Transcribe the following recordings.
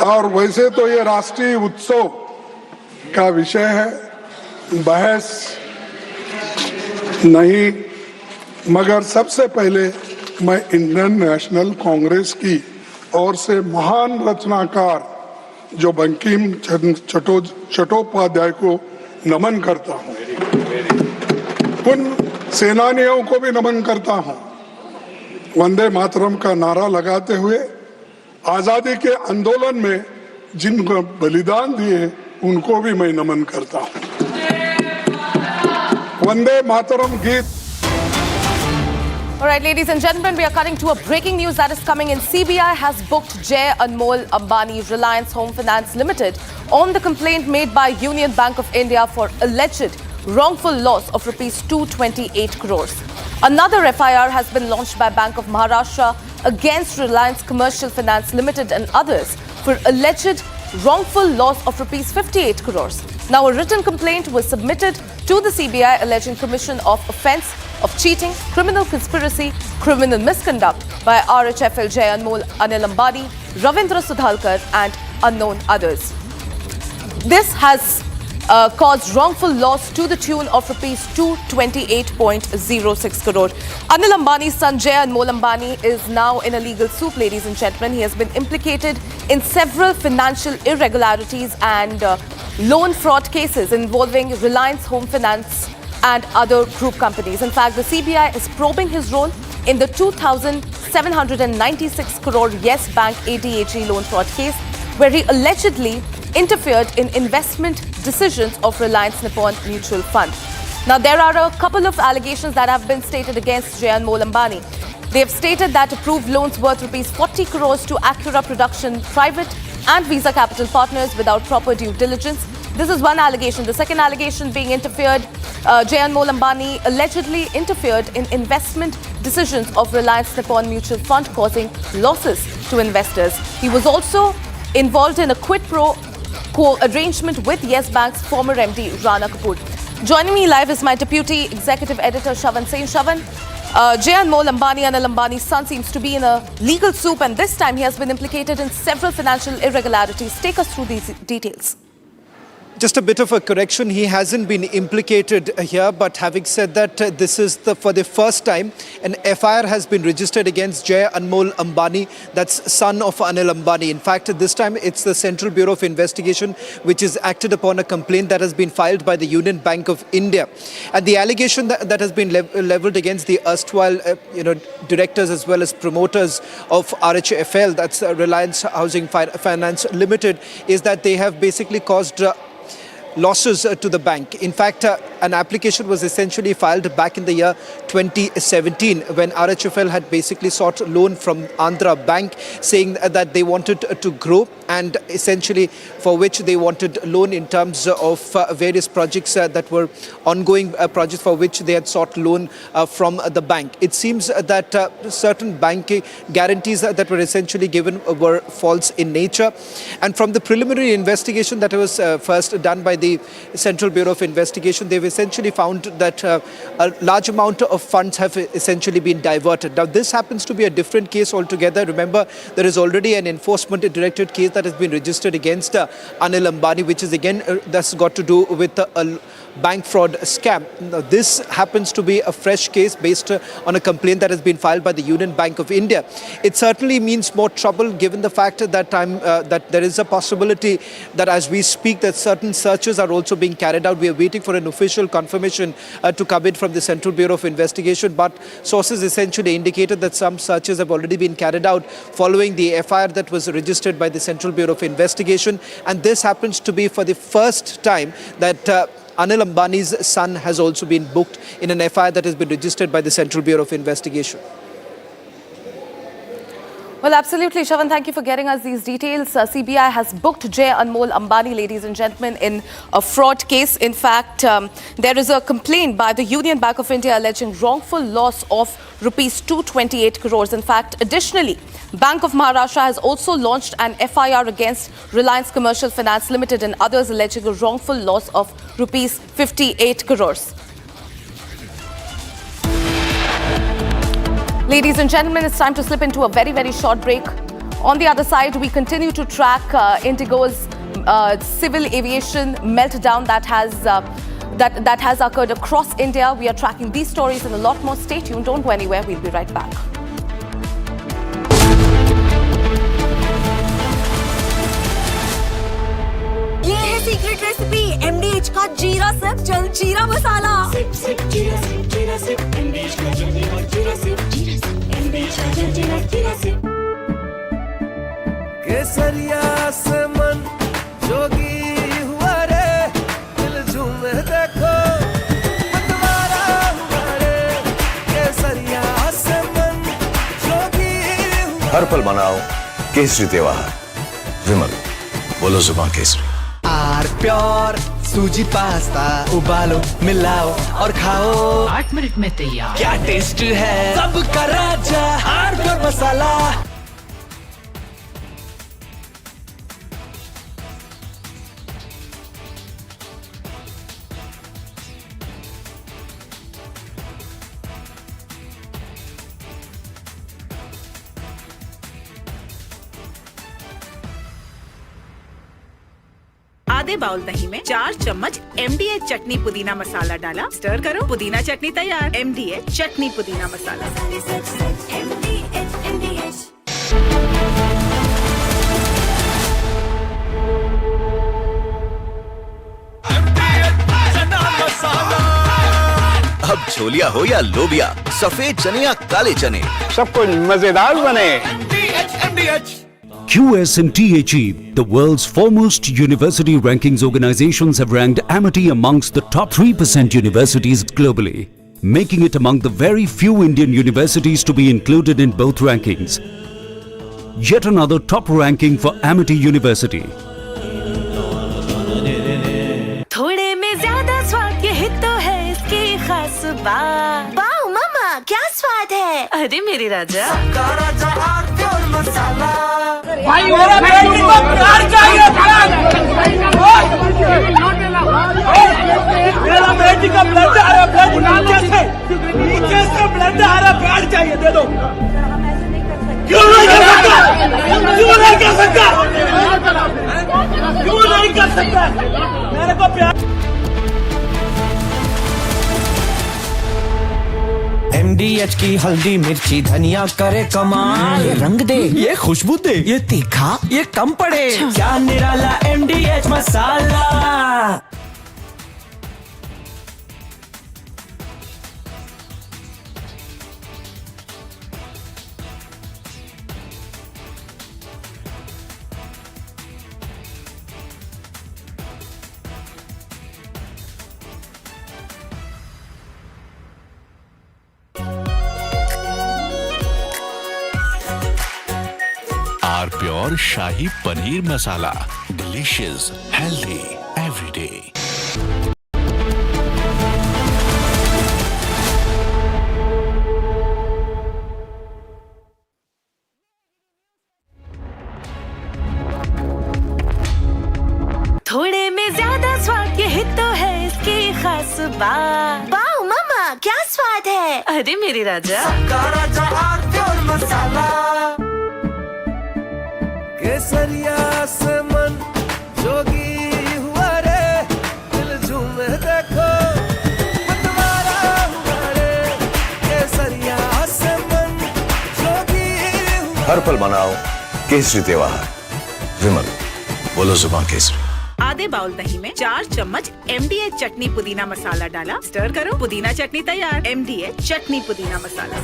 और वैसे तो ये राष्ट्रीय उत्सव का विषय है, बहस नहीं, मगर सबसे पहले मैं इंडियन नेशनल कांग्रेस की ओर से महान रचनाकार जो बंकिम चट्टोपाध्याय को नमन करता हूं, उन सेनानियों को भी नमन करता हूं। वंदे मातरम का नारा लगाते हुए आजादी के आंदोलन में जिनको बलिदान दिए उनको भी मैं नमन करता हूं। वंदे मातरम गीत। All right, ladies and gentlemen, we are cutting to a breaking news that is coming in. CBI has booked Jai Anmol Ambani Reliance Home Finance Limited on the complaint made by Union Bank of India for alleged wrongful loss of rupees 228 crores. Another FIR has been launched by Bank of Maharashtra against Reliance Commercial Finance Limited and others for alleged wrongful loss of rupees 58 crores. Now, a written complaint was submitted to the CBI alleging commission of offence of cheating, criminal conspiracy, criminal misconduct by RHFL Jai Anmol, Anil Ambani, Ravindra Sudhalkar and unknown others. This has caused wrongful loss to the tune of rupees 228.06 crore. Anil Ambani's son Jai Anmol Ambani is now in a legal soup, ladies and gentlemen. He has been implicated in several financial irregularities and loan fraud cases involving Reliance Home Finance and other group companies. In fact, the CBI is probing his role in the 2,796 crore Yes Bank ADHE loan fraud case, where he allegedly interfered in investment decisions of Reliance Nippon Mutual Fund. Now, there are a couple of allegations that have been stated against Jai Anmol Ambani. They have stated that approved loans worth rupees 40 crores to Acura Production Private and Visa Capital Partners without proper due diligence. This is one allegation. The second allegation being Jai Anmol Ambani allegedly interfered in investment decisions of Reliance Nippon Mutual Fund, causing losses to investors. He was also involved in a quid pro quo arrangement with Yes Bank's former MD Rana Kapoor. Joining me live is my Deputy Executive Editor Shavan Singh. Shavan, Jai Anmol Ambani, Anil Ambani's son, seems to be in a legal soup, and this time he has been implicated in several financial irregularities. Take us through these details. Just a bit of a correction, he hasn't been implicated here, but having said that, this is for the first time an FIR has been registered against Jai Anmol Ambani, that's son of Anil Ambani. In fact, this time it's the Central Bureau of Investigation which is acted upon a complaint that has been filed by the Union Bank of India. And the allegation that has been leveled against the erstwhile directors as well as promoters of RHFL, that's Reliance Housing Finance Limited, is that they have basically caused losses to the bank. In fact, an application was essentially filed back in the year 2017 when RHFL had basically sought loan from Andhra Bank, saying that they wanted to grow and essentially for which they wanted loan in terms of various projects that were ongoing projects for which they had sought loan from the bank. It seems that certain banking guarantees that were essentially given were false in nature, and from the preliminary investigation that was first done by the Central Bureau of Investigation, they've essentially found that a large amount of funds have essentially been diverted. Now, this happens to be a different case altogether. Remember, there is already an enforcement directorate case that has been registered against Anil Ambani, which is again that's got to do with a bank fraud scam. Now, this happens to be a fresh case based on a complaint that has been filed by the Union Bank of India. It certainly means more trouble given the fact that that there is a possibility that as we speak that certain searches are also being carried out. We are waiting for an official confirmation to come in from the Central Bureau of Investigation, but sources essentially indicated that some searches have already been carried out following the FIR that was registered by the Central Bureau of Investigation, and this happens to be for the first time that Anil Ambani's son has also been booked in an FIR that has been registered by the Central Bureau of Investigation. Well, absolutely, Shavan. Thank you for getting us these details. CBI has booked Jai Anmol Ambani, ladies and gentlemen, in a fraud case. In fact, there is a complaint by the Union Bank of India alleging wrongful loss of rupees 228 crores. In fact, additionally, Bank of Maharashtra has also launched an FIR against Reliance Commercial Finance Limited and others alleging a wrongful loss of rupees 58 crores. Ladies and gentlemen, it's time to slip into a very, very short break. On the other side, we continue to track Indigo's civil aviation meltdown that has occurred across India. We are tracking these stories and a lot more. Stay tuned. Don't go anywhere. We'll be right back. ये है secret recipe MDH का जीरा SIP जल जीरा मसाला। SIP SIP जीरा SIP MDH का जल जीरा सिप MDH का जल जीरा सिप। केसरिया से मन जोगी हुआ रे, दिल झूमे देखो मतवारा हुआ रे। केसरिया से मन जोगी हुआ। हर पल मनाओ केसरी त्योहार। विमल, बोलो जुबान केसरी। आर प्योर सूजी पास्ता उबालो मिलाओ और खाओ 8 मिनट में तैयार। क्या टेस्ट है सबका राजा आर प्योर मसाला। आधे बाउल दही में 4 चम्मच MDH चटनी पुदीना मसाला डाला, स्टर करो, पुदीना चटनी तैयार। MDH चटनी पुदीना मसाला। अब छोलिया हो या लोबिया, सफेद चने या काले चने, सब कुछ मजेदार बने। QS and THE, the world's foremost university rankings organizations, have ranked Amity amongst the top 3% universities globally, making it among the very few Indian universities to be included in both rankings. Yet another top ranking for Amity University. थोड़े में ज्यादा स्वाद यही तो है इसकी खास बात। वाओ मामा क्या स्वाद है। अरे मेरे राजा, राजा आर प्योर मसाला। भाई मेरा बेटी को प्यार चाहिए, मेरा बेटी का ब्लड आ रहा, नीचे से ब्लड आ रहा, प्यार चाहिए, दे दो। क्यों नहीं कर सकता, क्यों नहीं कर सकता, क्यों नहीं कर सकता, मेरे को प्यार। MDH की हल्दी मिर्ची धनिया करे कमाल। ये रंग दे, ये खुशबू दे, ये तीखा, ये कम पड़े। क्या निराला MDH masala. Are pure shahi paneer masala, delicious, healthy every day. थोड़े में ज्यादा स्वाद यही तो है इसकी खास बात। वाओ मामा क्या स्वाद है। अरे मेरे राजा, राजा आर प्योर मसाला। केसरिया से मन जोगी हुआ रे, दिल झूमे देखो मतवारा हुआ रे। केसरिया से मन जोगी हुआ। हर पल मनाओ केसरी त्योहार। विमल, बोलो जुबान केसरी। आधे बाउल दही में 4 चम्मच MDH चटनी पुदीना मसाला डाला, स्टर करो, पुदीना चटनी तैयार। MDH chutney pudina masala.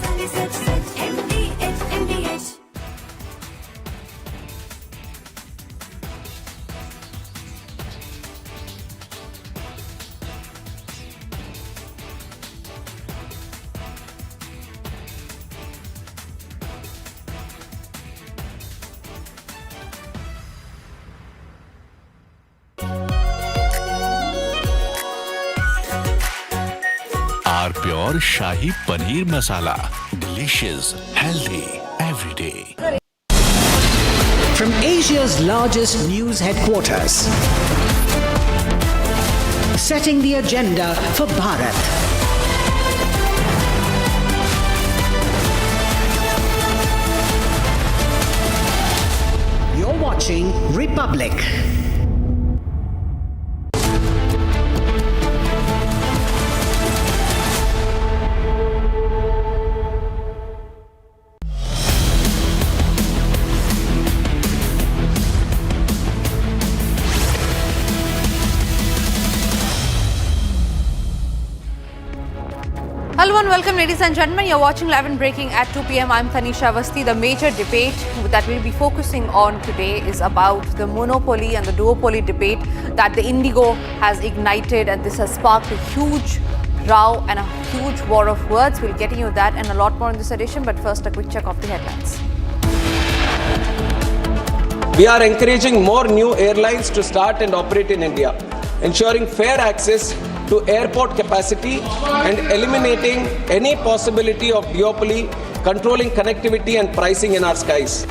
Are pure shahi paneer masala, delicious, healthy every day. From Asia's largest news headquarters, setting the agenda for Bharat. watching Republic. Hello and welcome, ladies and gentlemen. You're watching Live and Breaking at 2 p.m. I'm Tanisha Avasthi. The major debate that we'll be focusing on today is about the monopoly and the duopoly debate that the Indigo has ignited, and this has sparked a huge row and a huge war of words. We'll get into that and a lot more in this edition, but first a quick check of the headlines. We are encouraging more new airlines to start and operate in India, ensuring fair access to airport capacity and eliminating any possibility of duopoly, controlling connectivity and pricing in our skies.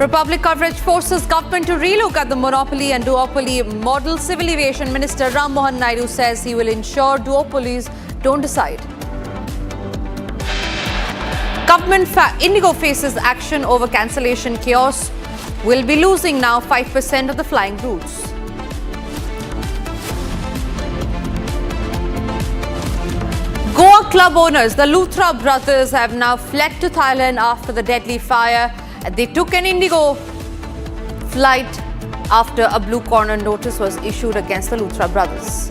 Republic coverage forces government to relook at the monopoly and duopoly model. Civil Aviation Minister Ram Mohan Naidu says he will ensure duopolies don't decide. Government Indigo faces action over cancellation chaos. Will be losing now 5% of the flying routes. Goa club owners, the Luthra brothers, have now fled to Thailand after the deadly fire. They took an Indigo flight after a blue corner notice was issued against the Luthra brothers.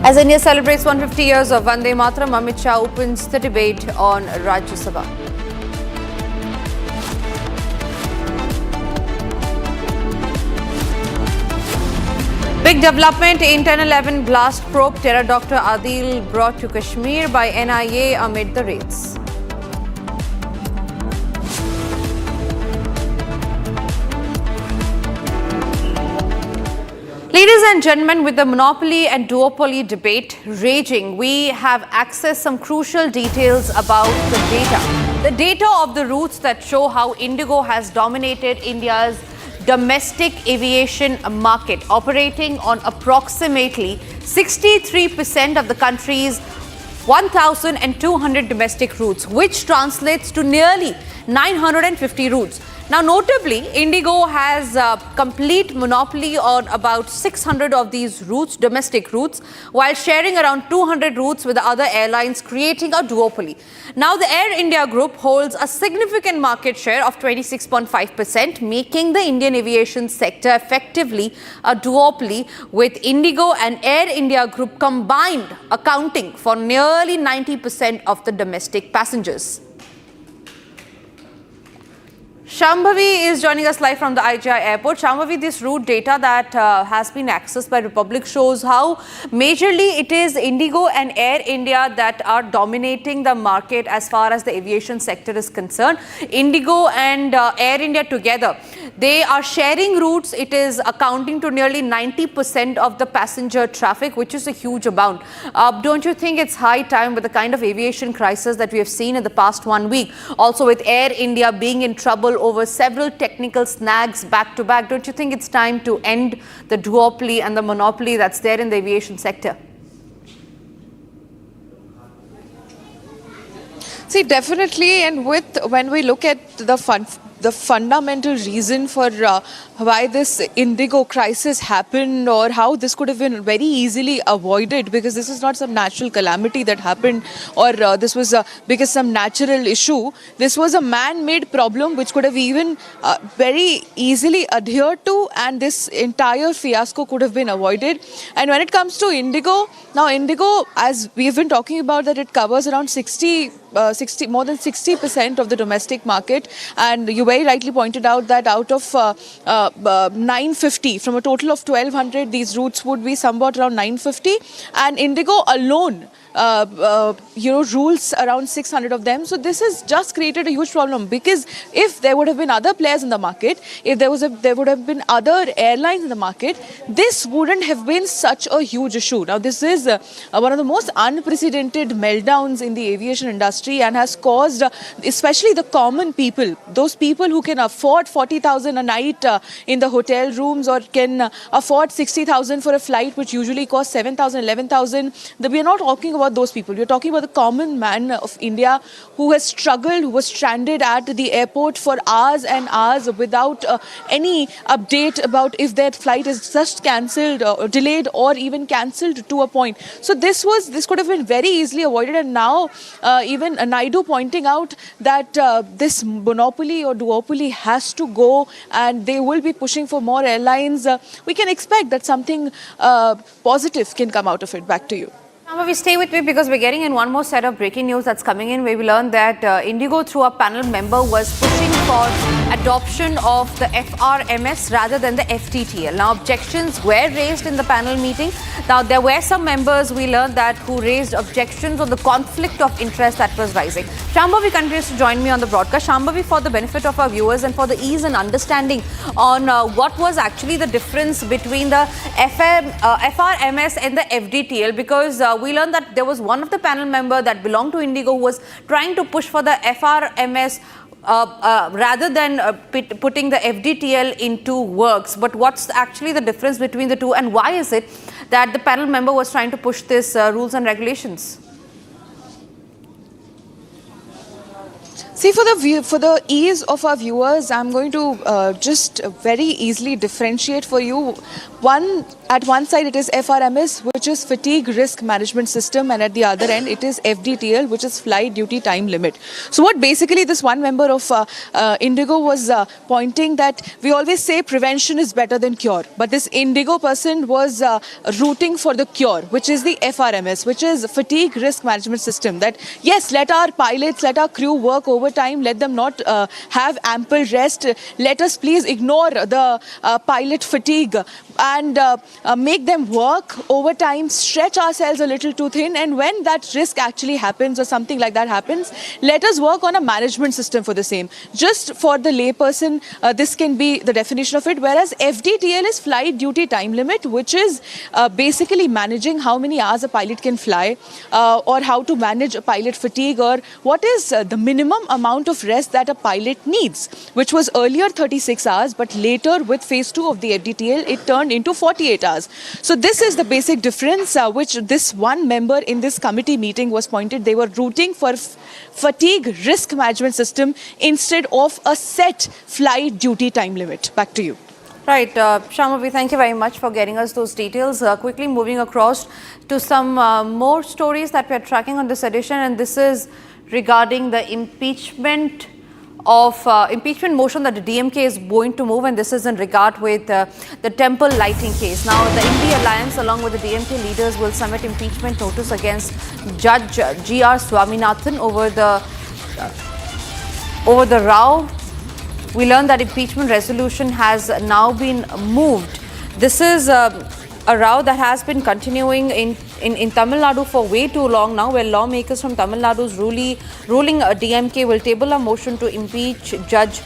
As India celebrates 150 years of Vande Mataram, Amit Shah opens the debate on Ragya Sabha. Big development, in 10/11 blast probe, terror Dr. Adil brought to Kashmir by NIA amid the raids. Ladies and gentlemen, with the monopoly and duopoly debate raging, we have accessed some crucial details about the data. The data of the routes that show how Indigo has dominated India's domestic aviation market, operating on approximately 63% of the country's 1,200 domestic routes, which translates to nearly 950 routes. Now, notably, Indigo has a complete monopoly on about 600 of these routes, domestic routes, while sharing around 200 routes with the other airlines, creating a duopoly. Now, the Air India Group holds a significant market share of 26.5%, making the Indian aviation sector effectively a duopoly, with Indigo and Air India Group combined accounting for nearly 90% of the domestic passengers. Shambhavi is joining us live from the IGI airport. Shambhavi, this route data that has been accessed by Republic shows how majorly it is Indigo and Air India that are dominating the market as far as the aviation sector is concerned. Indigo and Air India together, they are sharing routes. It is accounting to nearly 90% of the passenger traffic, which is a huge amount. Don't you think it's high time, with the kind of aviation crisis that we have seen in the past 1 week, also with Air India being in trouble over several technical snags back to back, don't you think it's time to end the duopoly and the monopoly that's there in the aviation sector? See, definitely, and when we look at the fundamental reason for why this Indigo crisis happened, or how this could have been very easily avoided, because this is not some natural calamity that happened, or this was because some natural issue. This was a man-made problem which could have even very easily adhered to, and this entire fiasco could have been avoided. And when it comes to Indigo, now Indigo, as we've been talking about, that it covers around more than 60% of the domestic market, and you very rightly pointed out that out of 950, from a total of 1,200, these routes would be somewhat around 950, and Indigo alone rules around 600 of them. So this has just created a huge problem, because if there would have been other players in the market, if there would have been other airlines in the market, this wouldn't have been such a huge issue. Now, this is one of the most unprecedented meltdowns in the aviation industry, and has caused especially the common people, those people who can afford 40,000 a night in the hotel rooms, or can afford 60,000 for a flight which usually costs 7,000, 11,000. We are not talking about about those people. We're talking about the common man of India who has struggled, who was stranded at the airport for hours and hours without any update about if their flight is just cancelled or delayed or even cancelled to a point. So this could have been very easily avoided, and now even Naidu pointing out that this monopoly or duopoly has to go and they will be pushing for more airlines. We can expect that something positive can come out of it. Back to you. Shambhavi, stay with me because we're getting in one more set of breaking news that's coming in where we learned that Indigo, through a panel member, was pushing for adoption of the FRMS rather than the FTTL. Now, objections were raised in the panel meeting. Now, there were some members, we learned that, who raised objections on the conflict of interest that was rising. Shambhavi continues to join me on the broadcast. Shambhavi, for the benefit of our viewers and for the ease and understanding on what was actually the difference between the FRMS and the FDTL, because we learned that there was one of the panel member that belonged to Indigo who was trying to push for the FRMS rather than putting the FDTL into works. But what's actually the difference between the two, and why is it that the panel member was trying to push this rules and regulations? See, for the ease of our viewers, I'm going to just very easily differentiate for you. At one side it is FRMS, which is Fatigue Risk Management System, and at the other end it is FDTL, which is Flight Duty Time Limit. So what basically this one member of Indigo was pointing, that we always say prevention is better than cure, but this Indigo person was rooting for the cure, which is the FRMS, which is Fatigue Risk Management System. That yes, let our pilots, let our crew work overtime, let them not have ample rest, let us please ignore the pilot fatigue and make them work overtime, stretch ourselves a little too thin, and when that risk actually happens or something like that happens, let us work on a management system for the same. Just for the layperson, this can be the definition of it, whereas FDTL is Flight Duty Time Limit, which is basically managing how many hours a pilot can fly, or how to manage a pilot fatigue, or what is the minimum amount of rest that a pilot needs, which was earlier 36 hours, but later with phase 2 of the FDTL, it turned into 48 hours. So this is the basic difference which this one member in this committee meeting was pointed. They were rooting for fatigue risk management system instead of a set flight duty time limit. Back to you. Right, Shambhavi, thank you very much for getting us those details. Quickly moving across to some more stories that we are tracking on this edition, and this is regarding the impeachment motion that the DMK is going to move, and this is in regard with the temple lighting case. Now, the India Alliance, along with the DMK leaders, will submit impeachment notice against Judge G.R. Swaminathan over the row. We learned that impeachment resolution has now been moved. This is a row that has been continuing in Tamil Nadu for way too long now, where lawmakers from Tamil Nadu's ruling DMK will table a motion to impeach Judge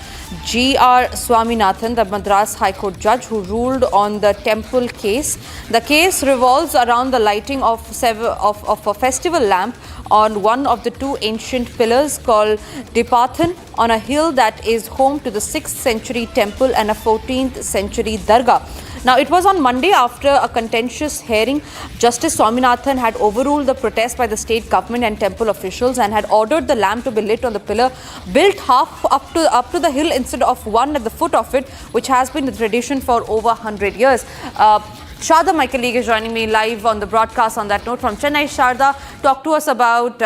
G.R. Swaminathan, the Madras High Court judge who ruled on the temple case. The case revolves around the lighting of a festival lamp on one of the two ancient pillars called Dipathan on a hill that is home to the 6th century temple and a 14th century dargah. Now, it was on Monday, after a contentious hearing, Justice Swaminathan had overruled the protest by the state government and temple officials and had ordered the lamp to be lit on the pillar built half up to the hill instead of one at the foot of it, which has been the tradition for over 100 years. Sharda, my colleague, is joining me live on the broadcast on that note from Chennai. Sharda, talk to us about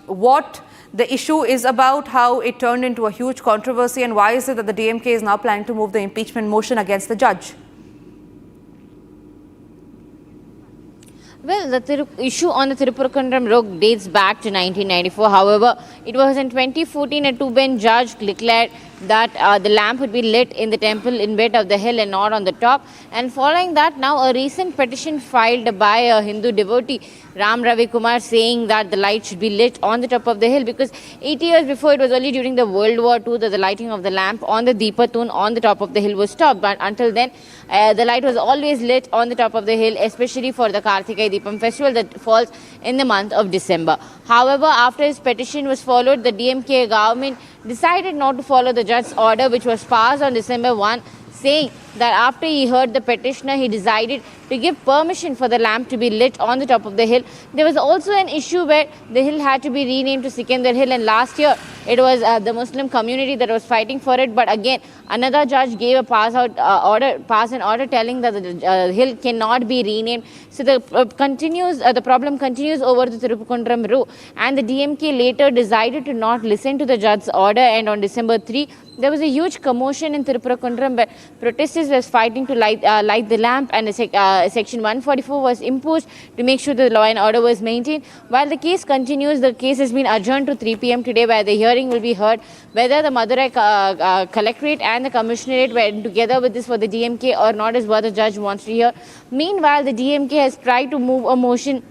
what the issue is about, how it turned into a huge controversy, and why is it that the DMK is now planning to move the impeachment motion against the judge? Well, the issue on the Tirupurkundram road dates back to 1994. However, it was in 2014 a two-bench judge declared that the lamp would be lit in the temple in bed of the hill and not on the top. And following that, now a recent petition filed by a Hindu devotee, Ram Ravi Kumar, saying that the light should be lit on the top of the hill, because 80 years before, it was only during the World War II that the lighting of the lamp on the Deepatun on the top of the hill was stopped. But until then, the light was always lit on the top of the hill, especially for the Kartikai Deepam festival that falls in the month of December. However, after his petition was followed, the DMK government decided not to follow the judge's order, which was passed on December 1, saying that after he heard the petitioner, he decided to give permission for the lamp to be lit on the top of the hill. There was also an issue where the hill had to be renamed to Sikandar Hill, and last year it was the Muslim community that was fighting for it. But again, another judge gave a pass an order telling that the hill cannot be renamed. So the problem continues over the Tirupakundram route, and the DMK later decided to not listen to the judge's order, and on December 3, there was a huge commotion in Tirupakundram where protesters were fighting to light the lamp, and Section 144 was imposed to make sure the law and order was maintained. While the case continues, the case has been adjourned to 3 p.m. today, where the hearing will be heard whether the Madurai Collectorate and the Commissionerate were together with this for the DMK or not is what the judge wants to hear. Meanwhile, the DMK has tried to move a motion,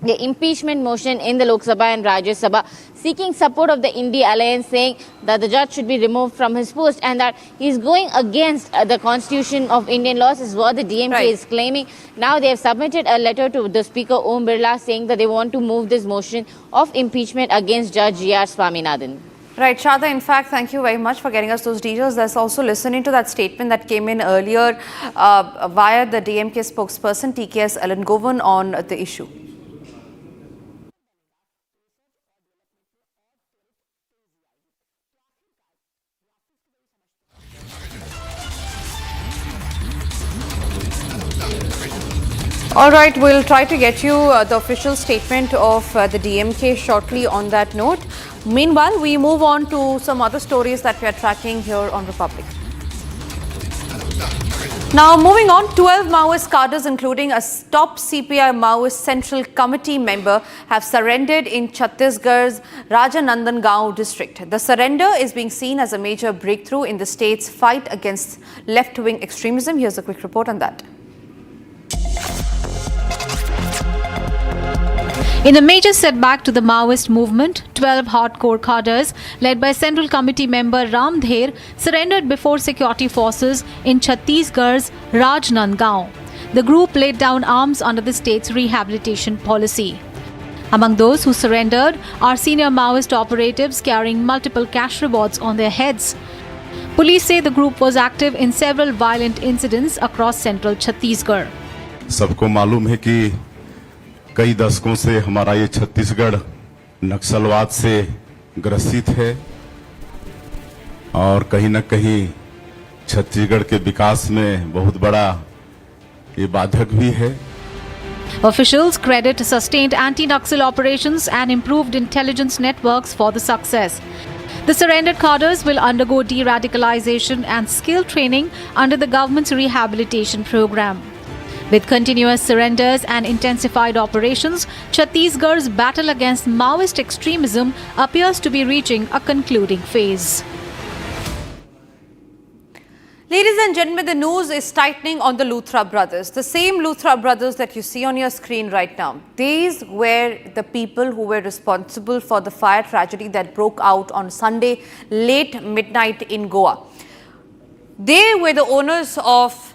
the impeachment motion in the Lok Sabha and Ragya Sabha, seeking support of the India alliance, saying that the judge should be removed from his post and that he is going against the constitution of Indian laws, is what the DMK is claiming. Now they have submitted a letter to the Speaker Om Birla saying that they want to move this motion of impeachment against Judge G.R. Swaminathan. Right, Shada, in fact, thank you very much for getting us those details. There's also listening to that statement that came in earlier via the DMK spokesperson TKS Elangovan on the issue. All right, we'll try to get you the official statement of the DMK shortly on that note. Meanwhile, we move on to some other stories that we are tracking here on Republic. Now, moving on, 12 Maoist cadres, including a top CPI Maoist Central Committee member, have surrendered in Chhattisgarh's Rajanandangaon district. The surrender is being seen as a major breakthrough in the state's fight against left-wing extremism. Here's a quick report on that. In a major setback to the Maoist movement, 12 hardcore cadres, led by Central Committee member Ram Dher, surrendered before security forces in Chhattisgarh's Rajnandgaon. The group laid down arms under the state's rehabilitation policy. Among those who surrendered are senior Maoist operatives carrying multiple cash rewards on their heads. Police say the group was active in several violent incidents across central Chhattisgarh. सबको मालूम है कि कई दशकों से हमारा ये छत्तीसगढ़ नक्सलवाद से ग्रसित है और कहीं न कहीं छत्तीसगढ़ के विकास में बहुत बड़ा ये बाधक भी है. Officials credit sustained anti-Naxal operations and improved intelligence networks for the success. The surrendered cadres will undergo de-radicalization and skill training under the government's rehabilitation program. With continuous surrenders and intensified operations, Chhattisgarh's battle against Maoist extremism appears to be reaching a concluding phase. Ladies and gentlemen, the news is tightening on the Luthra brothers. The same Luthra brothers that you see on your screen right now. These were the people who were responsible for the fire tragedy that broke out on Sunday late midnight in Goa. They were the owners of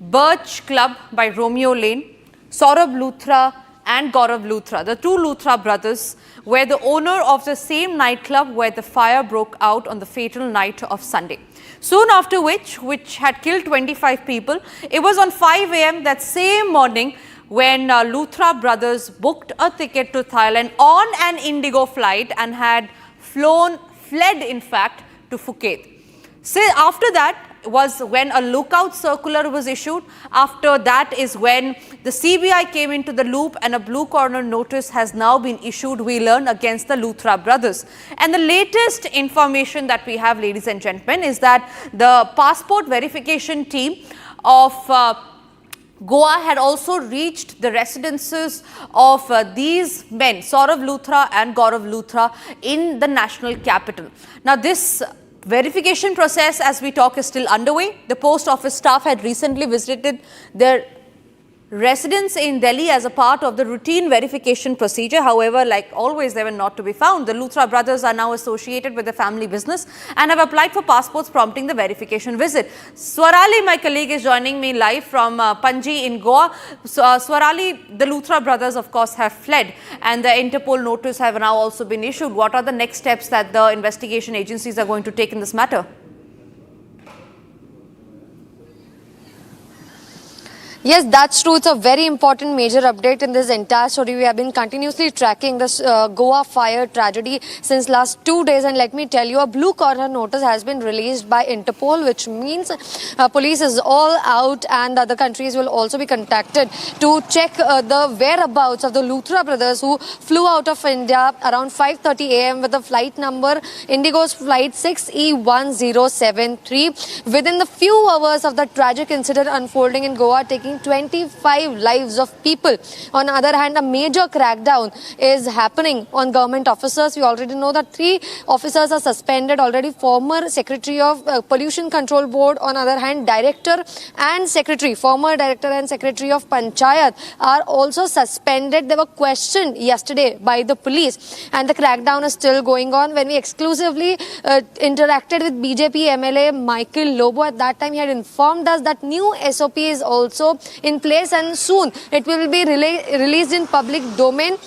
Birch Club by Romeo Lane. Saurabh Luthra and Gaurav Luthra, the two Luthra brothers, were the owner of the same nightclub where the fire broke out on the fatal night of Sunday. Soon after which had killed 25 people, it was on 5 a.m. that same morning when Luthra brothers booked a ticket to Thailand on an Indigo flight and had fled in fact to Phuket. So after that was when a lookout circular was issued. After that is when the CBI came into the loop and a blue corner notice has now been issued, we learn, against the Luthra brothers. And the latest information that we have, ladies and gentlemen, is that the passport verification team of Goa had also reached the residences of these men, Saurabh Luthra and Gaurav Luthra, in the national capital. Now this verification process, as we talk, is still underway. The post office staff had recently visited their residence in Delhi as a part of the routine verification procedure. However, like always, they were not to be found. The Luthra brothers are now associated with the family business and have applied for passports, prompting the verification visit. Swarali, my colleague, is joining me live from Panji in Goa. So, Swarali, the Luthra brothers, of course, have fled and the Interpol notice have now also been issued. What are the next steps that the investigation agencies are going to take in this matter? Yes, that's true. It's a very important major update in this entire story. We have been continuously tracking this Goa fire tragedy since last 2 days, and let me tell you, a blue corner notice has been released by Interpol, which means police is all out, and other countries will also be contacted to check the whereabouts of the Luthra brothers who flew out of India around 5:30 a.m. with the flight number Indigo's flight 6E1073. Within the few hours of the tragic incident unfolding in Goa, taking 25 lives of people. On the other hand, a major crackdown is happening on government officers. We already know that 3 officers are suspended already. Former Secretary of Pollution Control Board, on the other hand, Director and Secretary, former Director and Secretary of Panchayat are also suspended. They were questioned yesterday by the police, and the crackdown is still going on. When we exclusively interacted with BJP MLA Michael Lobo, at that time he had informed us that new SOP is also in place, and soon it will be released in public domain,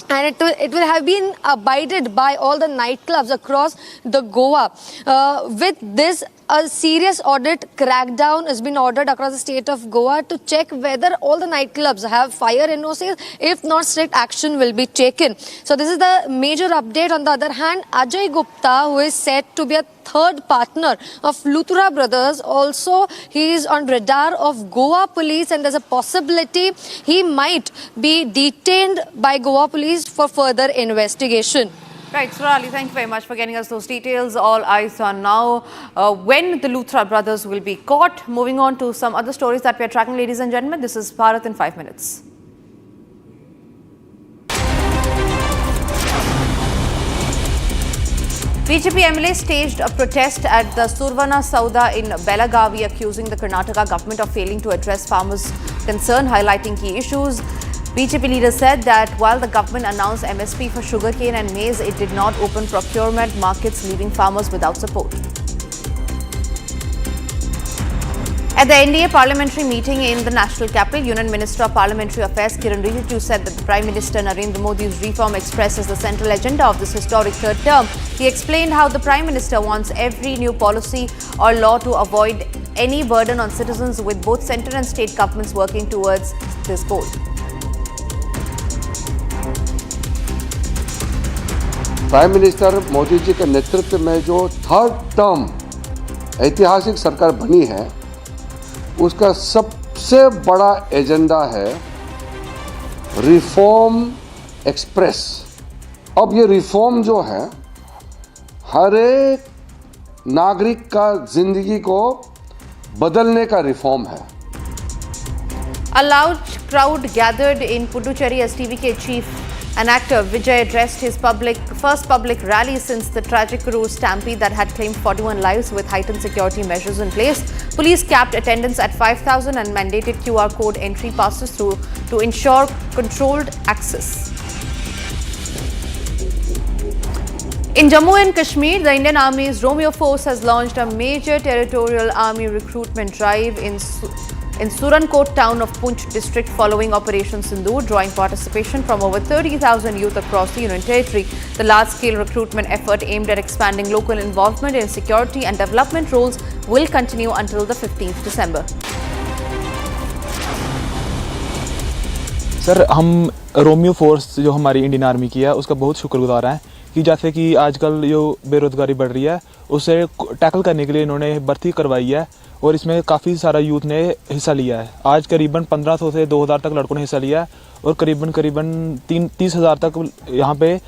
and it will have been abided by all the nightclubs across the Goa. With this, a serious audit crackdown has been ordered across the state of Goa to check whether all the nightclubs have fire NOCs. If not, strict action will be taken. So this is the major update. On the other hand, Ajay Gupta, who is said to be a third partner of Luthra brothers, also he is on radar of Goa police, and there's a possibility he might be detained by Goa police for further investigation. Right, Surali, thank you very much for getting us those details. All eyes are now when the Luthra brothers will be caught. Moving on to some other stories that we are tracking, ladies and gentlemen. This is Bharat in 5 minutes. BJP MLA staged a protest at the Survana Sauda in Belagavi, accusing the Karnataka government of failing to address farmers' concern, highlighting key issues. BJP leader said that while the government announced MSP for sugarcane and maize, it did not open procurement markets, leaving farmers without support. At the NDA parliamentary meeting in the national capital, Union Minister of Parliamentary Affairs Kiran Rijiju said that the Prime Minister Narendra Modi's reform express is the central agenda of this historic third term. He explained how the Prime Minister wants every new policy or law to avoid any burden on citizens, with both central and state governments working towards this goal. Prime minister Modi ji के नेतृत्व में जो third term ऐतिहासिक सरकार बनी है, उसका सबसे बड़ा एजेंडा है रिफॉर्म एक्सप्रेस। अब ये रिफॉर्म जो है हर एक नागरिक का जिंदगी को बदलने का रिफॉर्म है। A loud crowd gathered in Puducherry as TVK chief and actor Vijay addressed his first public rally since the tragic road stampede that had claimed 41 lives, with heightened security measures in place. Police capped attendance at 5,000 and mandated QR code entry passes through to ensure controlled access. In Jammu and Kashmir, the Indian Army's Romeo Force has launched a major territorial army recruitment drive in Surankot town of Poonch district following Operation Sindoor, drawing participation from over 30,000 youth across the Union Territory. The large-scale recruitment effort aimed at expanding local involvement in security and development roles will continue until the 15th December. Sir, हम Romeo force जो हमारी Indian army की है उसका बहुत शुक्रगुजार हैं कि जैसे कि आजकल जो बेरोजगारी बढ़ रही है उसे टैकल करने के लिए इन्होंने भर्ती करवाई है और इसमें काफ़ी सारा यूथ ने हिस्सा लिया है। आज करीबन 1500 से 2000 तक लड़कों ने हिस्सा लिया है और करीबन 30,000 तक यहाँ पे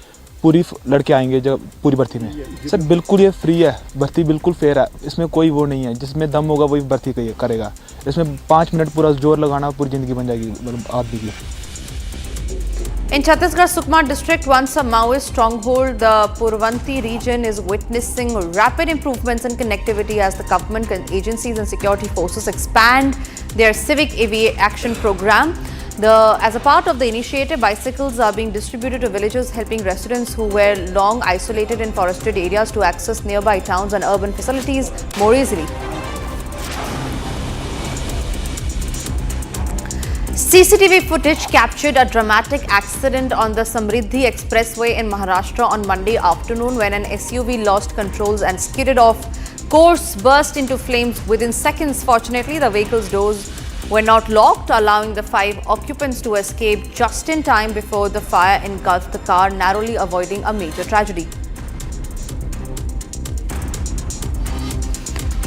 पूरी लड़के आएंगे जब पूरी भर्ती में। सर बिल्कुल ये फ्री है, भर्ती बिल्कुल फेयर है, इसमें कोई वो नहीं है, जिसमें दम होगा वही भर्ती करेगा। इसमें 5 मिनट पूरा जोर लगाना पूरी ज़िंदगी बन जाएगी आदमी की। In Chhattisgarh Sukma district, once a Maoist stronghold, the Purvanti region is witnessing rapid improvements in connectivity as the government agencies and security forces expand their civic action program. As a part of the initiative, bicycles are being distributed to villages, helping residents who were long isolated in forested areas to access nearby towns and urban facilities more easily. CCTV footage captured a dramatic accident on the Samriddhi Expressway in Maharashtra on Monday afternoon when an SUV lost controls and skidded off course, burst into flames within seconds. Fortunately, the vehicle's doors were not locked, allowing the 5 occupants to escape just in time before the fire engulfed the car, narrowly avoiding a major tragedy.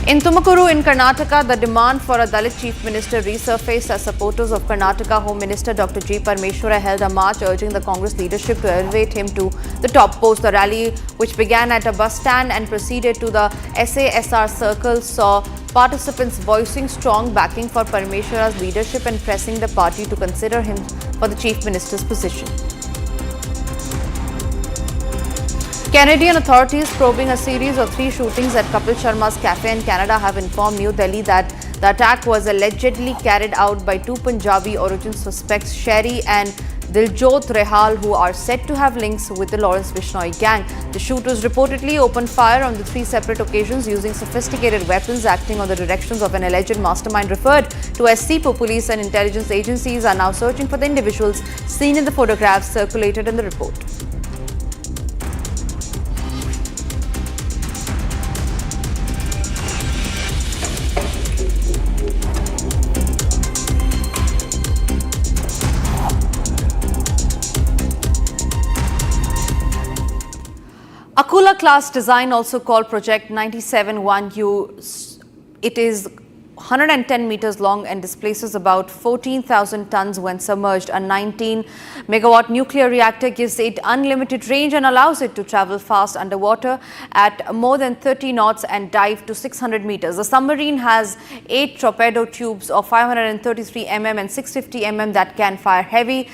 In Tumakuru in Karnataka, the demand for a Dalit Chief Minister resurfaced as supporters of Karnataka Home Minister Dr. G. Parmeshwara held a march urging the Congress leadership to elevate him to the top post. The rally, which began at a bus stand and proceeded to the SASR circle, saw participants voicing strong backing for Parmeshwara's leadership and pressing the party to consider him for the Chief Minister's position. Canadian authorities probing a series of 3 shootings at Kapil Sharma's cafe in Canada have informed New Delhi that the attack was allegedly carried out by 2 Punjabi origin suspects, Sherry and Diljot Rehal, who are said to have links with the Lawrence Bishnoi gang. The shooters reportedly opened fire on the 3 separate occasions using sophisticated weapons, acting on the directions of an alleged mastermind referred to as Sipo. Police and intelligence agencies are now searching for the individuals seen in the photographs circulated in the report. Akula class design, also called Project 97-1U, it is 110 meters long and displaces about 14,000 tons when submerged. A 19-megawatt nuclear reactor gives it unlimited range and allows it to travel fast underwater at more than 30 knots and dive to 600 meters. The submarine has 8 torpedo tubes of 533 mm and 650 mm that can fire heavy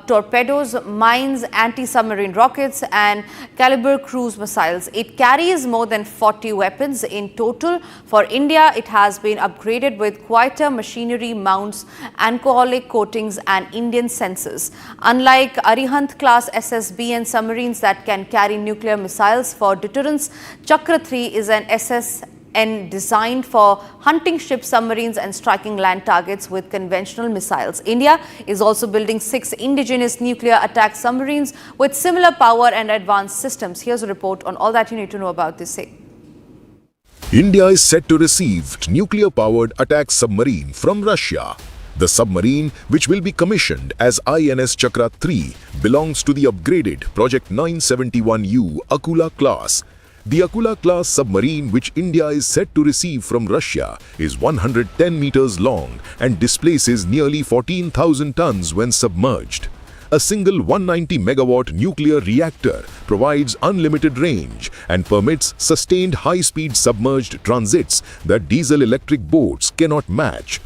torpedoes, mines, anti-submarine rockets and caliber cruise missiles. It carries more than 40 weapons in total. For India, it has been upgraded with quieter machinery, mounts, alcoholic coatings and Indian sensors. Unlike Arihant class SSB and submarines that can carry nuclear missiles for deterrence, Chakra 3 is an SSN designed for hunting ships, submarines and striking land targets with conventional missiles. India is also building 6 indigenous nuclear attack submarines with similar power and advanced systems. Here's a report on all that you need to know about this. India is set to receive nuclear-powered attack submarine from Russia. The submarine, which will be commissioned as INS Chakra 3, belongs to the upgraded Project 971U Akula class. The Akula class submarine, which India is set to receive from Russia, is 110 meters long and displaces nearly 14,000 tons when submerged. A single 190-megawatt nuclear reactor provides unlimited range and permits sustained high-speed submerged transits that diesel-electric boats cannot match.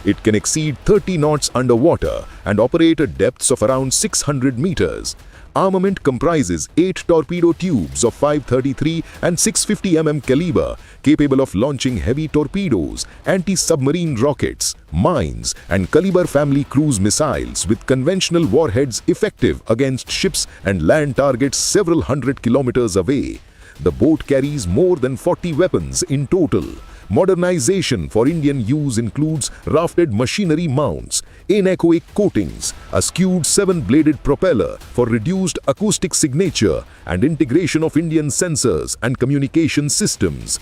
It can exceed 30 knots underwater and operate at depths of around 600 meters. Armament comprises 8 torpedo tubes of 533 and 650 mm caliber, capable of launching heavy torpedoes, anti-submarine rockets, mines, and Caliber family cruise missiles with conventional warheads effective against ships and land targets several hundred kilometers away. The boat carries more than 40 weapons in total. Modernization for Indian use includes rafted machinery mounts, anechoic coatings, a skewed 7-bladed propeller for reduced acoustic signature, and integration of Indian sensors and communication systems.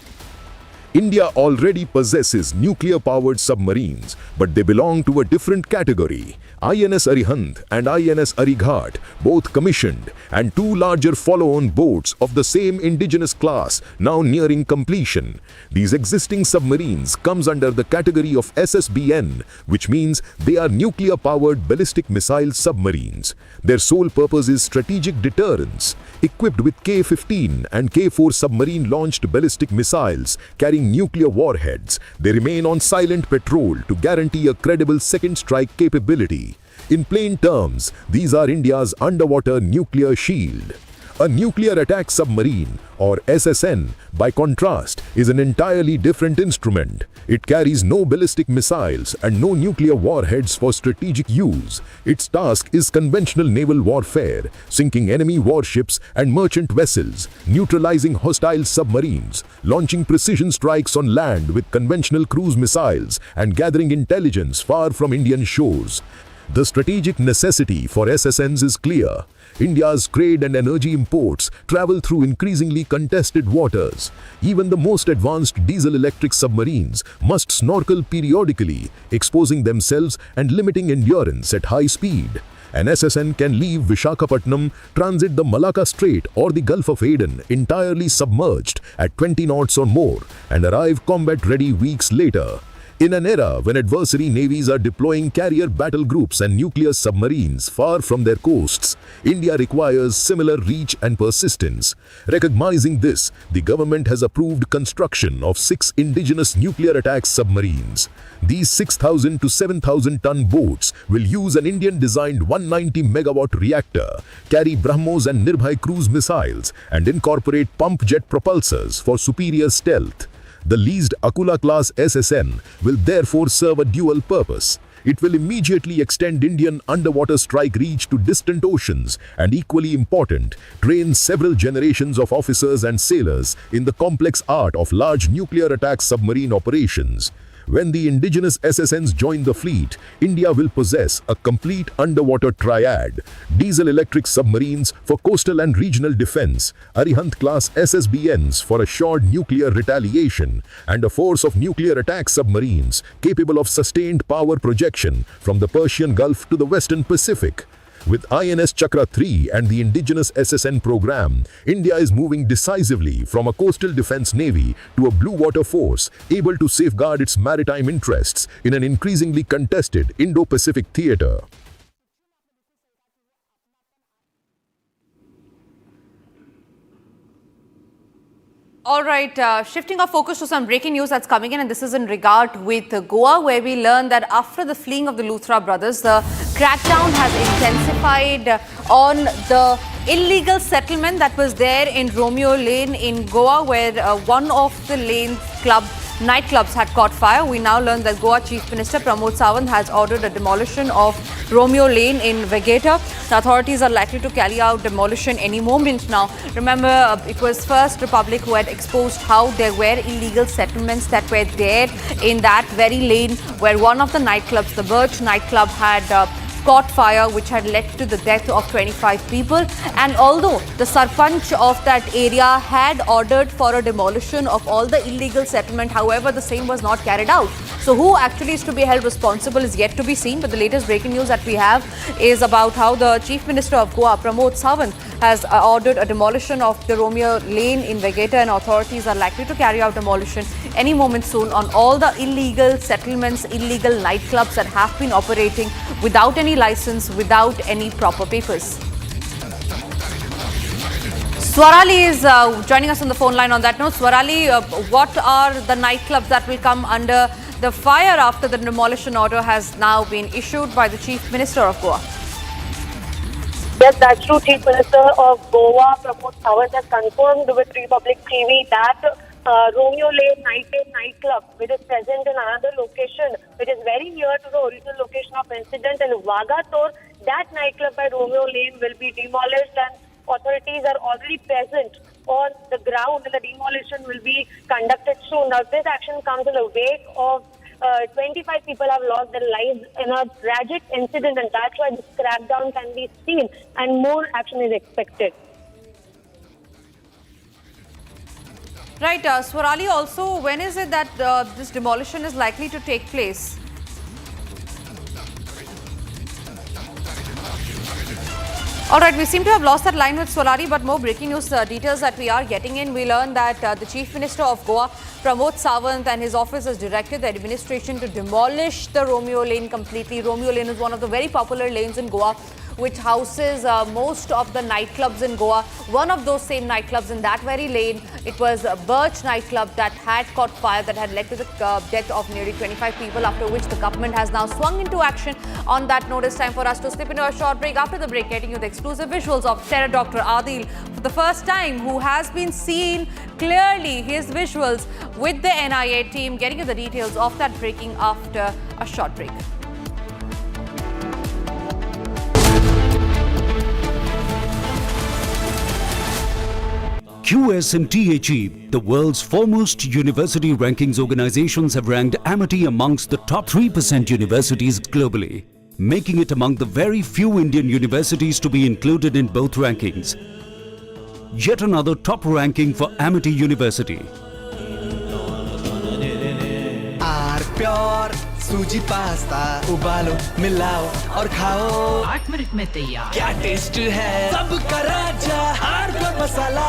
India already possesses nuclear-powered submarines, but they belong to a different category. INS Arihant and INS Arighat, both commissioned, and 2 larger follow-on boats of the same indigenous class now nearing completion. These existing submarines comes under the category of SSBN, which means they are nuclear-powered ballistic missile submarines. Their sole purpose is strategic deterrence. Equipped with K-15 and K-4 submarine-launched ballistic missiles carrying nuclear warheads, they remain on silent patrol to guarantee a credible second strike capability. In plain terms, these are India's underwater nuclear shield. A nuclear attack submarine, or SSN, by contrast, is an entirely different instrument. It carries no ballistic missiles and no nuclear warheads for strategic use. Its task is conventional naval warfare, sinking enemy warships and merchant vessels, neutralizing hostile submarines, launching precision strikes on land with conventional cruise missiles, and gathering intelligence far from Indian shores. The strategic necessity for SSNs is clear. India's trade and energy imports travel through increasingly contested waters. Even the most advanced diesel-electric submarines must snorkel periodically, exposing themselves and limiting endurance at high speed. An SSN can leave Vishakhapatnam, transit the Malacca Strait or the Gulf of Aden entirely submerged at 20 knots or more and arrive combat-ready weeks later. In an era when adversary navies are deploying carrier battle groups and nuclear submarines far from their coasts, India requires similar reach and persistence. Recognizing this, the government has approved construction of 6 indigenous nuclear attack submarines. These 6,000 to 7,000 ton boats will use an Indian-designed 190 megawatt reactor, carry BrahMos and Nirbhay cruise missiles, and incorporate pump jet propulsors for superior stealth. The leased Akula-class SSN will therefore serve a dual purpose. It will immediately extend Indian underwater strike reach to distant oceans and, equally important, train several generations of officers and sailors in the complex art of large nuclear attack submarine operations. When the indigenous SSNs join the fleet, India will possess a complete underwater triad: diesel-electric submarines for coastal and regional defense, Arihant-class SSBNs for assured nuclear retaliation, and a force of nuclear attack submarines capable of sustained power projection from the Persian Gulf to the Western Pacific. With INS Chakra 3 and the indigenous SSN program, India is moving decisively from a coastal defense navy to a blue water force able to safeguard its maritime interests in an increasingly contested Indo-Pacific theater. All right, shifting our focus to some breaking news that's coming in, and this is in regard with Goa, where we learned that after the fleeing of the Luthra brothers, the crackdown has intensified on the illegal settlement that was there in Romeo Lane in Goa, where one of the lane's nightclubs had caught fire. We now learn that Goa Chief Minister Pramod Sawant has ordered a demolition of Romeo Lane in Vegeta. The authorities are likely to carry out demolition any moment now. Remember, it was First Republic who had exposed how there were illegal settlements that were there in that very lane where one of the nightclubs, the Birch nightclub, had caught fire, which had led to the death of 25 people. And although the Sarpanch of that area had ordered for a demolition of all the illegal settlement, however, the same was not carried out. So who actually is to be held responsible is yet to be seen. But the latest breaking news that we have is about how the Chief Minister of Goa, Pramod Sawant, has ordered a demolition of the Romeo Lane in Vegeta, and authorities are likely to carry out demolition any moment soon on all the illegal settlements, illegal nightclubs that have been operating without any license, without any proper papers. Swarali is joining us on the phone line on that note. Swarali, what are the nightclubs that will come under the fire after the demolition order has now been issued by the Chief Minister of Goa? Yes, that's true. Chief Minister of Goa, Pramod Sawant, has confirmed with Republic TV that Romeo Lane nightclub, which is present in another location, which is very near to the original location of incident in Vagator, that nightclub by Romeo Lane will be demolished, and authorities are already present on the ground, and the demolition will be conducted soon. Now, this action comes in the wake of 25 people have lost their lives in a tragic incident, and that's why this crackdown can be seen and more action is expected. Right, Swarali, also, when is it that this demolition is likely to take place? All right, we seem to have lost that line with Swarali, but more breaking news details that we are getting in. We learn that the Chief Minister of Goa, Pramod Sawant, and his office has directed the administration to demolish the Romeo Lane completely. Romeo Lane is one of the very popular lanes in Goa, which houses most of the nightclubs in Goa. One of those same nightclubs in that very lane, it was a Birch nightclub that had caught fire, that had led to the death of nearly 25 people, after which the government has now swung into action. On that note, it's time for us to slip into a short break. After the break, getting you the exclusive visuals of Terror Dr. Adil for the first time, who has been seen clearly, his visuals with the NIA team. Getting you the details of that breaking after a short break. QS and THE, the world's foremost university rankings organizations, have ranked Amity amongst the top 3% universities globally, making it among the very few Indian universities to be included in both rankings. Yet another top ranking for Amity University. Pure सूजी pasta उबालो मिलाओ और खाओ 8 minute में तैयार। क्या taste है सबका राजा आरप्योर मसाला।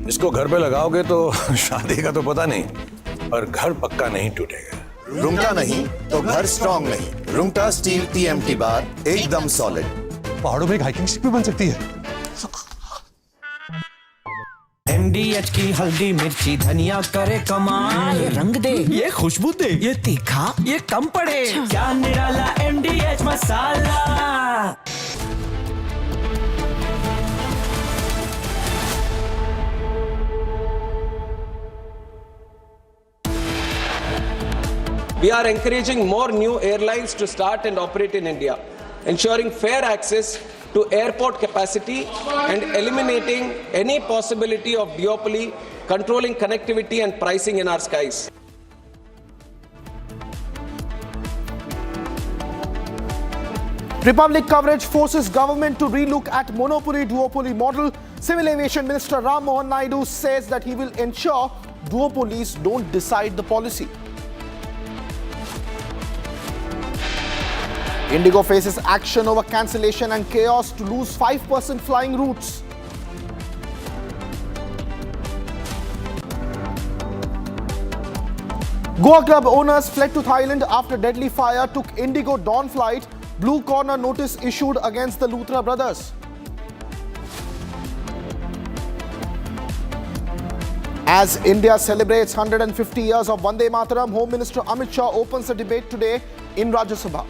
इसको घर पे लगाओगे तो शादी का तो पता नहीं, पर घर पक्का नहीं टूटेगा। रुंगटा नहीं तो घर स्ट्रॉन्ग नहीं। रुंगटा स्टील TMT बार एकदम सॉलिड। पहाड़ों में एक हाइकिंग स्टिक भी बन सकती है। MDH की हल्दी मिर्ची धनिया करे कमाल। ये रंग दे, ये खुशबू दे, ये तीखा, ये कम पड़े। क्या निराला MDH masala. We are encouraging more new airlines to start and operate in India, ensuring fair access to airport capacity and eliminating any possibility of duopoly, controlling connectivity and pricing in our skies. Republic coverage forces government to relook at monopoly-duopoly model. Civil Aviation Minister Ram Mohan Naidu says that he will ensure duopolies don't decide the policy. Indigo faces action over cancellation and chaos to lose 5% flying routes. Goa Club owners fled to Thailand after deadly fire took Indigo Dawn flight. Blue corner notice issued against the Luthra brothers. As India celebrates 150 years of Vande Mataram, Home Minister Amit Shah opens the debate today in Ragya Sabha.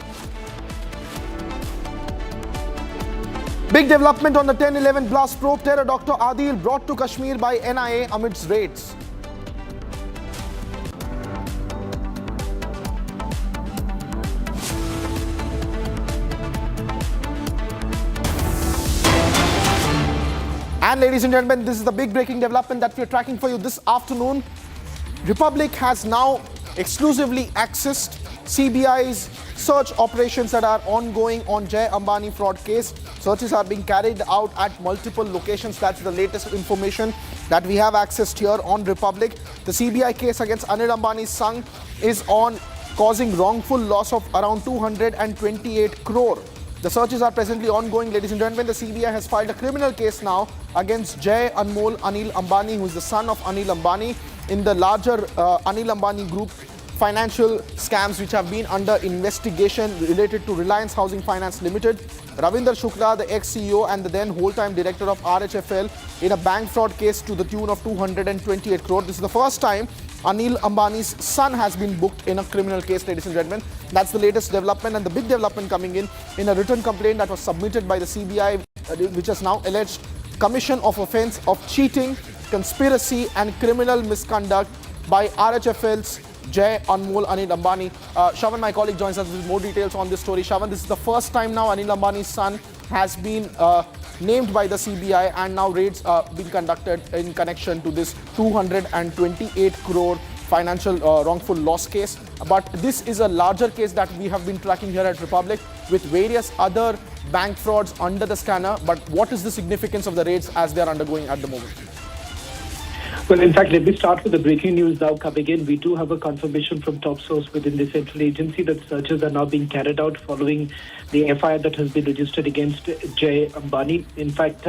Big development on the 10/11 blast probe. Terror Dr. Adil brought to Kashmir by NIA amidst raids. And ladies and gentlemen, this is the big breaking development that we are tracking for you this afternoon. Republic has now exclusively accessed CBI's search operations that are ongoing on Jay Ambani fraud case. Searches are being carried out at multiple locations. That's the latest information that we have accessed here on Republic. The CBI case against Anil Ambani's son is on causing wrongful loss of around 228 crore. The searches are presently ongoing, ladies and gentlemen. The CBI has filed a criminal case now against Jay Anmol Anil Ambani, who is the son of Anil Ambani, in the larger Anil Ambani group financial scams which have been under investigation related to Reliance Housing Finance Limited. Ravinder Shukla, the ex-CEO and the then whole-time director of RHFL, in a bank fraud case to the tune of 228 crore. This is the first time Anil Ambani's son has been booked in a criminal case, ladies and gentlemen. That's the latest development, and the big development coming in a written complaint that was submitted by the CBI, which has now alleged commission of offence of cheating, conspiracy and criminal misconduct by RHFL's Jay Anmol Anil Ambani. Shavan, my colleague, joins us with more details on this story. Shavan, this is the first time now Anil Ambani's son has been named by the CBI, and now raids being conducted in connection to this 228 crore financial wrongful loss case. But this is a larger case that we have been tracking here at Republic with various other bank frauds under the scanner. But what is the significance of the raids as they are undergoing at the moment? Well, in fact, let me start with the breaking news now coming in. We do have a confirmation from top source within the central agency that searches are now being carried out following the FIR that has been registered against Jay Ambani. In fact,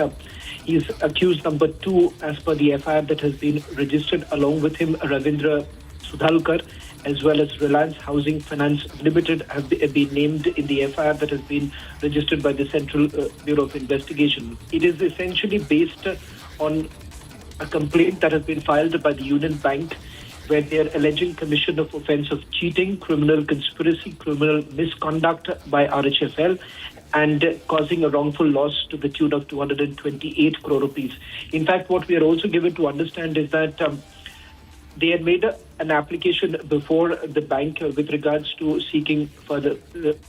he is accused number 2 as per the FIR that has been registered. Along with him, Ravindra Sudhalkar, as well as Reliance Housing Finance Limited, have been named in the FIR that has been registered by the Central Bureau of Investigation. It is essentially based on a complaint that has been filed by the Union Bank, where they are alleging commission of offence of cheating, criminal conspiracy, criminal misconduct by RHFL, and causing a wrongful loss to the tune of 228 crore rupees. In fact, what we are also given to understand is that they had made an application before the bank with regards to seeking further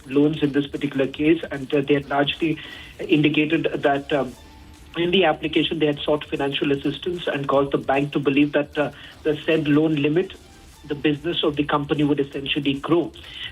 loans in this particular case, and they had largely indicated that in the application they had sought financial assistance and caused the bank to believe that the said loan limit, the business of the company would essentially grow.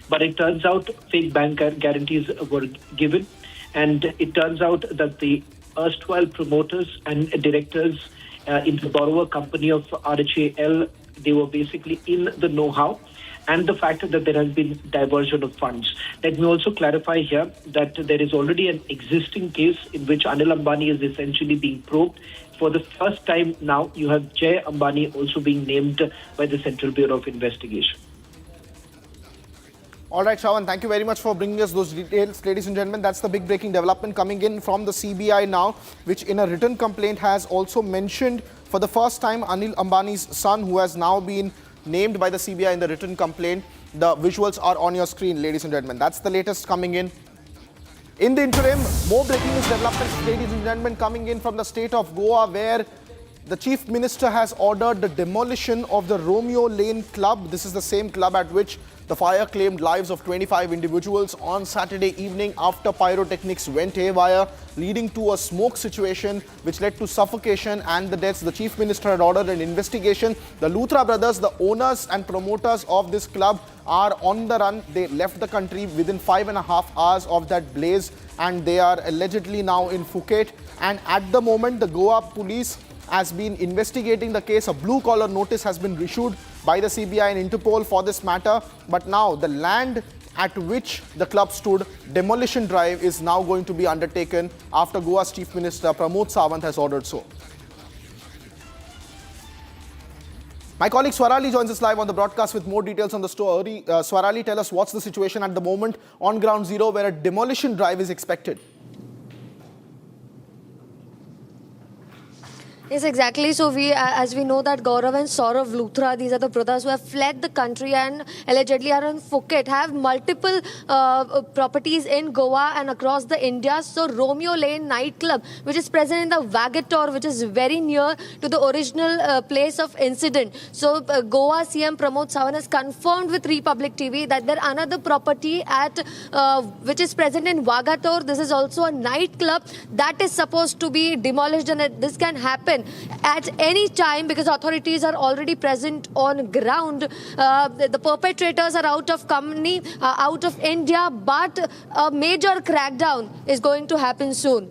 But it turns out fake bank guarantees were given, and it turns out that the erstwhile promoters and directors in the borrower company of RHAL, they were basically in the know-how, and the fact that there has been diversion of funds. Let me also clarify here that there is already an existing case in which Anil Ambani is essentially being probed. For the first time now, you have Jay Ambani also being named by the Central Bureau of Investigation. All right, Shravan, thank you very much for bringing us those details. Ladies and gentlemen, that's the big breaking development coming in from the CBI now, which in a written complaint has also mentioned for the first time Anil Ambani's son, who has now been named by the CBI in the written complaint. The visuals are on your screen, ladies and gentlemen. That's the latest coming in. In the interim, more breaking news developments, ladies and gentlemen, coming in from the state of Goa, where the Chief Minister has ordered the demolition of the Romeo Lane Club. This is the same club at which the fire claimed lives of 25 individuals on Saturday evening after pyrotechnics went haywire, leading to a smoke situation which led to suffocation and the deaths. The Chief Minister had ordered an investigation. The Luthra brothers, the owners and promoters of this club, are on the run. They left the country within 5.5 hours of that blaze, and they are allegedly now in Phuket. And at the moment, the Goa police has been investigating the case. A blue-collar notice has been issued by the CBI and Interpol for this matter. But now the land at which the club stood, demolition drive is now going to be undertaken after Goa's Chief Minister Pramod Sawant has ordered so. My colleague Swarali joins us live on the broadcast with more details on the story. Swarali, tell us what's the situation at the moment on Ground Zero, where a demolition drive is expected. Yes, exactly. So as we know that Gaurav and Saurav Luthra, these are the brothers who have fled the country and allegedly are in Phuket, have multiple properties in Goa and across the India. So Romeo Lane nightclub, which is present in the Vagator, which is very near to the original place of incident. So Goa CM Pramod Sawant has confirmed with Republic TV that there another property at which is present in Vagator. This is also a nightclub that is supposed to be demolished, and this can happen at any time because authorities are already present on ground. The perpetrators are out of company, out of India, but a major crackdown is going to happen soon.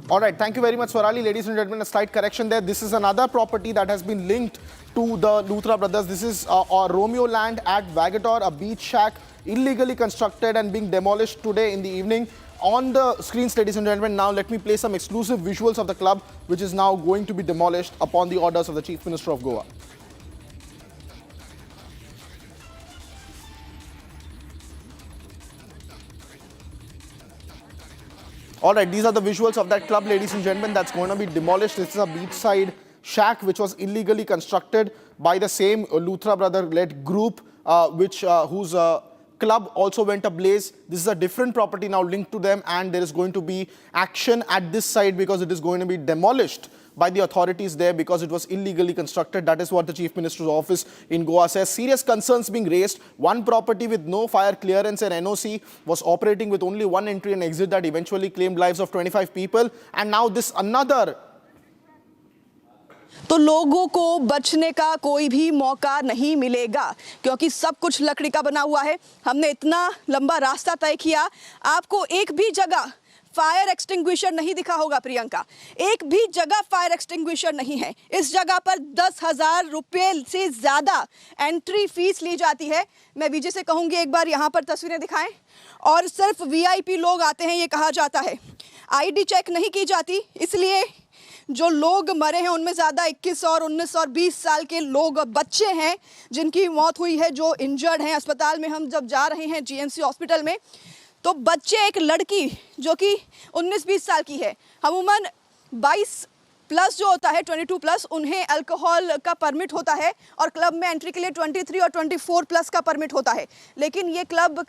All right, thank you very much, Swarali. Ladies and gentlemen, a slight correction there. This is another property that has been linked to the Luthra brothers. This is Romeo Land at Vagator, a beach shack illegally constructed and being demolished today in the evening. On the screens, ladies and gentlemen, now let me play some exclusive visuals of the club, which is now going to be demolished upon the orders of the Chief Minister of Goa. All right, these are the visuals of that club, ladies and gentlemen, that's going to be demolished. This is a beachside shack which was illegally constructed by the same Luthra brother-led group, whose club also went ablaze. This is a different property now linked to them, and there is going to be action at this site because it is going to be demolished by the authorities there because it was illegally constructed. That is what the Chief Minister's office in Goa says. Serious concerns being raised. One property with no fire clearance and NOC was operating with only one entry and exit that eventually claimed lives of 25 people. And now this another. तो लोगों को बचने का कोई भी मौका नहीं मिलेगा क्योंकि सब कुछ लकड़ी का बना हुआ है। हमने इतना लंबा रास्ता तय किया, आपको एक भी जगह फायर एक्सटिंग्विशर नहीं दिखा होगा प्रियंका, एक भी जगह फायर एक्सटिंग्विशर नहीं है। इस जगह पर 10,000 रुपये से ज़्यादा एंट्री फीस ली जाती है। मैं विजय से कहूँगी एक बार यहाँ पर तस्वीरें दिखाएं, और सिर्फ VIP लोग आते हैं ये कहा जाता है। ID चेक नहीं की जाती, इसलिए जो लोग मरे हैं उनमें ज़्यादा 21 और 19 और 20 साल के लोग बच्चे हैं जिनकी मौत हुई है, जो इंजर्ड हैं। अस्पताल में हम जब जा रहे हैं GMC हॉस्पिटल में, तो बच्चे, एक लड़की जो कि 19-20 साल की है, अमूमन 22 प्लस जो होता है 22 प्लस, उन्हें अल्कोहल का परमिट होता है और क्लब में एंट्री के लिए 23 और 24 प्लस का परमिट होता है। लेकिन ये क्लब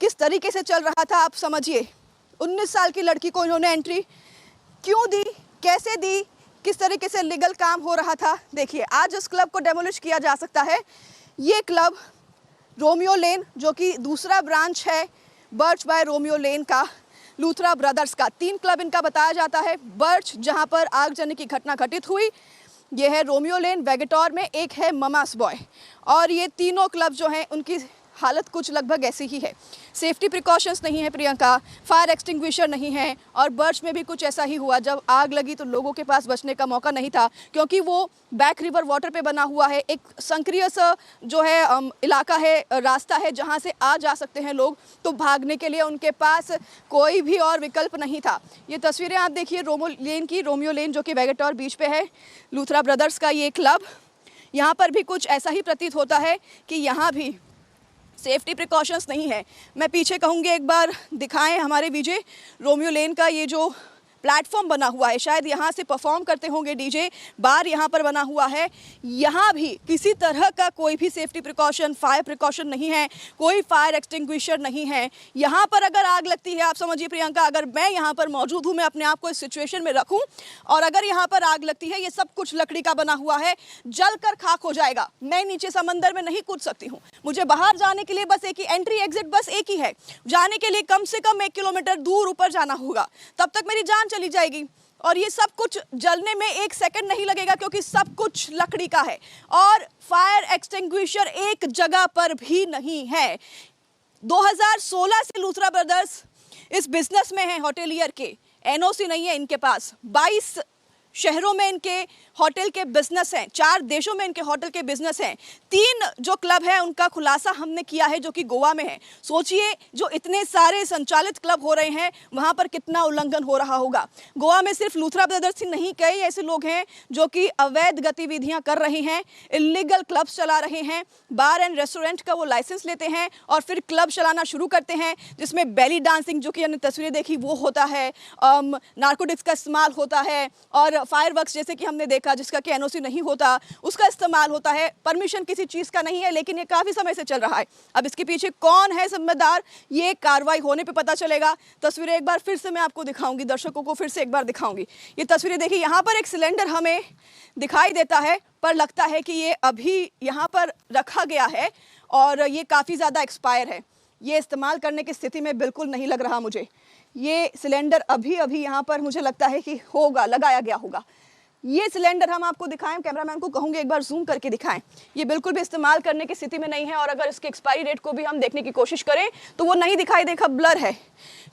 किस तरीके से चल रहा था आप समझिए। 19 साल की लड़की को इन्होंने एंट्री क्यों दी, कैसे दी, किस तरीके से लीगल काम हो रहा था देखिए। आज इस क्लब को डेमोलिश किया जा सकता है। ये क्लब रोमियो लेन, जो कि दूसरा ब्रांच है बर्च बाय रोमियो लेन का, लूथरा ब्रदर्स का। 3 क्लब इनका बताया जाता है। बर्च, जहां पर आगजनी की घटना घटित हुई, ये है रोमियो लेन, वेगेटोर में एक है ममास बॉय। और ये तीनों क्लब जो हैं उनकी हालत कुछ लगभग ऐसी ही है। सेफ्टी प्रिकॉशंस नहीं है प्रियंका, फायर एक्सटिंग्विशर नहीं है। और बर्च में भी कुछ ऐसा ही हुआ, जब आग लगी तो लोगों के पास बचने का मौका नहीं था, क्योंकि वो बैक रिवर वाटर पे बना हुआ है। एक संक्रिय सा जो है इलाका है, रास्ता है जहाँ से आ जा सकते हैं लोग, तो भागने के लिए उनके पास कोई भी और विकल्प नहीं था। ये तस्वीरें आप देखिए रोमियो लेन जो कि वेगेटोर बीच पे है, लूथरा ब्रदर्स का ये क्लब। यहाँ पर भी कुछ ऐसा ही प्रतीत होता है कि यहाँ भी सेफ्टी प्रिकॉशंस नहीं है। मैं पीछे कहूँगी एक बार दिखाएं हमारे विजय, रोमियो लेन का ये जो प्लेटफॉर्म बना हुआ है, शायद यहाँ से परफॉर्म करते होंगे डीजे, बार यहाँ पर बना हुआ है। यहाँ भी किसी तरह का कोई भी सेफ्टी प्रिकॉशन, फायर प्रिकॉशन नहीं है, कोई फायर एक्सटिंग्विशर नहीं है। यहाँ पर अगर आग लगती है, आप समझिए प्रियंका, अगर मैं यहाँ पर मौजूद हूँ, मैं अपने आप को इस सिचुएशन में रखूँ और अगर यहाँ पर आग लगती है, ये सब कुछ लकड़ी का बना हुआ है, जल कर खाक हो जाएगा। मैं नीचे समंदर में नहीं कूद सकती हूँ। मुझे बाहर जाने के लिए बस एक ही एंट्री एग्जिट, बस एक ही है। जाने के लिए कम से कम 1 किलोमीटर दूर ऊपर जाना होगा, तब तक मेरी जान चली जाएगी। और ये सब कुछ जलने में 1 सेकंड नहीं लगेगा, क्योंकि सब कुछ लकड़ी का है और फायर एक्सटिंग्विशर एक जगह पर भी नहीं है। 2016 से लूथरा ब्रदर्स इस बिजनेस में है, होटेलियर के। एनओसी नहीं है इनके पास। 22 शहरों में इनके होटल के बिजनेस हैं, 4 देशों में इनके होटल के बिजनेस हैं। 3 जो क्लब है उनका खुलासा हमने किया है, जो कि गोवा में है। सोचिए, जो इतने सारे संचालित क्लब हो रहे हैं, वहां पर कितना उल्लंघन हो रहा होगा। गोवा में सिर्फ लूथरा ब्रदर्स ही नहीं, कई ऐसे लोग हैं जो कि अवैध गतिविधियां कर रहे हैं, इलीगल क्लब्स चला रहे हैं। बार एंड रेस्टोरेंट का वो लाइसेंस लेते हैं और फिर क्लब चलाना शुरू करते हैं, जिसमें बेली डांसिंग, जो कि हमने तस्वीरें देखी, वो होता है। नार्कोटिक्स का इस्तेमाल होता है और फायरवर्क्स, जैसे कि हमने देखा, जिसका कि एनओसी नहीं होता, उसका इस्तेमाल होता है। परमिशन किसी चीज का नहीं है, लेकिन ये काफी समय से चल रहा है। अब इसके पीछे कौन है जिम्मेदार, ये कार्रवाई होने पे पता चलेगा। तस्वीरें एक बार फिर से मैं आपको दिखाऊंगी, दर्शकों को फिर से एक बार दिखाऊंगी। ये तस्वीरें देखिए, यहाँ पर एक सिलेंडर हमें दिखाई देता है, पर लगता है कि ये अभी यहाँ पर रखा गया है और ये काफी ज्यादा एक्सपायर है। ये इस्तेमाल करने की स्थिति में बिल्कुल नहीं लग रहा मुझे। ये सिलेंडर अभी यहाँ पर मुझे लगता है कि होगा, लगाया गया होगा। ये सिलेंडर हम आपको दिखाएं, कैमरामैन को कहूंगे एक बार जूम करके दिखाएं। ये बिल्कुल भी इस्तेमाल करने की स्थिति में नहीं है और अगर इसके एक्सपायरी डेट को भी हम देखने की कोशिश करें तो वो नहीं दिखाई देगा, ब्लर है,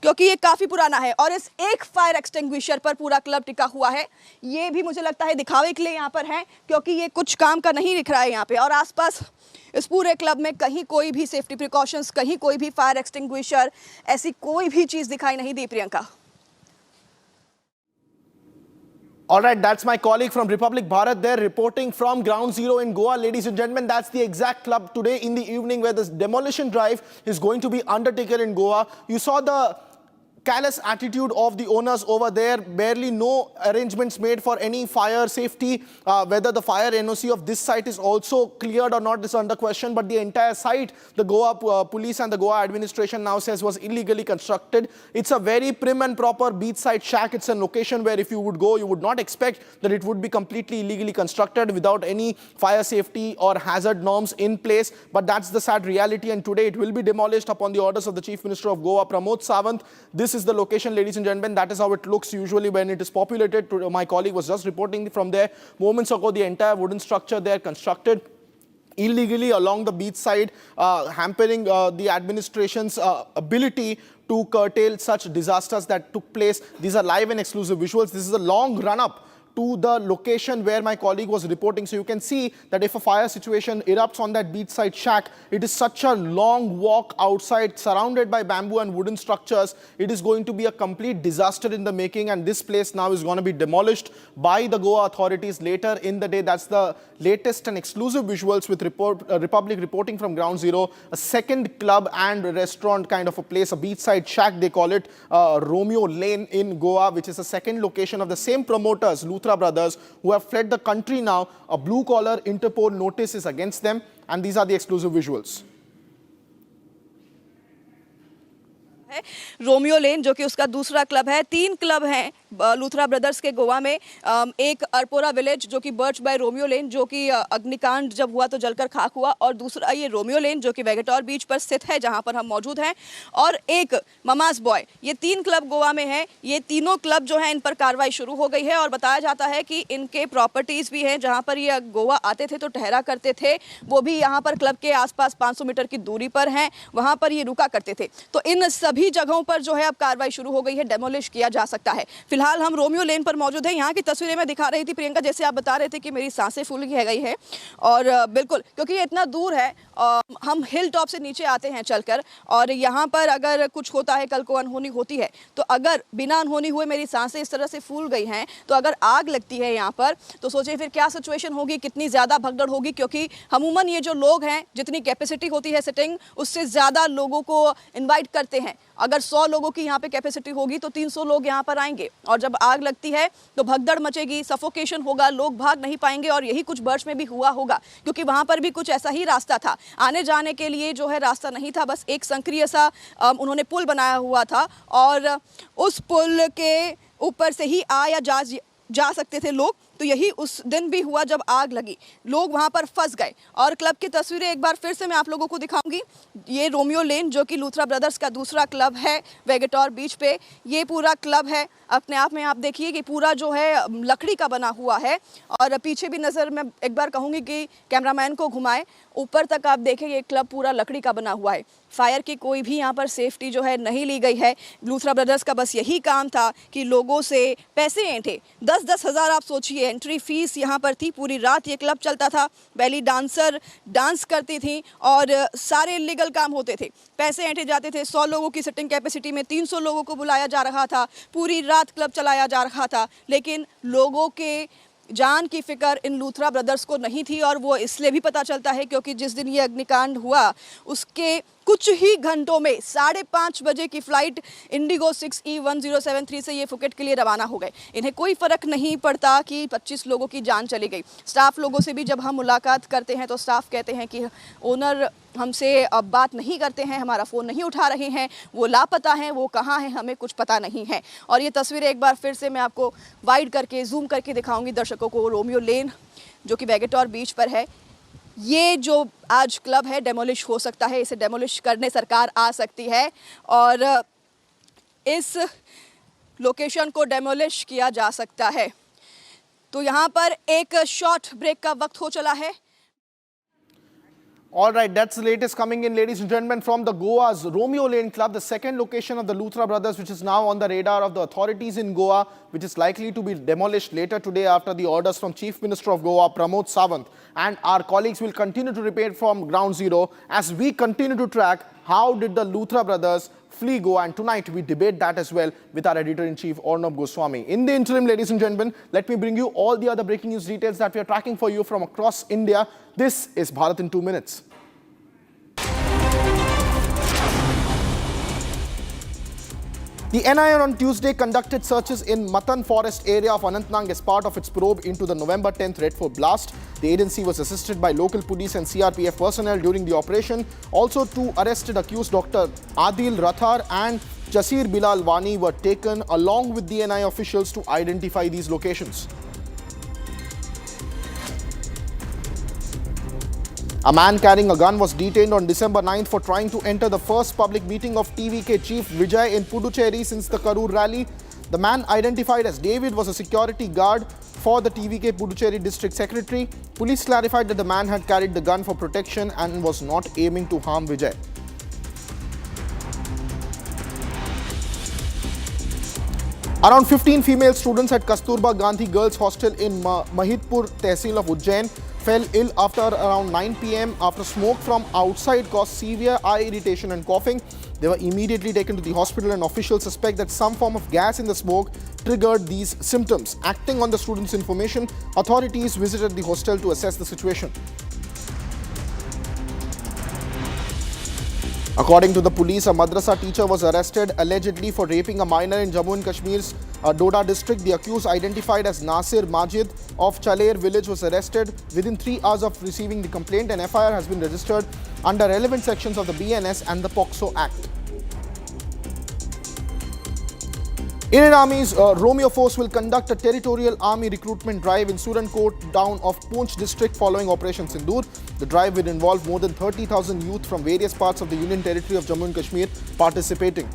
क्योंकि ये काफ़ी पुराना है। और इस एक फायर एक्सटिंग्विशर पर पूरा क्लब टिका हुआ है। ये भी मुझे लगता है दिखावे के लिए यहाँ पर है, क्योंकि ये कुछ काम का नहीं दिख रहा है यहाँ पे। और आसपास इस पूरे क्लब में कहीं कोई भी सेफ्टी प्रिकॉशंस, कहीं कोई भी फायर एक्सटिंग्विशर, ऐसी कोई भी चीज़ दिखाई नहीं दी Priyanka. All right, that's my colleague from Republic Bharat there reporting from Ground Zero in Goa. Ladies and gentlemen, that's the exact club today in the evening where this demolition drive is going to be undertaken in Goa. You saw the callous attitude of the owners over there. Barely no arrangements made for any fire safety. Whether the fire NOC of this site is also cleared or not is under question. But the entire site, the Goa police and the Goa administration now says was illegally constructed. It's a very prim and proper beachside shack. It's a location where if you would go, you would not expect that it would be completely illegally constructed without any fire safety or hazard norms in place. But that's the sad reality. And today it will be demolished upon the orders of the Chief Minister of Goa, Pramod Sawant. This is the location, ladies and gentlemen. That is how it looks usually when it is populated. My colleague was just reporting from there moments ago. The entire wooden structure there constructed illegally along the beach side, hampering the administration's ability to curtail such disasters that took place. These are live and exclusive visuals. This is a long run-up to the location where my colleague was reporting. So you can see that if a fire situation erupts on that beachside shack, it is such a long walk outside surrounded by bamboo and wooden structures. It is going to be a complete disaster in the making, and this place now is going to be demolished by the Goa authorities later in the day. That's the latest and exclusive visuals with Republic reporting from Ground Zero. A second club and restaurant kind of a place, a beachside shack they call it, Romeo Lane in Goa, which is a second location of the same promoters, Luther brothers, who have fled the country now. A blue-collar Interpol notice is against them, and these are the exclusive visuals. है Romeo Lane, जो कि उसका दूसरा club है। 3 club हैं Luthra brothers के गोवा में। एक अरपोरा विलेज जो कि बर्च बाय रोमियो लेन, जो कि अग्निकांड जब हुआ तो जलकर खाक हुआ, और दूसरा ये रोमियो लेन जो कि वेगेटोर बीच पर स्थित है जहां पर हम मौजूद हैं, और एक ममास बॉय। ये 3 क्लब गोवा में हैं। ये तीनों क्लब जो हैं इन पर कार्रवाई शुरू हो गई है और बताया जाता है कि इनके प्रॉपर्टीज भी हैं जहां पर ये गोवा आते थे तो ठहरा करते थे, वो भी यहाँ पर क्लब के आसपास 500 मीटर की दूरी पर हैं, वहां पर ये रुका करते थे। तो इन सभी जगहों पर जो है अब कार्रवाई शुरू हो गई है, डेमोलिश किया जा सकता है। फिलहाल हम रोमियो लेन पर मौजूद हैं। यहाँ की तस्वीरें मैं दिखा रही थी प्रियंका, जैसे आप बता रहे थे कि मेरी सांसें फूल गई है, और बिल्कुल क्योंकि ये इतना दूर है, हम हिल टॉप से नीचे आते हैं चलकर, और यहाँ पर अगर कुछ होता है, कल को अनहोनी होती है, तो अगर बिना अनहोनी हुए मेरी सांसें इस तरह से फूल गई हैं, तो अगर आग लगती है यहाँ पर तो सोचिए फिर क्या सिचुएशन होगी, कितनी ज़्यादा भगदड़ होगी। क्योंकि अमूमन ये जो लोग हैं, जितनी कैपेसिटी होती है सिटिंग, उससे ज़्यादा लोगों को इनवाइट करते हैं। अगर 100 लोगों की यहाँ पे कैपेसिटी होगी तो 300 लोग यहाँ पर आएंगे, और जब आग लगती है तो भगदड़ मचेगी, सफोकेशन होगा, लोग भाग नहीं पाएंगे। और यही कुछ बर्च में भी हुआ होगा, क्योंकि वहाँ पर भी कुछ ऐसा ही रास्ता था, आने जाने के लिए जो है रास्ता नहीं था, बस एक संक्रिय सा उन्होंने पुल बनाया हुआ था, और उस पुल के ऊपर से ही आ या जा सकते थे लोग। तो यही उस दिन भी हुआ जब आग लगी, लोग वहाँ पर फंस गए। और क्लब की तस्वीरें एक बार फिर से मैं आप लोगों को दिखाऊंगी। ये रोमियो लेन जो कि लूथरा ब्रदर्स का दूसरा क्लब है वेगेटोर बीच पे, ये पूरा क्लब है। अपने आप में आप देखिए कि पूरा जो है लकड़ी का बना हुआ है, और पीछे भी नज़र मैं एक बार कहूँगी कि कैमरामैन को घुमाए, ऊपर तक आप देखें ये क्लब पूरा लकड़ी का बना हुआ है। फायर की कोई भी यहाँ पर सेफ्टी जो है नहीं ली गई है। लूथरा ब्रदर्स का बस यही काम था कि लोगों से पैसे ऐंठे। 10-10 हज़ार आप सोचिए एंट्री फीस यहाँ पर थी। पूरी रात ये क्लब चलता था, बैली डांसर डांस करती थी और सारे इलीगल काम होते थे, पैसे ऐंठे जाते थे। 100 लोगों की सिटिंग कैपेसिटी में 300 लोगों को बुलाया जा रहा था, पूरी रात क्लब चलाया जा रहा था, लेकिन लोगों के जान की फिक्र इन लूथरा ब्रदर्स को नहीं थी। और वो इसलिए भी पता चलता है क्योंकि जिस दिन ये अग्निकांड हुआ उसके कुछ ही घंटों में 5:30 बजे की फ्लाइट इंडिगो 6E1073 से ये फुकेट के लिए रवाना हो गए। इन्हें कोई फ़र्क नहीं पड़ता कि 25 लोगों की जान चली गई। स्टाफ लोगों से भी जब हम मुलाकात करते हैं तो स्टाफ कहते हैं कि ओनर हमसे अब बात नहीं करते हैं, हमारा फ़ोन नहीं उठा रहे हैं, वो लापता हैं, वो कहाँ हैं, हमें कुछ पता नहीं है। और ये तस्वीरें एक बार फिर से मैं आपको वाइड करके जूम करके दिखाऊंगी दर्शकों को। रोमियो लेन जो कि वेगेटोर बीच पर है, ये जो आज क्लब है डेमोलिश हो सकता है, इसे डेमोलिश करने सरकार आ सकती है और इस लोकेशन को डेमोलिश किया जा सकता है। तो यहाँ पर एक शॉर्ट ब्रेक का वक्त हो चला है। All right, that's the latest coming in, ladies and gentlemen, from the Goa's Romeo Lane Club, the second location of the Luthra brothers, which is now on the radar of the authorities in Goa, which is likely to be demolished later today after the orders from Chief Minister of Goa, Pramod Sawant. And our colleagues will continue to report from ground zero as we continue to track how did the Luthra brothers flee Goa. And tonight we debate that as well with our editor-in-chief, Arnab Goswami. In the interim, ladies and gentlemen, let me bring you all the other breaking news details that we are tracking for you from across India. This is Bharat in 2 minutes. The NIA on Tuesday conducted searches in Matan forest area of Anantnag as part of its probe into the November 10th Red Fort blast. The agency was assisted by local police and CRPF personnel during the operation. Also, 2 arrested accused Dr. Adil Rathar and Jasir Bilal Wani were taken along with the NIA officials to identify these locations. A man carrying a gun was detained on December 9th for trying to enter the first public meeting of TVK chief Vijay in Puducherry since the Karur rally. The man, identified as David, was a security guard for the TVK Puducherry district secretary. Police clarified that the man had carried the gun for protection and was not aiming to harm Vijay. Around 15 female students at Kasturba Gandhi Girls Hostel in Mahidpur Tehsil of Ujjain fell ill after around 9 p.m. after smoke from outside caused severe eye irritation and coughing. They were immediately taken to the hospital and officials suspect that some form of gas in the smoke triggered these symptoms. Acting on the students' information, authorities visited the hostel to assess the situation. According to the police, a madrasa teacher was arrested allegedly for raping a minor in Jammu and Kashmir's Doda district. The accused, identified as Nasir Majid of Chalair village, was arrested. Within 3 hours of receiving the complaint, an FIR has been registered under relevant sections of the BNS and the POCSO Act. Indian Army's Romeo Force will conduct a territorial army recruitment drive in Surankot town of Poonch district following Operation Sindoor. The drive will involve more than 30,000 youth from various parts of the Union Territory of Jammu and Kashmir participating.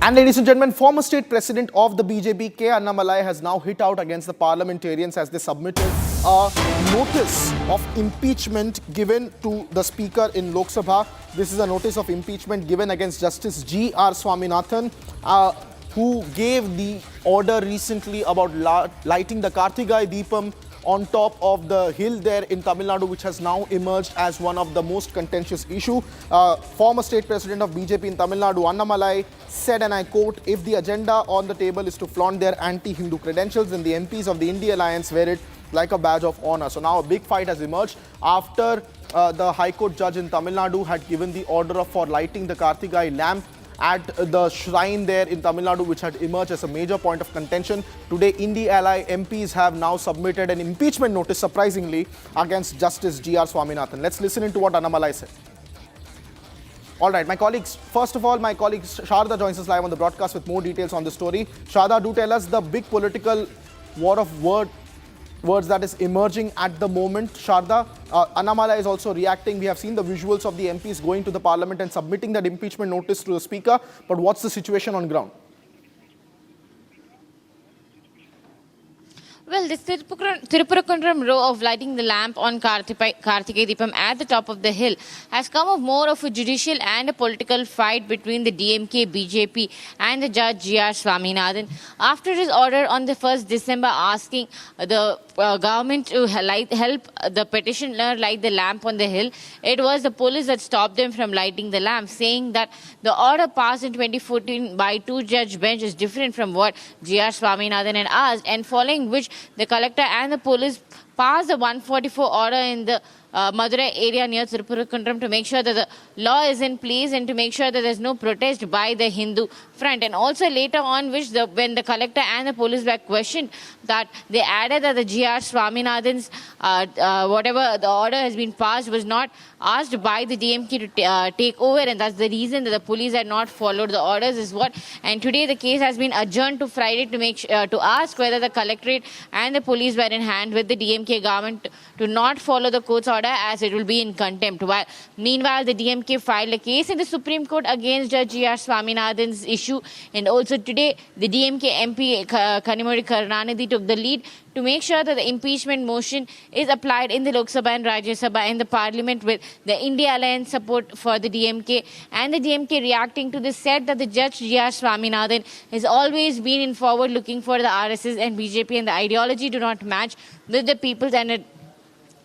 And ladies and gentlemen, former state president of the BJP, K. Annamalai, has now hit out against the parliamentarians as they submitted a notice of impeachment given to the speaker in Lok Sabha. This is a notice of impeachment given against Justice G.R. Swaminathan, who gave the order recently about lighting the Kartigai Deepam on top of the hill there in Tamil Nadu, which has now emerged as one of the most contentious issue. Former state president of BJP in Tamil Nadu, Annamalai, said, and I quote, if the agenda on the table is to flaunt their anti-Hindu credentials, then the MPs of the India Alliance wear it like a badge of honor. So now a big fight has emerged after the High Court judge in Tamil Nadu had given the order for lighting the Kartigai lamp at the shrine there in Tamil Nadu, which had emerged as a major point of contention. Today, India Ally MPs have now submitted an impeachment notice, surprisingly, against Justice G.R. Swaminathan. Let's listen into what Annamalai said. All right, my colleagues, first of all, my colleague Sharda joins us live on the broadcast with more details on the story. Sharda, do tell us the big political war of words that is emerging at the moment. Sharda, Annamalai is also reacting. We have seen the visuals of the MPs going to the parliament and submitting that impeachment notice to the speaker. But what's the situation on ground? Well, this Tirupurankundram row of lighting the lamp on Kartigai Deepam at the top of the hill has come of more of a judicial and a political fight between the DMK, BJP and the judge G.R. Swaminathan. After his order on the 1st December asking the government to help the petitioner light the lamp on the hill, it was the police that stopped them from lighting the lamp, saying that the order passed in 2014 by two-judge bench is different from what G.R. Swaminathan had asked, and following which the collector and the police passed the 144 order in the Madurai area near Tirupurankundram to make sure that the law is in place and to make sure that there is no protest by the Hindu front. And also later on, when the collector and the police were questioned, that they added that the G.R. Swaminathan's whatever the order has been passed was not asked by the DMK to take over, and that's the reason that the police had not followed the orders is what. And today the case has been adjourned to Friday to ask whether the collectorate and the police were in hand with the DMK government to not follow the court's order, as it will be in contempt. Meanwhile, the DMK filed a case in the Supreme Court against Judge G.R. Swaminathan's issue, and also today the DMK MP Kanimozhi Karunanidhi took the lead to make sure that the impeachment motion is applied in the Lok Sabha and Ragya Sabha in the Parliament, with the India Alliance support for the DMK. And the DMK reacting to this said that the Judge G.R. Swaminathan has always been in forward looking for the RSS and BJP, and the ideology do not match with the people's,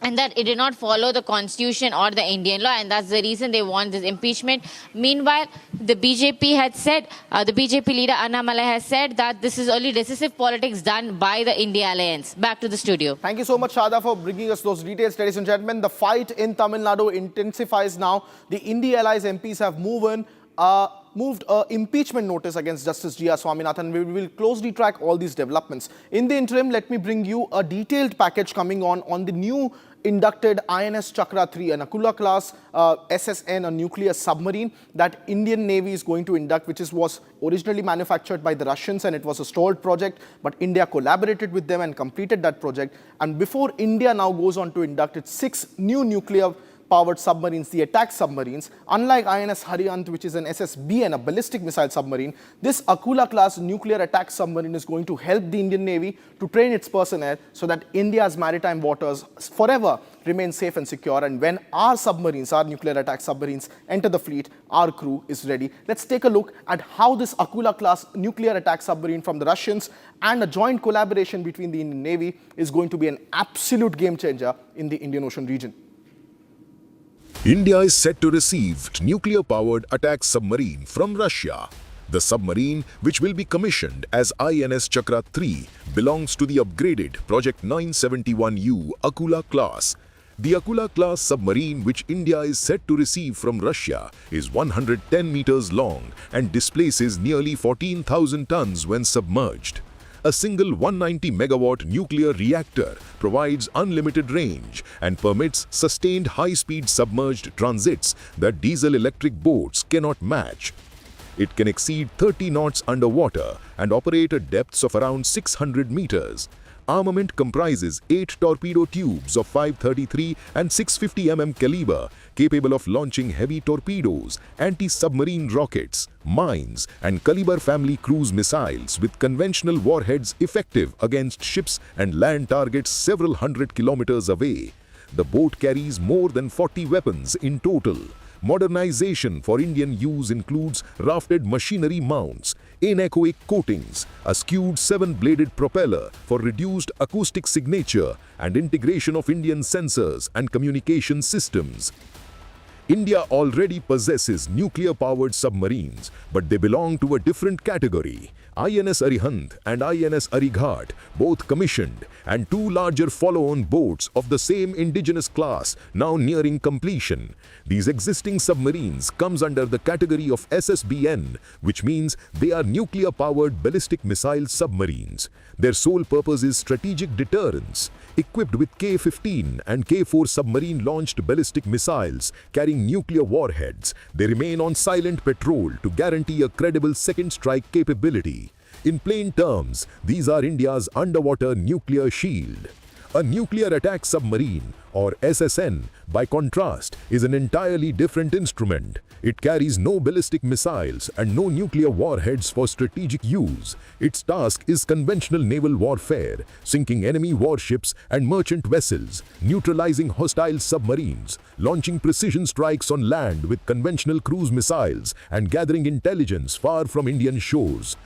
and that it did not follow the constitution or the Indian law, and that's the reason they want this impeachment. Meanwhile, the BJP had said, the BJP leader Annamalai has said that this is only decisive politics done by the India Alliance. Back to the studio. Thank you so much, Shada, for bringing us those details. Ladies and gentlemen, the fight in Tamil Nadu intensifies now. The India Allies MPs have moved an impeachment notice against Justice G.R. Swaminathan. We will closely track all these developments. In the interim, let me bring you a detailed package coming on the new inducted INS Chakra 3, an Akula class SSN, a nuclear submarine that Indian Navy is going to induct, which was originally manufactured by the Russians, and it was a stalled project, but India collaborated with them and completed that project. And before India now goes on to induct its 6 new nuclear powered submarines, the attack submarines, unlike INS Haryant, which is an SSBN, a ballistic missile submarine, this Akula class nuclear attack submarine is going to help the Indian Navy to train its personnel so that India's maritime waters forever remain safe and secure. And when our submarines, our nuclear attack submarines, enter the fleet, our crew is ready. Let's take a look at how this Akula class nuclear attack submarine from the Russians and a joint collaboration between the Indian Navy is going to be an absolute game changer in the Indian Ocean region. India is set to receive nuclear-powered attack submarine from Russia. The submarine, which will be commissioned as INS Chakra 3, belongs to the upgraded Project 971U Akula class. The Akula class submarine, which India is set to receive from Russia, is 110 meters long and displaces nearly 14,000 tons when submerged. a single 190 megawatt nuclear reactor provides unlimited range and permits sustained high-speed submerged transits that diesel-electric boats cannot match. It can exceed 30 knots underwater and operate at depths of around 600 meters. Armament comprises 8 torpedo tubes of 533 and 650 mm caliber, capable of launching heavy torpedoes, anti-submarine rockets, mines, and Caliber family cruise missiles with conventional warheads effective against ships and land targets several hundred kilometers away. The boat carries more than 40 weapons in total. Modernization for Indian use includes rafted machinery mounts, anechoic coatings, a skewed 7-bladed propeller for reduced acoustic signature, and integration of Indian sensors and communication systems. India already possesses nuclear-powered submarines, but they belong to a different category. INS Arihant and INS Arighat, both commissioned, and 2 larger follow-on boats of the same indigenous class now nearing completion. These existing submarines comes under the category of SSBN, which means they are nuclear-powered ballistic missile submarines. Their sole purpose is strategic deterrence. Equipped with K-15 and K-4 submarine-launched ballistic missiles carrying nuclear warheads, they remain on silent patrol to guarantee a credible second strike capability. In plain terms, these are India's underwater nuclear shield. A nuclear attack submarine, or SSN, by contrast, is an entirely different instrument. It carries no ballistic missiles and no nuclear warheads for strategic use. Its task is conventional naval warfare, sinking enemy warships and merchant vessels, neutralizing hostile submarines, launching precision strikes on land with conventional cruise missiles, and gathering intelligence far from Indian shores.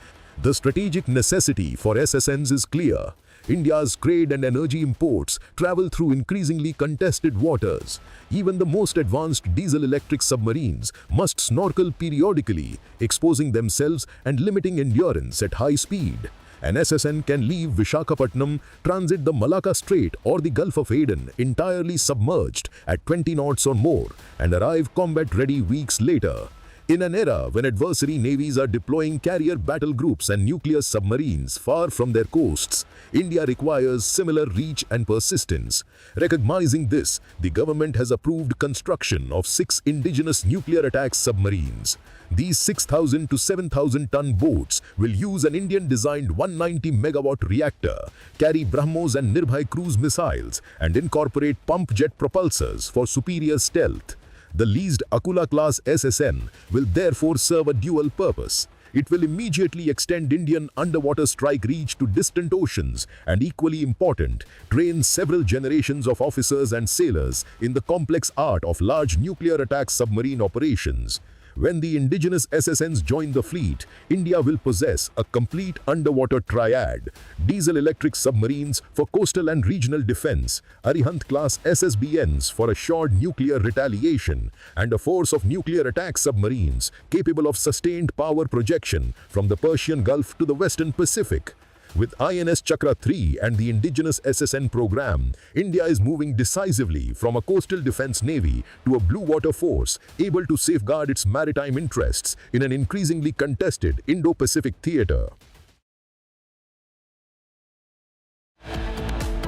The strategic necessity for SSNs is clear. India's trade and energy imports travel through increasingly contested waters. Even the most advanced diesel-electric submarines must snorkel periodically, exposing themselves and limiting endurance at high speed. An SSN can leave Visakhapatnam, transit the Malacca Strait or the Gulf of Aden entirely submerged at 20 knots or more and arrive combat-ready weeks later. In an era when adversary navies are deploying carrier battle groups and nuclear submarines far from their coasts, India requires similar reach and persistence. Recognizing this, the government has approved construction of 6 indigenous nuclear attack submarines. These 6,000 to 7,000 ton boats will use an Indian-designed 190 megawatt reactor, carry BrahMos and Nirbhay cruise missiles, and incorporate pump jet propulsors for superior stealth. The leased Akula-class SSN will therefore serve a dual purpose. It will immediately extend Indian underwater strike reach to distant oceans and, equally important, train several generations of officers and sailors in the complex art of large nuclear attack submarine operations. When the indigenous SSNs join the fleet, India will possess a complete underwater triad: diesel-electric submarines for coastal and regional defense, Arihant-class SSBNs for assured nuclear retaliation, and a force of nuclear attack submarines capable of sustained power projection from the Persian Gulf to the Western Pacific. With INS Chakra 3 and the indigenous SSN program, India is moving decisively from a coastal defense navy to a blue water force able to safeguard its maritime interests in an increasingly contested Indo-Pacific theater.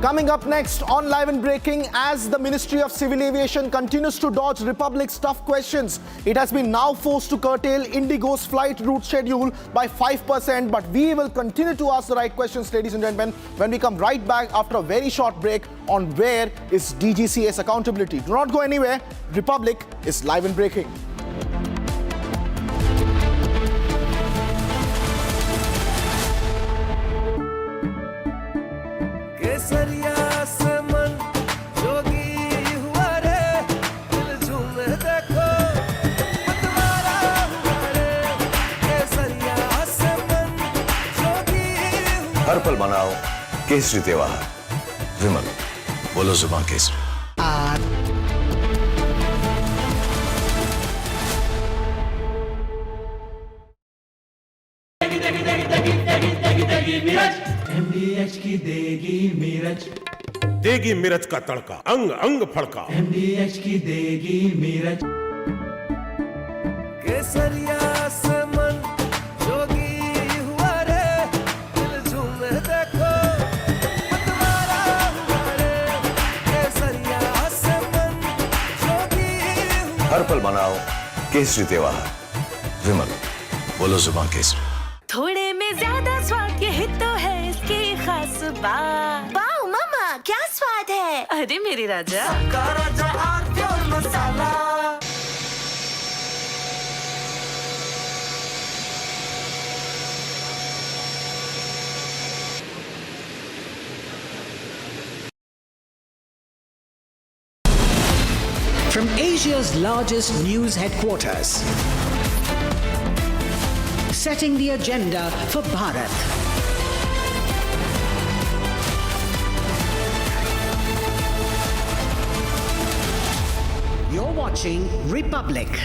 Coming up next on Live and Breaking, as the Ministry of Civil Aviation continues to dodge Republic's tough questions, it has been now forced to curtail Indigo's flight route schedule by 5%. But we will continue to ask the right questions, ladies and gentlemen, when we come right back after a very short break on where is DGCA's accountability. Do not go anywhere. Republic is Live and Breaking. हर पल मनाओ केसरी त्योहार। विमल, बोलो जुबान Kesari. MDH की देगी मिर्च, देगी मिर्च का तड़का, अंग अंग फड़का। MDH की देगी मिर्च, केसरिया से मन जोगी हुआ रे, दिल झूमे केसरी त्योहार विमल बोलो जुबां केसरी। थोड़े में ज्यादा स्वाद यही तो है इसकी खास बात। वाओ मामा क्या स्वाद है। अरे मेरे राजा राजा मसाला। From Asia's largest news headquarters, setting the agenda for Bharat. You're watching Republic.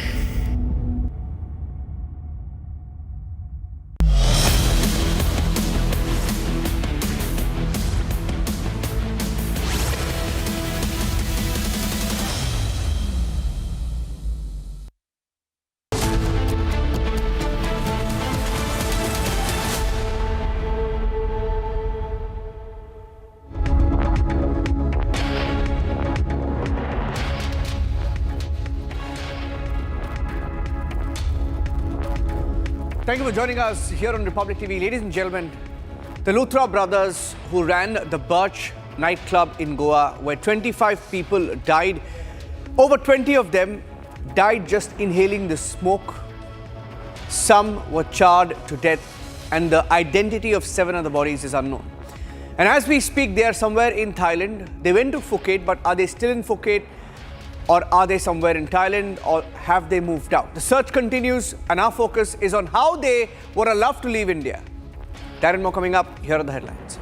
Thank you for joining us here on Republic TV. Ladies and gentlemen, the Luthra brothers who ran the Birch nightclub in Goa, where 25 people died, over 20 of them died just inhaling the smoke. Some were charred to death, and the identity of 7 other bodies is unknown. And as we speak, they are somewhere in Thailand. They went to Phuket, but are they still in Phuket? Or are they somewhere in Thailand, or have they moved out? The search continues, and our focus is on how they were allowed to leave India. Darren, more coming up. Here are the headlines.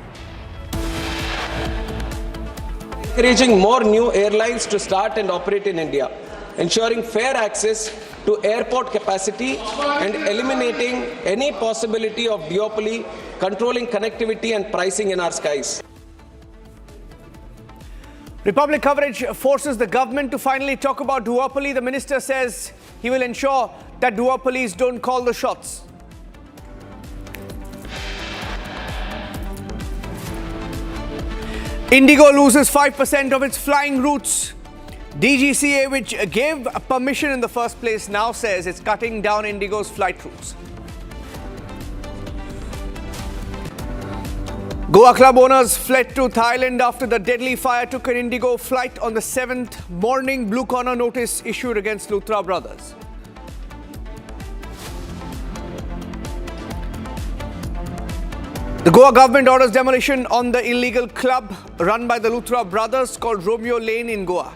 Encouraging more new airlines to start and operate in India, ensuring fair access to airport capacity and eliminating any possibility of duopoly, controlling connectivity and pricing in our skies. Republic coverage forces the government to finally talk about duopoly. The minister says he will ensure that duopolies don't call the shots. Indigo loses 5% of its flying routes. DGCA, which gave permission in the first place, now says it's cutting down Indigo's flight routes. Goa club owners fled to Thailand after the deadly fire took an Indigo flight on the 7th morning. Blue corner notice issued against Luthra brothers. The Goa government orders demolition on the illegal club run by the Luthra brothers called Romeo Lane in Goa.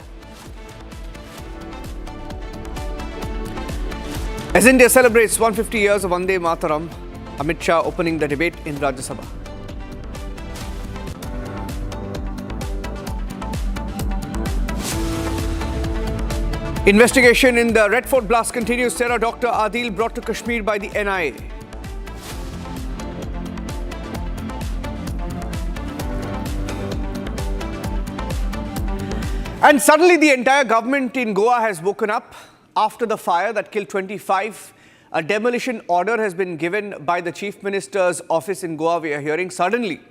As India celebrates 150 years of Vande Mataram, Amit Shah opening the debate in Ragya Sabha. Investigation in the Red Fort blast continues. Sarah Dr. Adil brought to Kashmir by the NIA. And suddenly the entire government in Goa has woken up after the fire that killed 25. A demolition order has been given by the Chief Minister's office in Goa, we are hearing. Suddenly,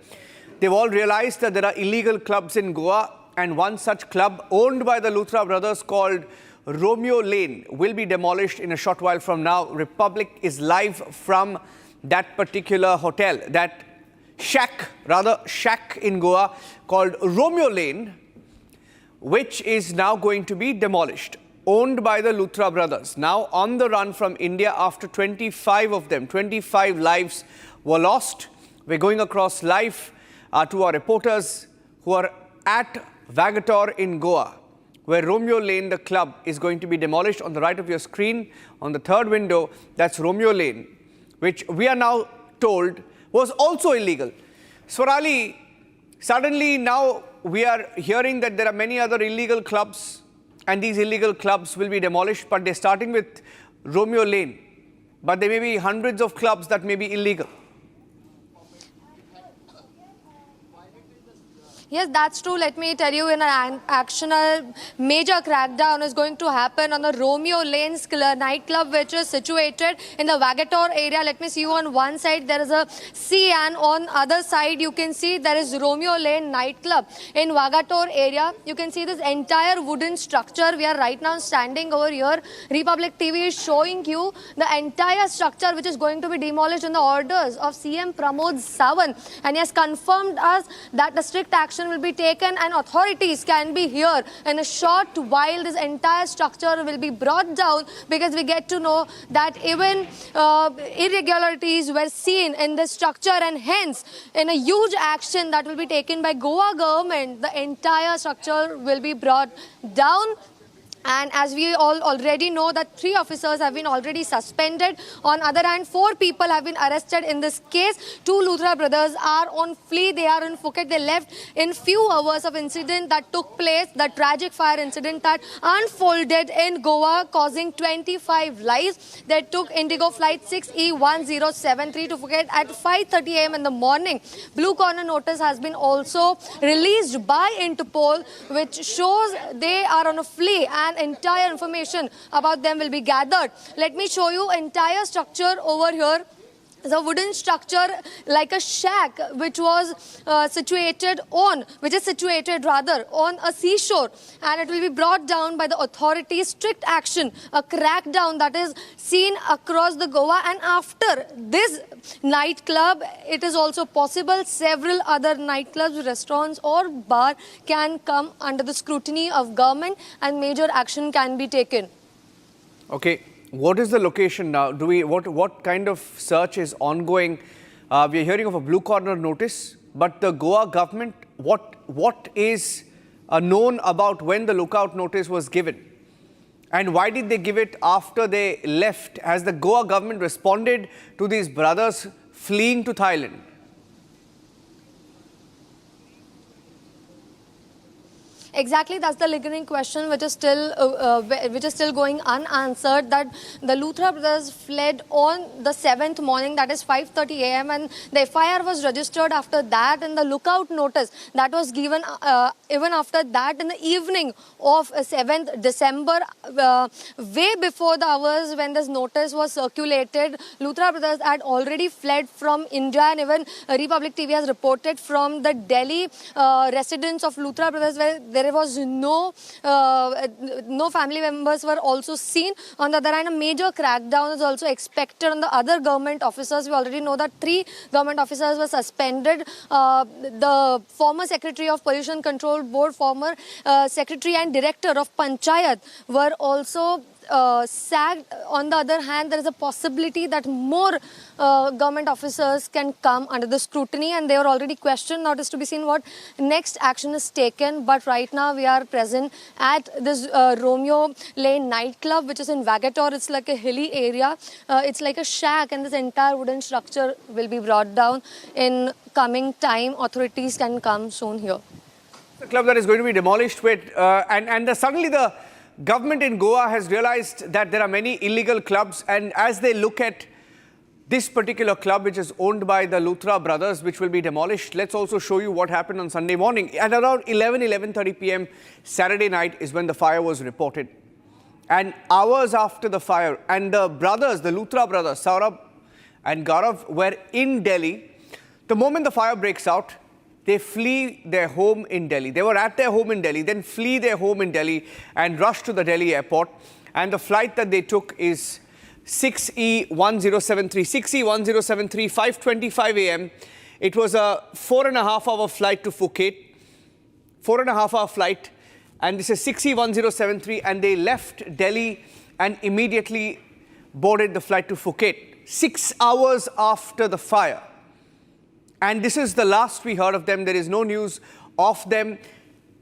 they've all realized that there are illegal clubs in Goa, and one such club owned by the Luthra brothers called Romeo Lane will be demolished in a short while from now. Republic is live from that particular hotel, that shack in Goa called Romeo Lane, which is now going to be demolished, owned by the Luthra brothers. Now on the run from India after 25 of them, 25 lives were lost. We're going across live to our reporters who are at Vagator in Goa, where Romeo Lane, the club, is going to be demolished. On the right of your screen, on the third window, that's Romeo Lane, which we are now told was also illegal. Swarali, suddenly now we are hearing that there are many other illegal clubs, and these illegal clubs will be demolished, but they're starting with Romeo Lane. But there may be hundreds of clubs that may be illegal. Yes, that's true. Let me tell you, in an action, a major crackdown is going to happen on the Romeo Lanes nightclub, which is situated in the Vagator area. Let me see you on one side. There is a C, and on other side, you can see there is Romeo Lane nightclub in Vagator area. You can see this entire wooden structure. We are right now standing over here. Republic TV is showing you the entire structure, which is going to be demolished on the orders of CM Pramod Sawant, and he has confirmed us that the strict action will be taken and authorities can be here in a short while. This entire structure will be brought down, because we get to know that even irregularities were seen in this structure, and hence in a huge action that will be taken by Goa government, the entire structure will be brought down. And as we all already know that 3 officers have been already suspended. On other hand, 4 people have been arrested in this case. 2 Luthra brothers are on flee. They are in Phuket. They left in few hours of incident that took place, the tragic fire incident that unfolded in Goa, causing 25 lives. They took Indigo flight 6E1073 to Phuket at 5:30 a.m. in the morning. Blue corner notice has been also released by Interpol, which shows they are on a flee, and entire information about them will be gathered. Let me show you entire structure over here. The wooden structure like a shack which is situated on a seashore, and it will be brought down by the authorities. Strict action, a crackdown that is seen across the Goa, and after this nightclub, it is also possible several other nightclubs, restaurants or bar can come under the scrutiny of government and major action can be taken. Okay. What is the location now? What kind of search is ongoing? We are hearing of a blue corner notice, but the Goa government, what is known about when the lookout notice was given? And why did they give it after they left? Has the Goa government responded to these brothers fleeing to Thailand? Exactly, that's the lingering question which is still going unanswered, that the Luthra brothers fled on the 7th morning, that is 5:30 a.m. and the FIR was registered after that, and the lookout notice that was given even after that in the evening of 7th December, way before the hours when this notice was circulated. Luthra brothers had already fled from India, and even Republic TV has reported from the Delhi residence of Luthra brothers, where there was no family members were also seen. On the other hand, a major crackdown is also expected on the other government officers. We already know that 3 government officers were suspended. The former secretary of Pollution Control Board, former secretary and director of Panchayat were also sacked. On the other hand, there is a possibility that more government officers can come under the scrutiny, and they are already questioned. Now it is to be seen what next action is taken. But right now we are present at this Romeo Lane nightclub, which is in Vagator. It's like a hilly area. It's like a shack, and this entire wooden structure will be brought down in coming time. Authorities can come soon here. The club that is going to be demolished with, suddenly the government in Goa has realized that there are many illegal clubs, and as they look at this particular club, which is owned by the Luthra brothers, which will be demolished, let's also show you what happened on Sunday morning. At around 11:30 p.m. Saturday night is when the fire was reported. And hours after the fire, and the brothers, the Luthra brothers, Saurabh and Gaurav, were in Delhi. The moment the fire breaks out, they flee their home in Delhi. They were at their home in Delhi, then flee their home in Delhi and rush to the Delhi airport. And the flight that they took is 6E1073, 5:25 a.m. It was a 4.5-hour flight to Phuket, 4.5-hour flight. And this is 6E1073, and they left Delhi and immediately boarded the flight to Phuket 6 hours after the fire. And this is the last we heard of them. There is no news of them.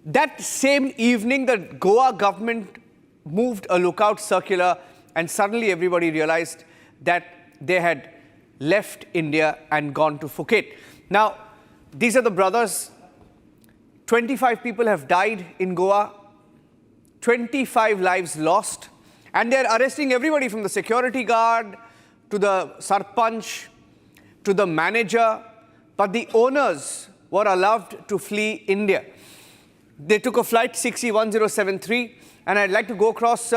That same evening, the Goa government moved a lookout circular, and suddenly everybody realized that they had left India and gone to Phuket. Now, these are the brothers. 25 people have died in Goa, 25 lives lost, and they're arresting everybody from the security guard to the sarpanch to the manager. But the owners were allowed to flee India. They took a flight 601073, and I'd like to go across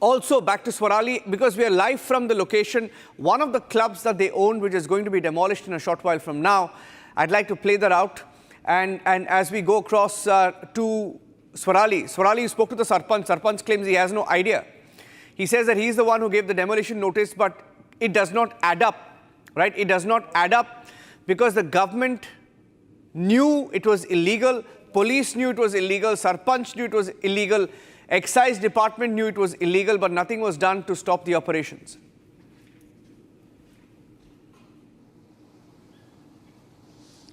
also back to Swarali because we are live from the location, one of the clubs that they owned, which is going to be demolished in a short while from now. I'd like to play that out. And as we go across to Swarali, you spoke to the Sarpanch. Sarpanch claims he has no idea. He says that he's the one who gave the demolition notice, but it does not add up, right? It does not add up because the government knew it was illegal, police knew it was illegal, Sarpanch knew it was illegal, Excise Department knew it was illegal, but nothing was done to stop the operations.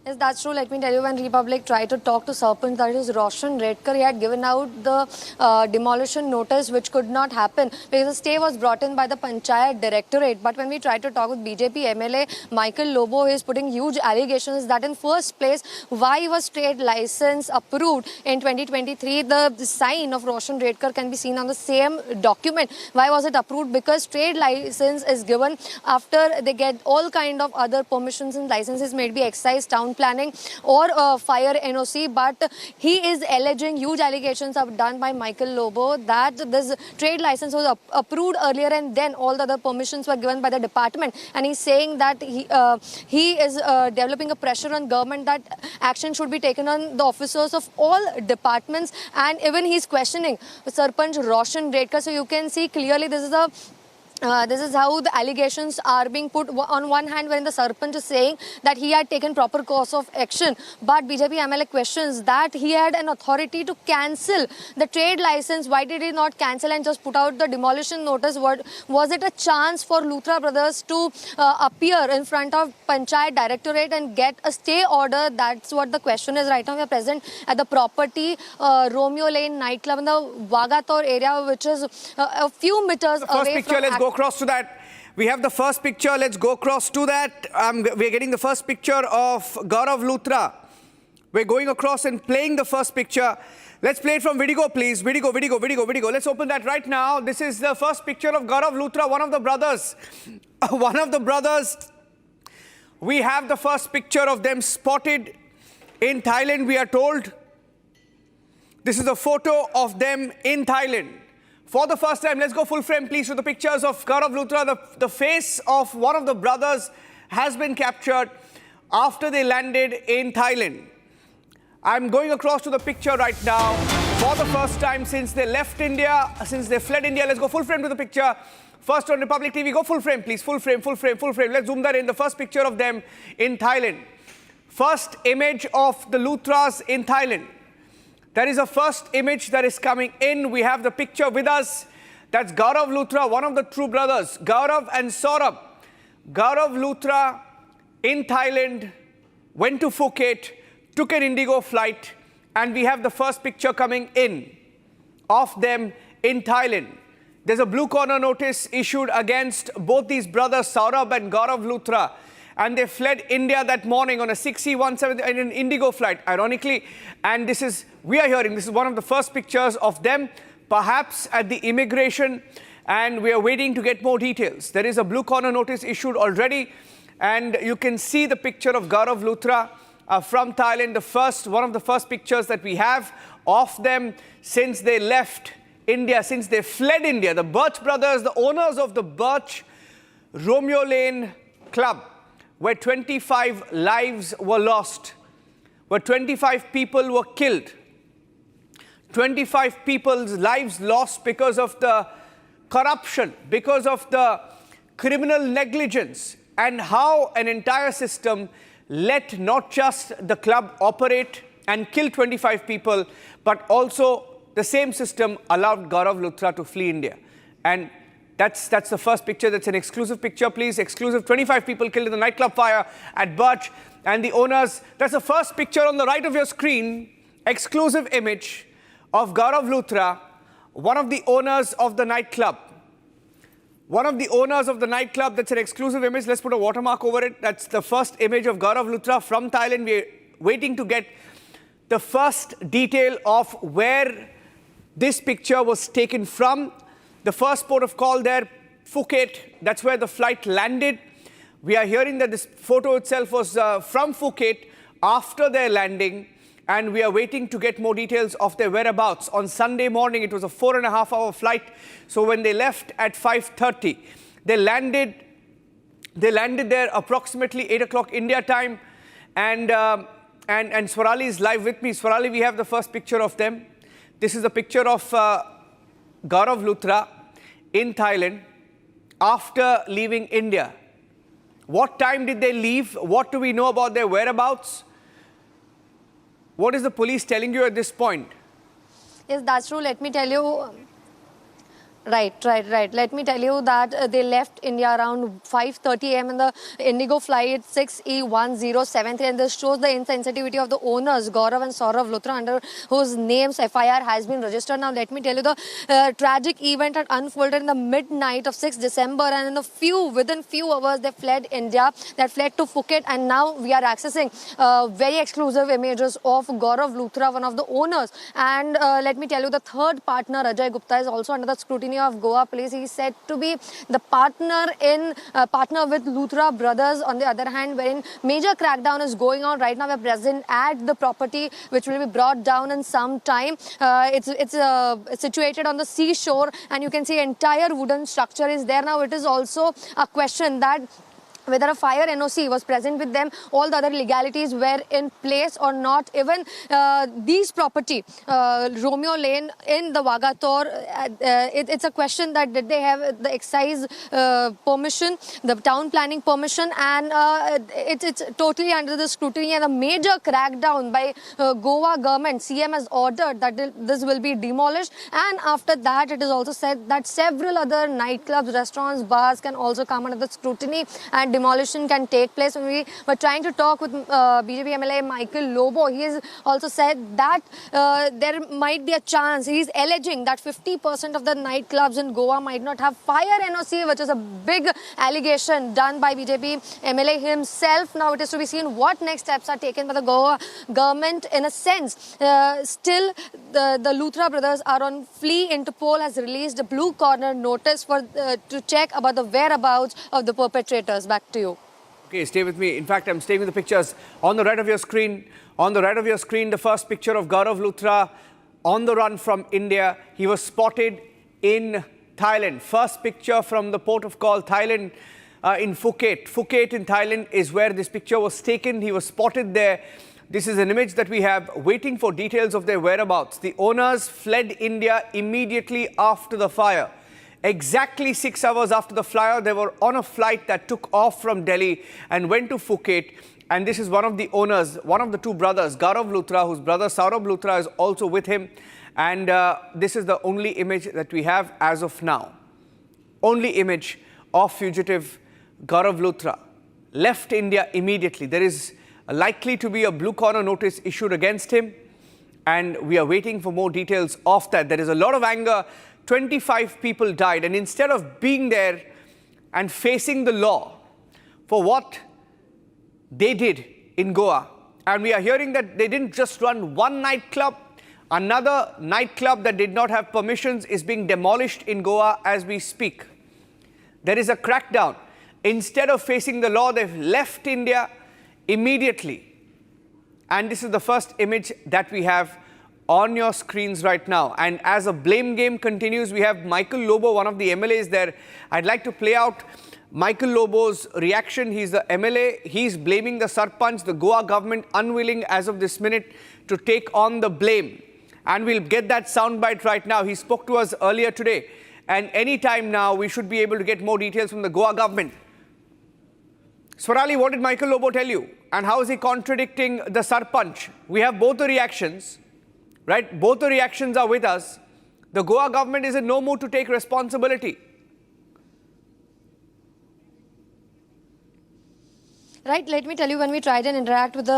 Yes, that's true. Let me tell you, when Republic tried to talk to Sarpanch, that is Roshan Redkar, he had given out the demolition notice, which could not happen because the stay was brought in by the Panchayat Directorate. But when we tried to talk with BJP MLA Michael Lobo, he is putting huge allegations that in first place, why was trade license approved in 2023? The sign of Roshan Redkar can be seen on the same document. Why was it approved? Because trade license is given after they get all kind of other permissions and licenses, maybe excise, town planning or fire NOC, but he is alleging, huge allegations are done by Michael Lobo, that this trade license was approved earlier and then all the other permissions were given by the department, and he's saying that he is developing a pressure on government that action should be taken on the officers of all departments, and even he's questioning Sarpanch Roshan Redkar. So you can see clearly this is how the allegations are being put. On one hand, when the Sarpanch is saying that he had taken proper course of action, but BJP MLA questions that he had an authority to cancel the trade license. Why did he not cancel and just put out the demolition notice? Was it a chance for Luthra brothers to appear in front of Panchayat Directorate and get a stay order? That's what the question is. Right now we are present at the property Romeo Lane nightclub in the Vagator area, which is a few meters away from... Go across to that. We have the first picture. Let's go across to that. We're getting the first picture of Gaurav Luthra. We're going across and playing the first picture. Let's play it from Vidigo, please. Vidigo. Let's open that right now. This is the first picture of Gaurav Luthra, one of the brothers. We have the first picture of them spotted in Thailand, we are told. This is a photo of them in Thailand. For the first time, let's go full frame, please, to the pictures of Gaurav Luthra. The face of one of the brothers has been captured after they landed in Thailand. I'm going across to the picture right now. For the first time since they left India, since they fled India, let's go full frame to the picture. First on Republic TV, go full frame, please. Full frame. Let's zoom that in. The first picture of them in Thailand. First image of the Luthras in Thailand. That is the first image that is coming in. We have the picture with us. That's Gaurav Luthra, one of the true brothers, Gaurav and Saurabh. Gaurav Luthra in Thailand, went to Phuket, took an Indigo flight, and we have the first picture coming in of them in Thailand. There's a blue corner notice issued against both these brothers, Saurabh and Gaurav Luthra. And they fled India that morning on a 6017 in an Indigo flight, ironically. And this is one of the first pictures of them, perhaps at the immigration. And we are waiting to get more details. There is a blue corner notice issued already. And you can see the picture of Gaurav Luthra from Thailand, one of the first pictures that we have of them since they left India, since they fled India. The Birch brothers, the owners of the Birch Romeo Lane Club, where 25 lives were lost, where 25 people were killed. 25 people's lives lost because of the corruption, because of the criminal negligence, and how an entire system let not just the club operate and kill 25 people, but also the same system allowed Gaurav Luthra to flee India. And that's the first picture. That's an exclusive picture, please. Exclusive. 25 people killed in the nightclub fire at Birch. And the owners, that's the first picture on the right of your screen. Exclusive image of Gaurav Luthra, one of the owners of the nightclub. One of the owners of the nightclub, that's an exclusive image. Let's put a watermark over it. That's the first image of Gaurav Luthra from Thailand. We're waiting to get the first detail of where this picture was taken from. The first port of call there, Phuket, that's where the flight landed. We are hearing that this photo itself was from Phuket after their landing, and we are waiting to get more details of their whereabouts. On Sunday morning, it was a 4.5-hour flight. So when they left at 5:30, they landed there approximately 8 o'clock India time. And Swarali is live with me. Swarali, we have the first picture of them. This is a picture of Gaurav Luthra in Thailand after leaving India. What time did they leave? What do we know about their whereabouts? What is the police telling you at this point? Yes, that's true. Let me tell you. Right. Let me tell you that they left India around 5:30 a.m. in the Indigo flight 6E1073, and this shows the insensitivity of the owners, Gaurav and Saurav Luthra, under whose names FIR has been registered. Now, let me tell you, the tragic event had unfolded in the midnight of 6th December, and within few hours, they fled India. They fled to Phuket, and now we are accessing very exclusive images of Gaurav Luthra, one of the owners. And let me tell you, the third partner, Ajay Gupta, is also under the scrutiny of Goa police. He is said to be the partner with Luthra brothers. On the other hand, wherein major crackdown is going on right now, we are present at the property, which will be brought down in some time. It's situated on the seashore, and you can see entire wooden structure is there. Now, it is also a question that whether a fire NOC was present with them, all the other legalities were in place or not. Even these property, Romeo Lane in the Wagator, it's a question that did they have the excise permission, the town planning permission, and it's totally under the scrutiny, and a major crackdown by Goa government. CM has ordered that this will be demolished, and after that it is also said that several other nightclubs, restaurants, bars can also come under the scrutiny, and demolition can take place. When we were trying to talk with BJP MLA Michael Lobo, he has also said that there might be a chance. He is alleging that 50% of the nightclubs in Goa might not have fire NOC, which is a big allegation done by BJP MLA himself. Now it is to be seen what next steps are taken by the Goa government. In a sense, still the Luthra brothers are on flee. Interpol has released a blue corner notice to check about the whereabouts of the perpetrators. Back to you. Okay, stay with me. In fact, I'm staying with the pictures on the right of your screen. On the right of your screen, the first picture of Gaurav Luthra on the run from India. He was spotted in Thailand. First picture from the port of call, Thailand, in Phuket. Phuket in Thailand is where this picture was taken. He was spotted there. This is an image that we have, waiting for details of their whereabouts. The owners fled India immediately after the fire. Exactly 6 hours after the fire, they were on a flight that took off from Delhi and went to Phuket. And this is one of the owners, one of the two brothers, Gaurav Luthra, whose brother Saurabh Luthra is also with him. And this is the only image that we have as of now. Only image of fugitive Gaurav Luthra. Left India immediately. There is likely to be a blue corner notice issued against him. And we are waiting for more details of that. There is a lot of anger. 25 people died, and instead of being there and facing the law for what they did in Goa, and we are hearing that they didn't just run one nightclub, another nightclub that did not have permissions is being demolished in Goa as we speak. There is a crackdown. Instead of facing the law, they've left India immediately. And this is the first image that we have on your screens right now. And as a blame game continues, we have Michael Lobo, one of the MLAs there. I'd like to play out Michael Lobo's reaction. He's the MLA. He's blaming the Sarpanch, the Goa government, unwilling as of this minute to take on the blame. And we'll get that soundbite right now. He spoke to us earlier today. And any time now, we should be able to get more details from the Goa government. Swarali, what did Michael Lobo tell you? And how is he contradicting the Sarpanch? We have both the reactions. Right? Both the reactions are with us. The Goa government is in no mood to take responsibility. Right, let me tell you, when we tried and interact with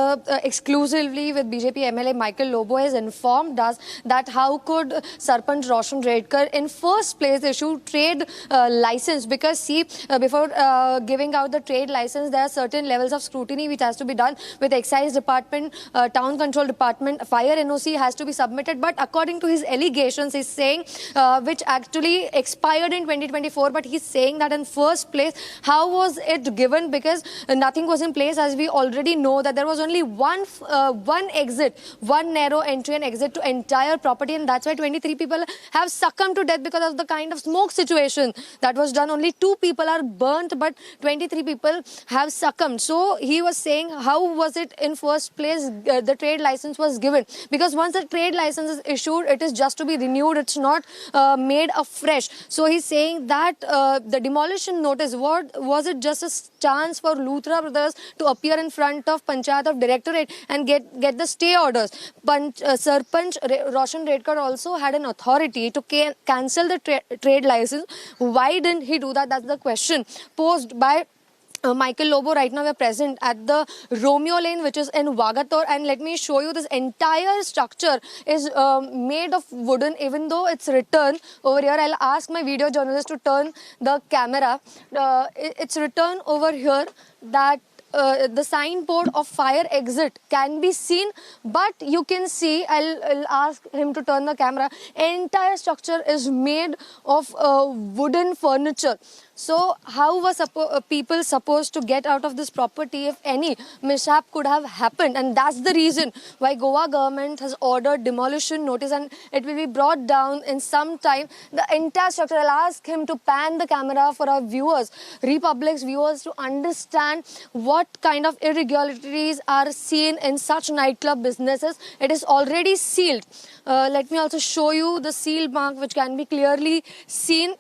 exclusively with BJP MLA Michael Lobo, has informed us that how could Sarpanch Roshan Redkar in first place issue trade license, because see, before giving out the trade license, there are certain levels of scrutiny which has to be done with excise department, town control department, fire NOC has to be submitted. But according to his allegations, he's saying, which actually expired in 2024, but he's saying that in first place, how was it given? Because nothing was was in place, as we already know that there was only one exit, one narrow entry and exit to entire property, and that's why 23 people have succumbed to death because of the kind of smoke situation that was done. Only 2 people are burnt, but 23 people have succumbed. So he was saying, how was it in first place the trade license was given? Because once the trade license is issued, it is just to be renewed. It's not made afresh. So he's saying that the demolition notice, what was it, just a chance for Luthra brothers to appear in front of Panchayat of Directorate and get the stay orders? Sarpanch Roshan Redkar also had an authority to cancel the trade license. Why didn't he do that? That's the question posed by Michael Lobo. Right now we are present at the Romeo Lane, which is in Vagator, and let me show you, this entire structure is made of wooden, even though it's written over here. I'll ask my video journalist to turn the camera. It's written over here that the signboard of fire exit can be seen, but you can see, I'll ask him to turn the camera, entire structure is made of wooden furniture. So how was people supposed to get out of this property if any mishap could have happened? And that's the reason why Goa government has ordered demolition notice, and it will be brought down in some time. The entire structure, I'll ask him to pan the camera for our viewers, Republic's viewers, to understand what kind of irregularities are seen in such nightclub businesses. It is already sealed. Let me also show you the seal mark, which can be clearly seen.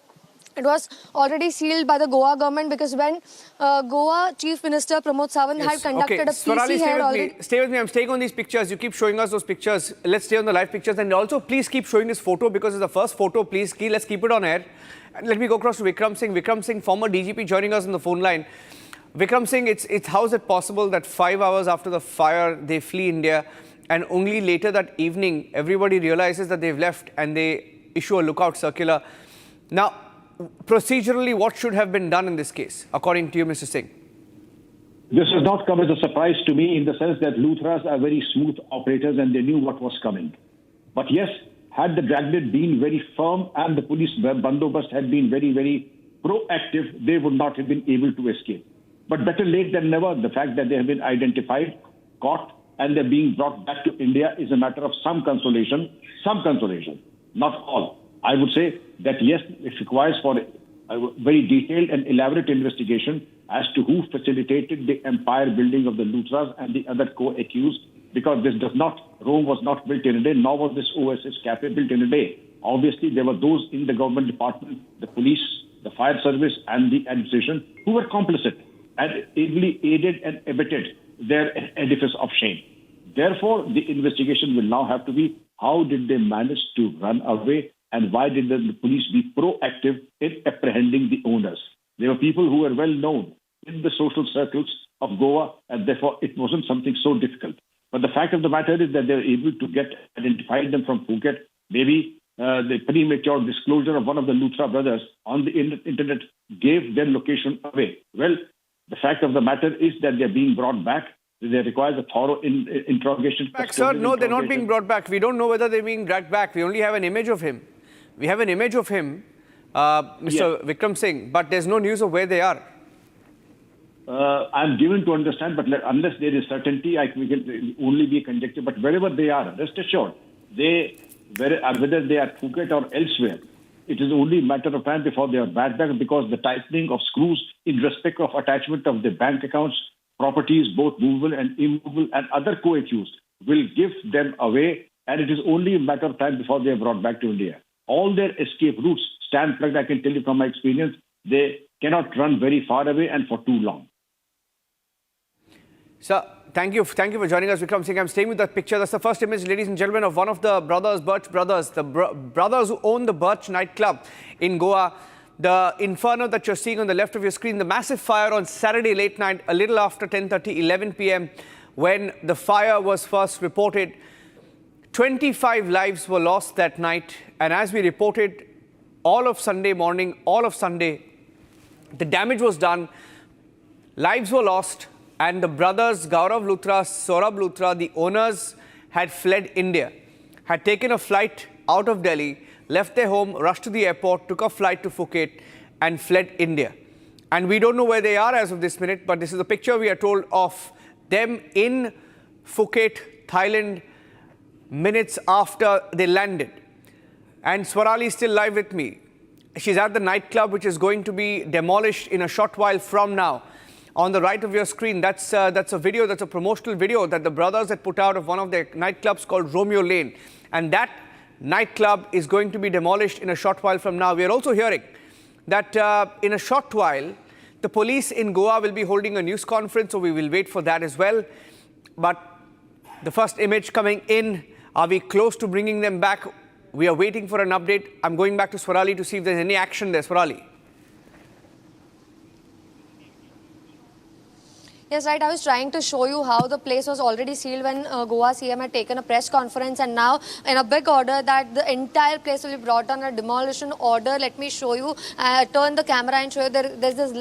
It was already sealed by the Goa government, because when Goa Chief Minister Pramod Sawant had conducted a PC here already. Stay with me. I'm staying on these pictures. You keep showing us those pictures. Let's stay on the live pictures, and also please keep showing this photo, because it's the first photo. Please, let's keep it on air. And let me go across to Vikram Singh. Vikram Singh, former DGP, joining us on the phone line. Vikram Singh, how is it possible that 5 hours after the fire they flee India, and only later that evening everybody realizes that they've left and they issue a lookout circular? Now, procedurally, what should have been done in this case, according to you, Mr. Singh? This has not come as a surprise to me, in the sense that Luthras are very smooth operators and they knew what was coming. But yes, had the dragnet been very firm and the police bandobast had been very, very proactive, they would not have been able to escape. But better late than never. The fact that they have been identified, caught, and they're being brought back to India is a matter of some consolation, not all. I would say that yes, it requires for a very detailed and elaborate investigation as to who facilitated the empire building of the Luthras and the other co-accused, because Rome was not built in a day, nor was this OSS cafe built in a day. Obviously, there were those in the government department, the police, the fire service, and the administration who were complicit and ably aided and abetted their edifice of shame. Therefore, the investigation will now have to be, how did they manage to run away? And why did the police be proactive in apprehending the owners? They were people who were well known in the social circles of Goa, and therefore it wasn't something so difficult. But the fact of the matter is that they were able to identify them from Phuket. Maybe the premature disclosure of one of the Luthra brothers on the internet gave their location away. Well, the fact of the matter is that they're being brought back. There requires a thorough interrogation. Sir, no, they're not being brought back. We don't know whether they're being dragged back. We only have an image of him. We have an image of him, Mr. Vikram Singh, but there's no news of where they are. I'm given to understand, but unless there is certainty, we can only be conjecture. But wherever they are, rest assured, whether they are Phuket or elsewhere, it is only a matter of time before they are brought back, because the tightening of screws in respect of attachment of the bank accounts, properties, both movable and immovable, and other co-accused, will give them away, and it is only a matter of time before they are brought back to India. All their escape routes stand plugged. I can tell you from my experience, they cannot run very far away and for too long. Sir, thank you for joining us, Vikram Singh. I'm staying with that picture. That's the first image, ladies and gentlemen, of one of the brothers, Birch brothers, the brothers who own the Birch nightclub in Goa. The inferno that you're seeing on the left of your screen, the massive fire on Saturday late night, a little after 10:30, 11 p.m, when the fire was first reported. 25 lives were lost that night, and as we reported, all of Sunday morning, all of Sunday, the damage was done, lives were lost, and the brothers Gaurav Luthra, Saurabh Luthra, the owners, had fled India, had taken a flight out of Delhi, left their home, rushed to the airport, took a flight to Phuket, and fled India. And we don't know where they are as of this minute, but this is a picture we are told of them in Phuket, Thailand, minutes after they landed. And Swarali is still live with me. She's at the nightclub, which is going to be demolished in a short while from now. On the right of your screen, that's a video, that's a promotional video that the brothers had put out of one of their nightclubs called Romeo Lane. And that nightclub is going to be demolished in a short while from now. We are also hearing that in a short while, the police in Goa will be holding a news conference, so we will wait for that as well. But the first image coming in, are we close to bringing them back? We are waiting for an update. I'm going back to Swarali to see if there's any action there. Swarali. Yes, right. I was trying to show you how the place was already sealed when Goa CM had taken a press conference, and now in a big order that the entire place will be brought on a demolition order. Let me show you. Turn the camera and show you. There's this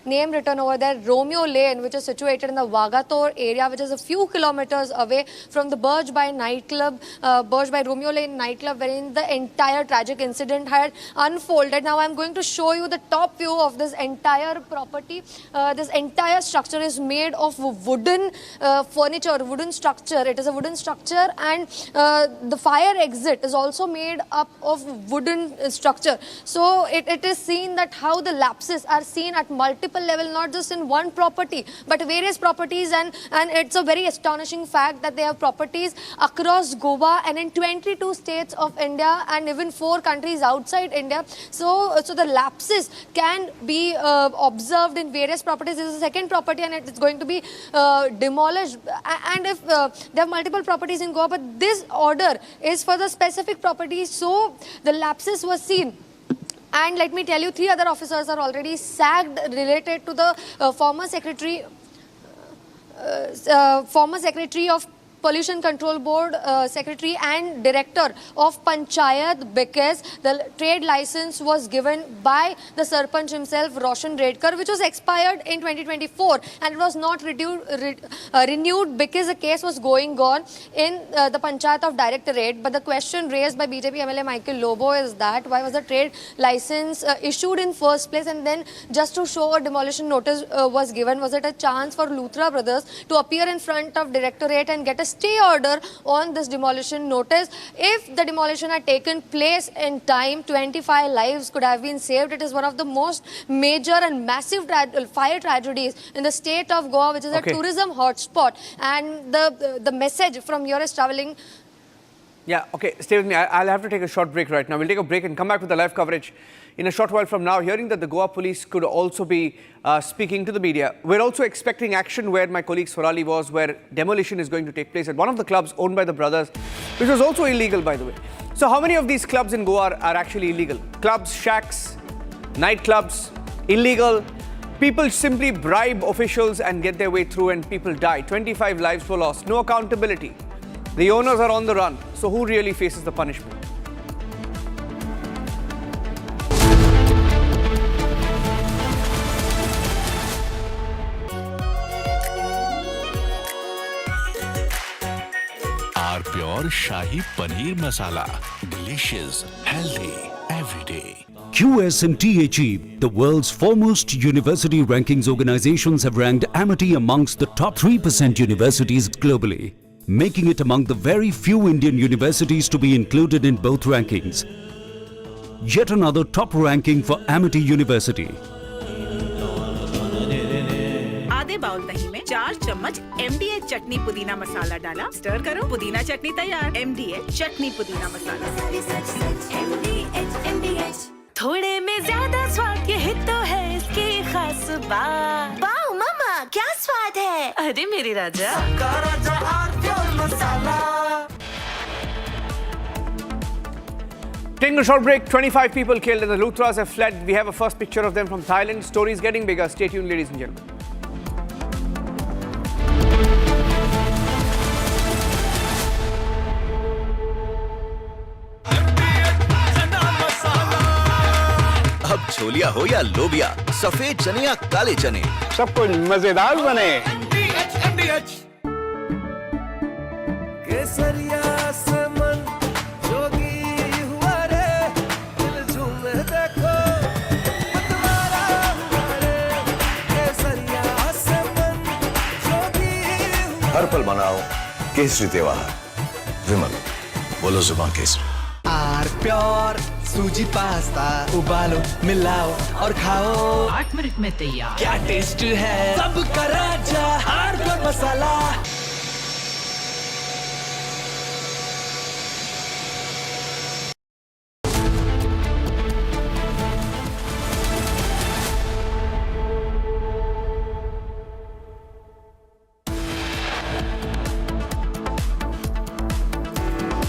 name written over there, Romeo Lane, which is situated in the Vagator area, which is a few kilometers away from the Burj by nightclub, Burj by Romeo Lane nightclub, wherein the entire tragic incident had unfolded. Now I'm going to show you the top view of this entire property. This entire structure is made of wooden furniture, wooden structure. It is a wooden structure, and the fire exit is also made up of wooden structure. So it is seen that how the lapses are seen at multiple levels, not just in one property, but various properties, and it's a very astonishing fact that they have properties across Goa and in 22 states of India and even 4 countries outside India. So the lapses can be observed in various properties. This is the second property, and it's going to be demolished. And if there are multiple properties in Goa, but this order is for the specific property, so the lapses were seen. And let me tell you, 3 other officers are already sacked related to the former secretary of Pollution Control Board Secretary and Director of Panchayat, because the trade license was given by the Sarpanch himself, Roshan Redkar, which was expired in 2024, and it was not renewed because the case was going on in the Panchayat of Directorate. But the question raised by BJP MLA Michael Lobo is that why was the trade license issued in first place, and then just to show a demolition notice was given? Was it a chance for Luthra brothers to appear in front of Directorate and get a stay order on this demolition notice? If the demolition had taken place in time, 25 lives could have been saved. It is one of the most major and massive fire tragedies in the state of Goa, which is a tourism hotspot. And the message from here is traveling. Yeah, okay, stay with me. I'll have to take a short break right now. We'll take a break and come back with the live coverage in a short while from now, hearing that the Goa police could also be speaking to the media. We're also expecting action where my colleague Swarali was, where demolition is going to take place at one of the clubs owned by the brothers, which was also illegal, by the way. So how many of these clubs in Goa are actually illegal? Clubs, shacks, nightclubs, illegal. People simply bribe officials and get their way through, and people die. 25 lives were lost. No accountability. The owners are on the run. So who really faces the punishment? Pure Shahi Paneer Masala. Delicious, healthy, every day. QS and THE, the world's foremost university rankings organizations, have ranked Amity amongst the top 3% universities globally, making it among the very few Indian universities to be included in both rankings. Yet another top ranking for Amity University. आधे bowl दही में 4 चम्मच MDH chutney pudina मसाला डाला, stir करो, पुदीना चटनी तैयार। MDH chutney pudina मसाला। MDH थोड़े में ज्यादा स्वाद, यही तो है इसकी खास बात। वाओ मामा, क्या स्वाद है? अरे मेरी राजा। Taking a short break, 25 people killed and the Luthras have fled. We have a first picture of them from Thailand. Story is getting bigger. Stay tuned, ladies and gentlemen. अब छोलिया हो या लोबिया, सफेद चने या काले चने, सब कुछ मजेदार बने। केसरिया से मन जोगी हुआ रे, दिल झूमे देखो, मतवारा हुआ रे। पल मनाओ केसरी त्योहार। विमल, बोलो जुबान केसरी। आर प्योर सूजी पास्ता उबालो मिलाओ और खाओ 8 मिनट में तैयार। क्या टेस्ट है सबका राजा R pure masala.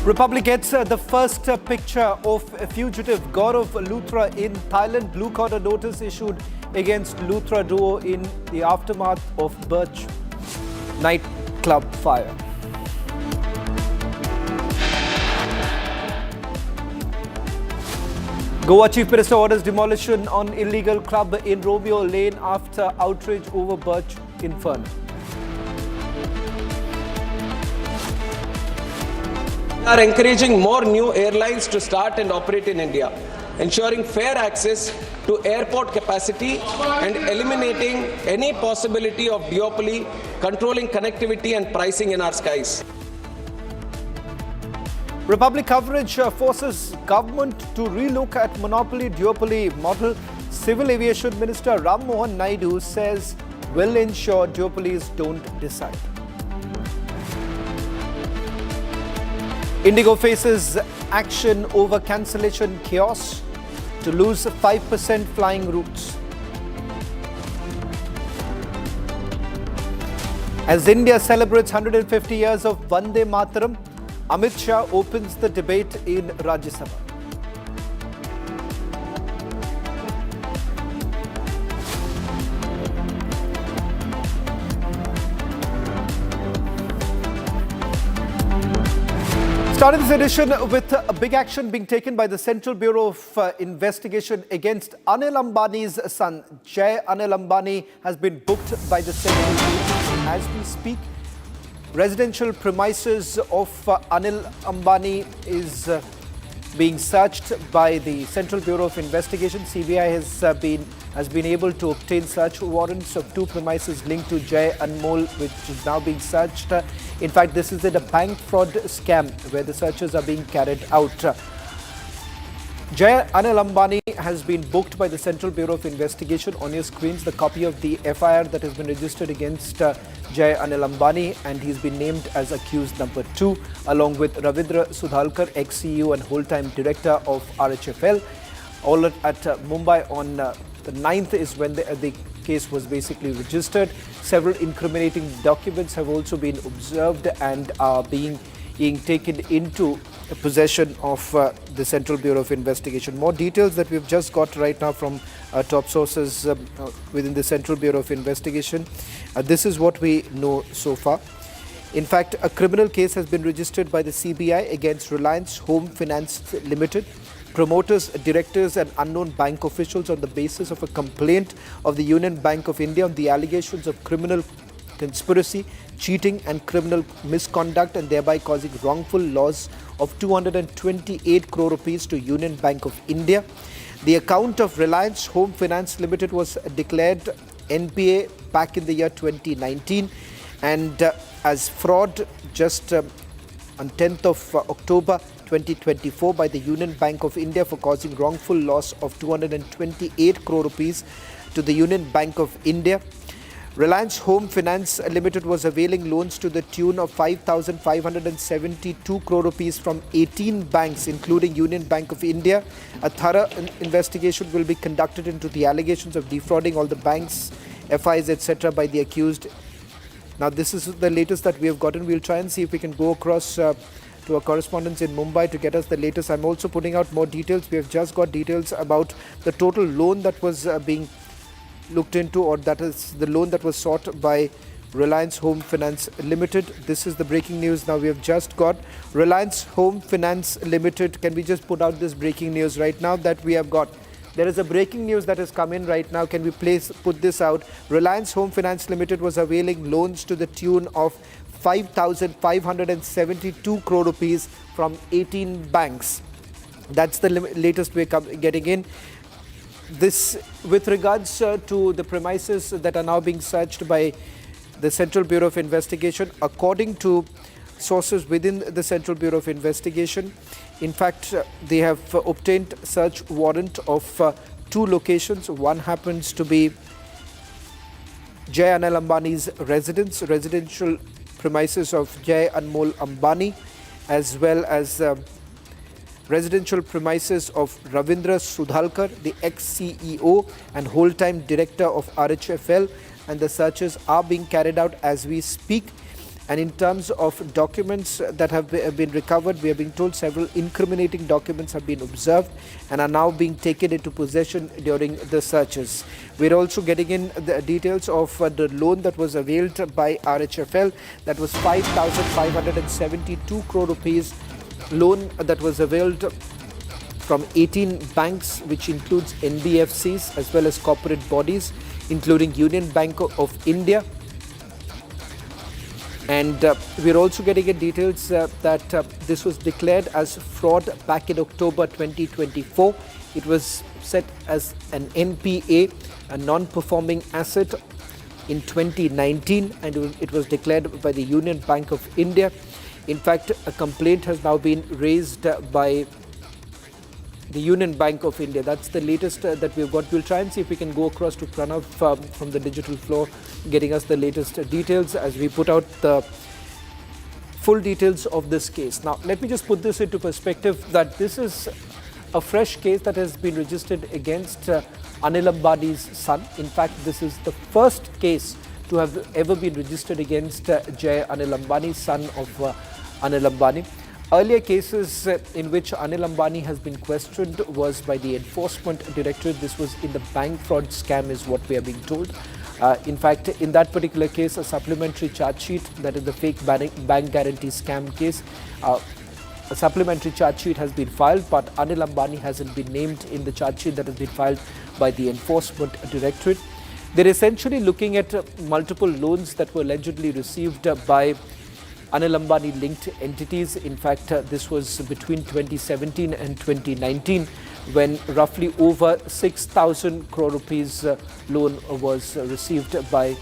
Republic gets the first picture of fugitive Gaurav Luthra in Thailand. Blue collar notice issued against Luthra duo in the aftermath of Birch nightclub fire. Goa Chief Minister orders demolition on illegal club in Romeo Lane after outrage over Birch Inferno. We are encouraging more new airlines to start and operate in India, ensuring fair access to airport capacity and eliminating any possibility of duopoly, controlling connectivity and pricing in our skies. Republic coverage forces government to relook at monopoly-duopoly model. Civil Aviation Minister Ram Mohan Naidu says will ensure duopolies don't decide. Indigo faces action over cancellation chaos to lose 5% flying routes. As India celebrates 150 years of Vande Mataram, Amit Shah opens the debate in Ragya Sabha. Started this edition with a big action being taken by the Central Bureau of Investigation against Anil Ambani's son. Jai Anil Ambani has been booked by the Central Bureau as we speak. Residential premises of Anil Ambani is being searched by the Central Bureau of Investigation. CBI has been able to obtain search warrants of 2 premises linked to Jai Anmol, which is now being searched. In fact, this is in a bank fraud scam where the searches are being carried out. Jai Anil Ambani has been booked by the Central Bureau of Investigation. On your screens, the copy of the FIR that has been registered against Jai Anil Ambani, and he's been named as accused number 2, along with Ravindra Sudhalkar, ex-CEO and whole-time director of RHFL. All at Mumbai on the 9th is when the case was basically registered. Several incriminating documents have also been observed and are being taken into possession of the Central Bureau of Investigation. More details that we've just got right now from top sources within the Central Bureau of Investigation. This is what we know so far. In fact, a criminal case has been registered by the CBI against Reliance Home Finance Limited, promoters, directors and unknown bank officials on the basis of a complaint of the Union Bank of India on the allegations of criminal conspiracy, cheating and criminal misconduct, and thereby causing wrongful loss of 228 crore rupees to Union Bank of India. The account of Reliance Home Finance Limited was declared NPA back in the year 2019 and as fraud just on 10th of October 2024 by the Union Bank of India for causing wrongful loss of 228 crore rupees to the Union Bank of India. Reliance Home Finance Limited was availing loans to the tune of 5,572 crore rupees from 18 banks, including Union Bank of India. A thorough investigation will be conducted into the allegations of defrauding all the banks, FIs, etc. by the accused. Now, this is the latest that we have gotten. We'll try and see if we can go across to our correspondents in Mumbai to get us the latest. I'm also putting out more details. We have just got details about the total loan that was being looked into, or that is the loan that was sought by Reliance Home Finance Limited. This is the breaking news. Now we have just got Reliance Home Finance Limited. Can we just put out this breaking news right now that we have got? There is a breaking news that has come in right now. Can we put this out? Reliance Home Finance Limited was availing loans to the tune of 5,572 crore rupees from 18 banks. That's the latest we're getting in. This with regards to the premises that are now being searched by the Central Bureau of Investigation. According to sources within the Central Bureau of Investigation, in fact, they have obtained search warrant of 2 locations. One happens to be Jai Anil Ambani's residential premises of Jai Anmol Ambani, as well as residential premises of Ravindra Sudhalkar, the ex-CEO and whole-time director of RHFL, and the searches are being carried out as we speak. And in terms of documents that have been recovered, we are being told several incriminating documents have been observed and are now being taken into possession during the searches. We're also getting in the details of the loan that was availed by RHFL. That was 5,572 crore rupees loan that was availed from 18 banks, which includes NBFCs as well as corporate bodies, including Union Bank of India. And we're also getting in details that this was declared as fraud back in October 2024. It was set as an NPA, a non-performing asset, in 2019, and it was declared by the Union Bank of India. In fact, a complaint has now been raised by the Union Bank of India. That's the latest that we've got. We'll try and see if we can go across to Pranav from the digital floor, getting us the latest details as we put out the full details of this case. Now, let me just put this into perspective that this is a fresh case that has been registered against Anil Ambani's son. In fact, this is the first case to have ever been registered against Jai Anil Ambani, son of Anil Ambani. Earlier cases in which Anil Ambani has been questioned was by the Enforcement Directorate. This was in the bank fraud scam is what we are being told. In fact, in that particular case, a supplementary charge sheet, that is the fake bank guarantee scam case, a supplementary charge sheet has been filed, but Anil Ambani hasn't been named in the charge sheet that has been filed by the Enforcement Directorate. They're essentially looking at multiple loans that were allegedly received by Anil Ambani linked entities. In fact, this was between 2017 and 2019 when roughly over 6,000 crore rupees loan was received by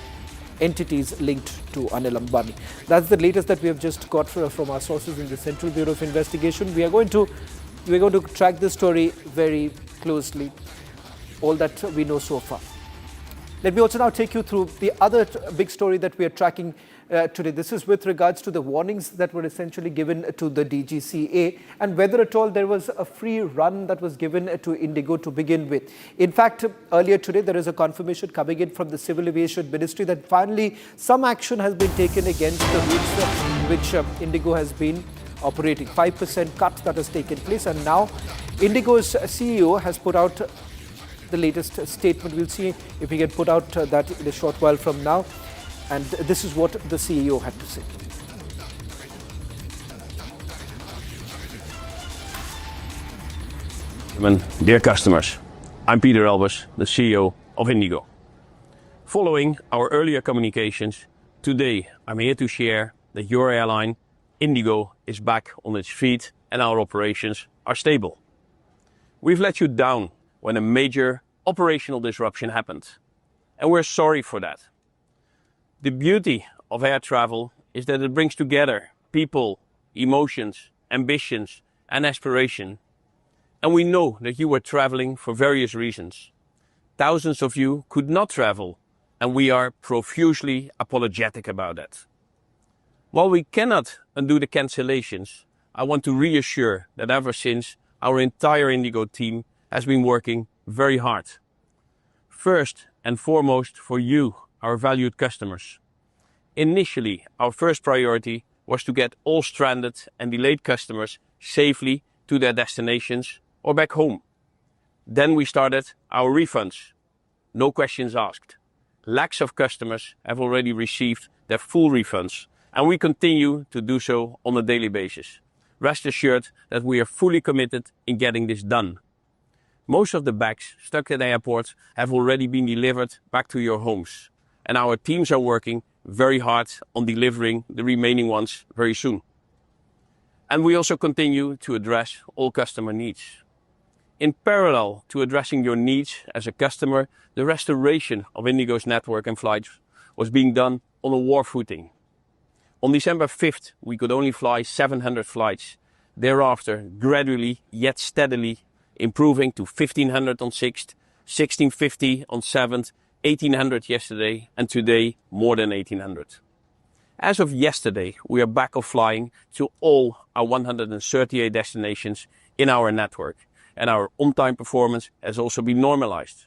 entities linked to Anil Ambani. That's the latest that we have just got from our sources in the Central Bureau of Investigation. We're going to track this story very closely, all that we know so far. Let me also now take you through the other big story that we are tracking today. This is with regards to the warnings that were essentially given to the DGCA and whether at all there was a free run that was given to Indigo to begin with. In fact, earlier today there is a confirmation coming in from the Civil Aviation Ministry that finally some action has been taken against the routes which Indigo has been operating. 5% cut that has taken place, and now Indigo's CEO has put out the latest statement. We'll see if we can put out that in a short while from now. And this is what the CEO had to say. Dear customers, I'm Peter Albers, the CEO of Indigo. Following our earlier communications, today I'm here to share that your airline, Indigo, is back on its feet and our operations are stable. We've let you down when a major operational disruption happened, and we're sorry for that. The beauty of air travel is that it brings together people, emotions, ambitions, and aspiration. And we know that you were traveling for various reasons. Thousands of you could not travel, and we are profusely apologetic about that. While we cannot undo the cancellations, I want to reassure that ever since, our entire Indigo team has been working very hard. First and foremost for you, our valued customers. Initially, our first priority was to get all stranded and delayed customers safely to their destinations or back home. Then we started our refunds. No questions asked. Lakhs of customers have already received their full refunds, and we continue to do so on a daily basis. Rest assured that we are fully committed in getting this done. Most of the bags stuck at the airport have already been delivered back to your homes, and our teams are working very hard on delivering the remaining ones very soon. And we also continue to address all customer needs. In parallel to addressing your needs as a customer, the restoration of Indigo's network and flights was being done on a war footing. On December 5th, we could only fly 700 flights. Thereafter, gradually yet steadily improving to 1500 on 6th, 1650 on 7th, 1800 yesterday, and today more than 1800. As of yesterday, we are back of flying to all our 138 destinations in our network, and our on-time performance has also been normalized.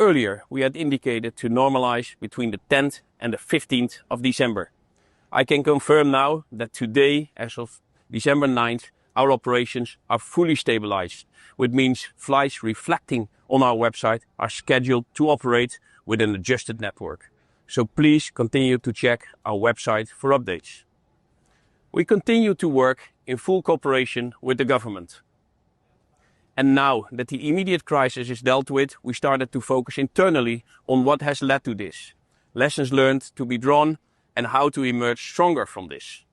Earlier, we had indicated to normalize between the 10th and the 15th of December. I can confirm now that today, as of December 9th, our operations are fully stabilized, which means flights reflecting on our website are scheduled to operate with an adjusted network. So please continue to check our website for updates. We continue to work in full cooperation with the government. And now that the immediate crisis is dealt with, we started to focus internally on what has led to this, lessons learned to be drawn, and how to emerge stronger from this.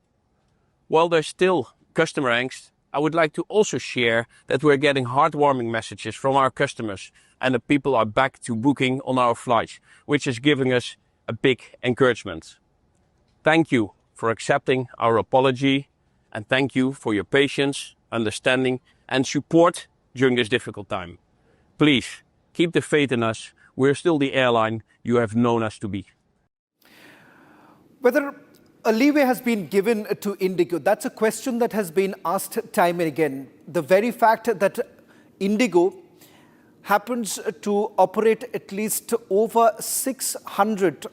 While there's still customer angst, I would like to also share that we're getting heartwarming messages from our customers and the people are back to booking on our flights, which is giving us a big encouragement. Thank you for accepting our apology and thank you for your patience, understanding and support during this difficult time. Please keep the faith in us. We're still the airline you have known us to be. Whether a leeway has been given to Indigo, that's a question that has been asked time and again. The very fact that Indigo happens to operate at least over 600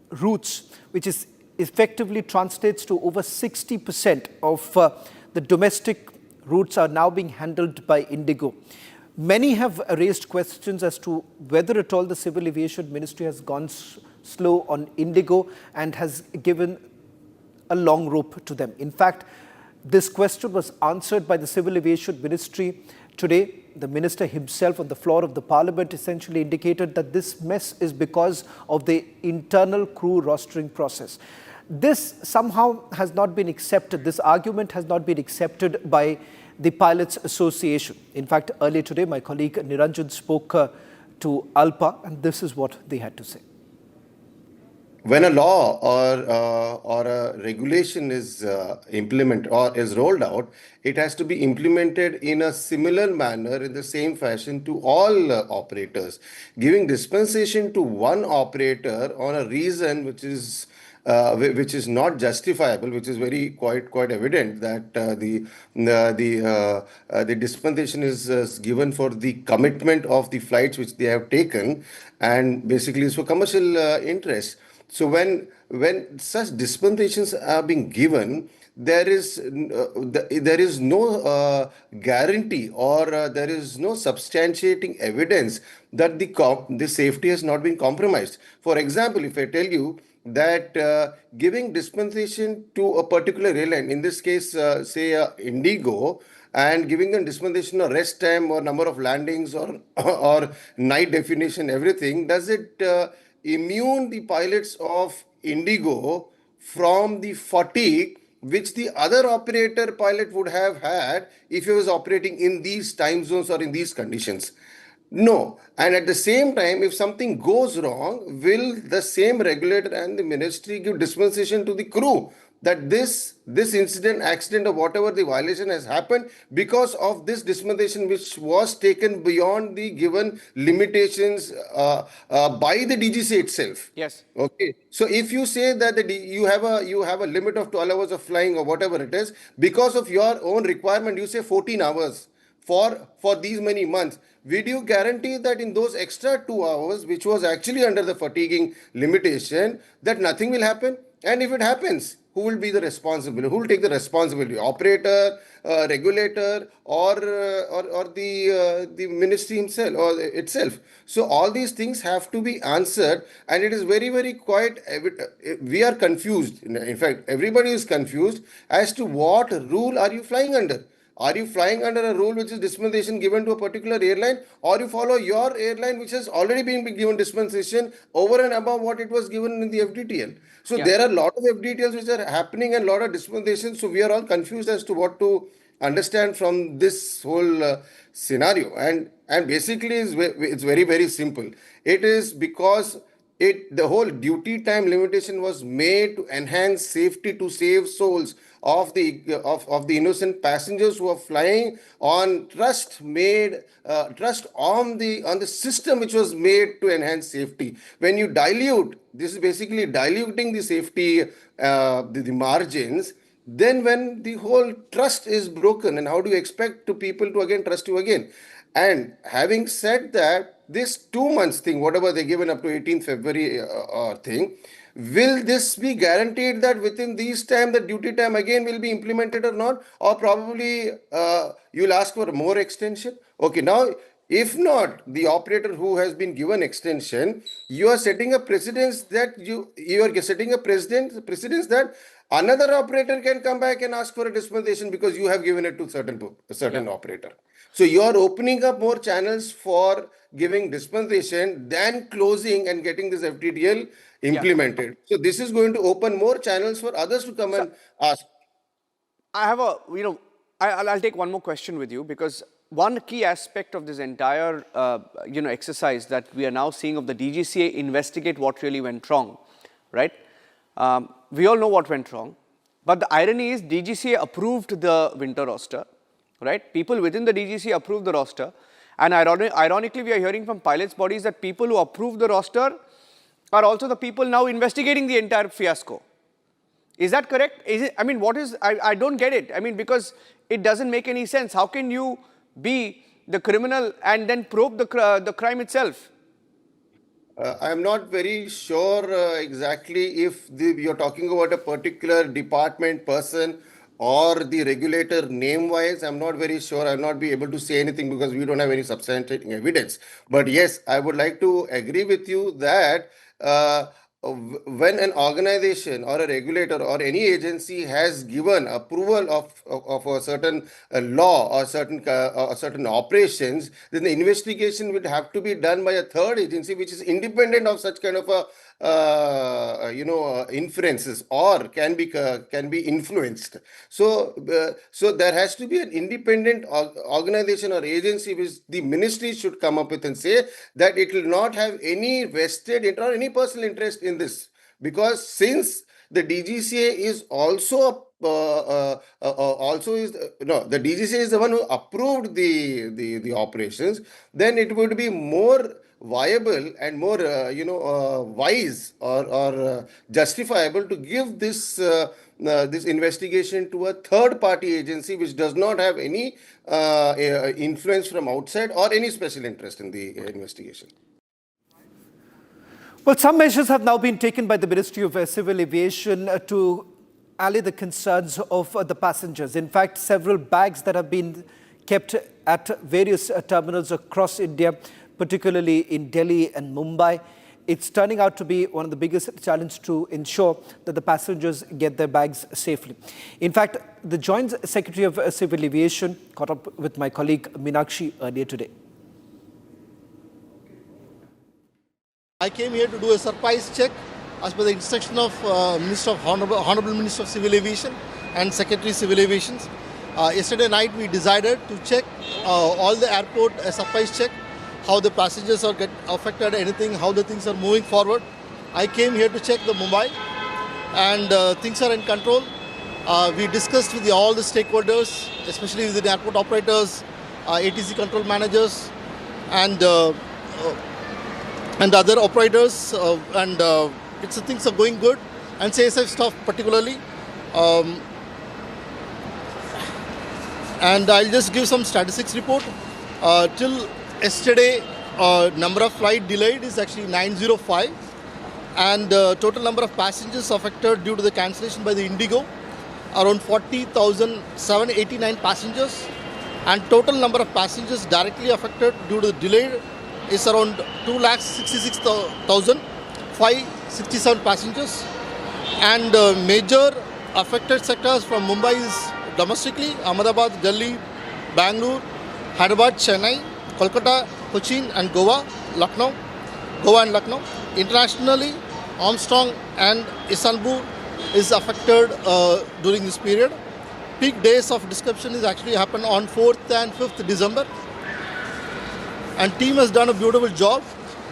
routes, which is effectively translates to over 60% of the domestic routes are now being handled by Indigo. Many have raised questions as to whether at all the Civil Aviation Ministry has gone slow on Indigo and has given a long rope to them. In fact, this question was answered by the Civil Aviation Ministry today. The minister himself on the floor of the parliament essentially indicated that this mess is because of the internal crew rostering process. This somehow has not been accepted. This argument has not been accepted by the Pilots Association. In fact, earlier today, my colleague Niranjan spoke to ALPA, and this is what they had to say. When a law or a regulation is implemented or is rolled out, it has to be implemented in a similar manner, in the same fashion to all operators. Giving dispensation to one operator on a reason which is not justifiable, which is quite evident that the dispensation is given for the commitment of the flights which they have taken, and basically is for commercial interest. So when such dispensations are being given, there is no guarantee or there is no substantiating evidence that the safety has not been compromised. For example, if I tell you that giving dispensation to a particular airline, in this case, say Indigo, and giving them dispensation or rest time or number of landings or night definition, everything, does it immune the pilots of Indigo from the fatigue which the other operator pilot would have had if he was operating in these time zones or in these conditions? No. And at the same time, if something goes wrong, will the same regulator and the ministry give dispensation to the crew that this incident, accident, or whatever the violation has happened because of this dispensation which was taken beyond the given limitations by the DGC itself? Yes. Okay. So if you say that you have a limit of 12 hours of flying or whatever it is, because of your own requirement, you say 14 hours for these many months, will you guarantee that in those extra 2 hours, which was actually under the fatiguing limitation, that nothing will happen? And if it happens, who will be the responsible? Who will take the responsibility? Operator, regulator, or the ministry himself or itself? So all these things have to be answered, and it is very quite. We are confused. In fact, everybody is confused as to what rule are you flying under. Are you flying under a rule which is dispensation given to a particular airline, or you follow your airline which has already been given dispensation over and above what it was given in the FDTL? So there are a lot of FDTLs which are happening and a lot of dispensations. So we are all confused as to what to understand from this whole scenario. And basically it's very simple. It is because the whole duty time limitation was made to enhance safety, to save souls of the innocent passengers who are flying on trust on the system which was made to enhance safety. When you dilute, this is basically diluting the safety, the margins. Then when the whole trust is broken, and how do you expect people to again trust you again? And having said that, this 2 months thing, whatever they given up to 18th February thing, will this be guaranteed that within these time the duty time again will be implemented or not? Or probably you'll ask for more extension? Okay, now if not, the operator who has been given extension, you are setting a precedence that you are setting a precedence that another operator can come back and ask for a dispensation because you have given it to certain operator. So you are opening up more channels for giving dispensation than closing and getting this FTTL implemented. So this is going to open more channels for others to come and ask. I have I'll take one more question with you, because one key aspect of this entire, exercise that we are now seeing of the DGCA investigate what really went wrong, right? We all know what went wrong, but the irony is DGCA approved the winter roster, right? People within the DGCA approved the roster, and ironically, we are hearing from pilots' bodies that people who approved the roster are also the people now investigating the entire fiasco. Is that correct? Is it? I mean, I don't get it. I mean, because it doesn't make any sense. How can you be the criminal and then probe the crime itself? I'm not very sure exactly if you're talking about a particular department person or the regulator name-wise. I'm not very sure. I'll not be able to say anything because we don't have any substantiating evidence. But yes, I would like to agree with you that when an organization or a regulator or any agency has given approval of a certain law or certain operations, then the investigation would have to be done by a third agency which is independent of such kind of inferences or can be influenced. So there has to be an independent organization or agency which the ministry should come up with and say that it will not have any vested interest or any personal interest in this, because since the DGCA is also the DGCA is the one who approved the operations, then it would be more viable and more wise or justifiable to give this investigation to a third party agency which does not have any influence from outside or any special interest in the investigation. Well, some measures have now been taken by the Ministry of Civil Aviation to allay the concerns of the passengers. In fact, several bags that have been kept at various terminals across India, particularly in Delhi and Mumbai, it's turning out to be one of the biggest challenges to ensure that the passengers get their bags safely. In fact, the Joint Secretary of Civil Aviation caught up with my colleague Meenakshi earlier today. I came here to do a surprise check as per the instruction of Honorable Minister of Civil Aviation and Secretary Civil Aviation. Yesterday night we decided to check all the airport, a surprise check, how the passengers are get affected, anything, how the things are moving forward. I came here to check the Mumbai, and things are in control. We discussed with all the stakeholders, especially with the airport operators, ATC control managers, and other operators, things are going good, and CSF staff particularly. And I'll just give some statistics report. Till yesterday, number of flight delayed is actually 905, and total number of passengers affected due to the cancellation by the Indigo around 40,789 passengers, and total number of passengers directly affected due to the delay is around 2,66,567 passengers. And major affected sectors from Mumbai is domestically Ahmedabad, Delhi, Bangalore, Hyderabad, Chennai, Kolkata, Cochin and Goa and Lucknow. Internationally, Armstrong and Istanbul is affected during this period. Peak days of disruption is actually happened on 4th and 5th December. And team has done a beautiful job.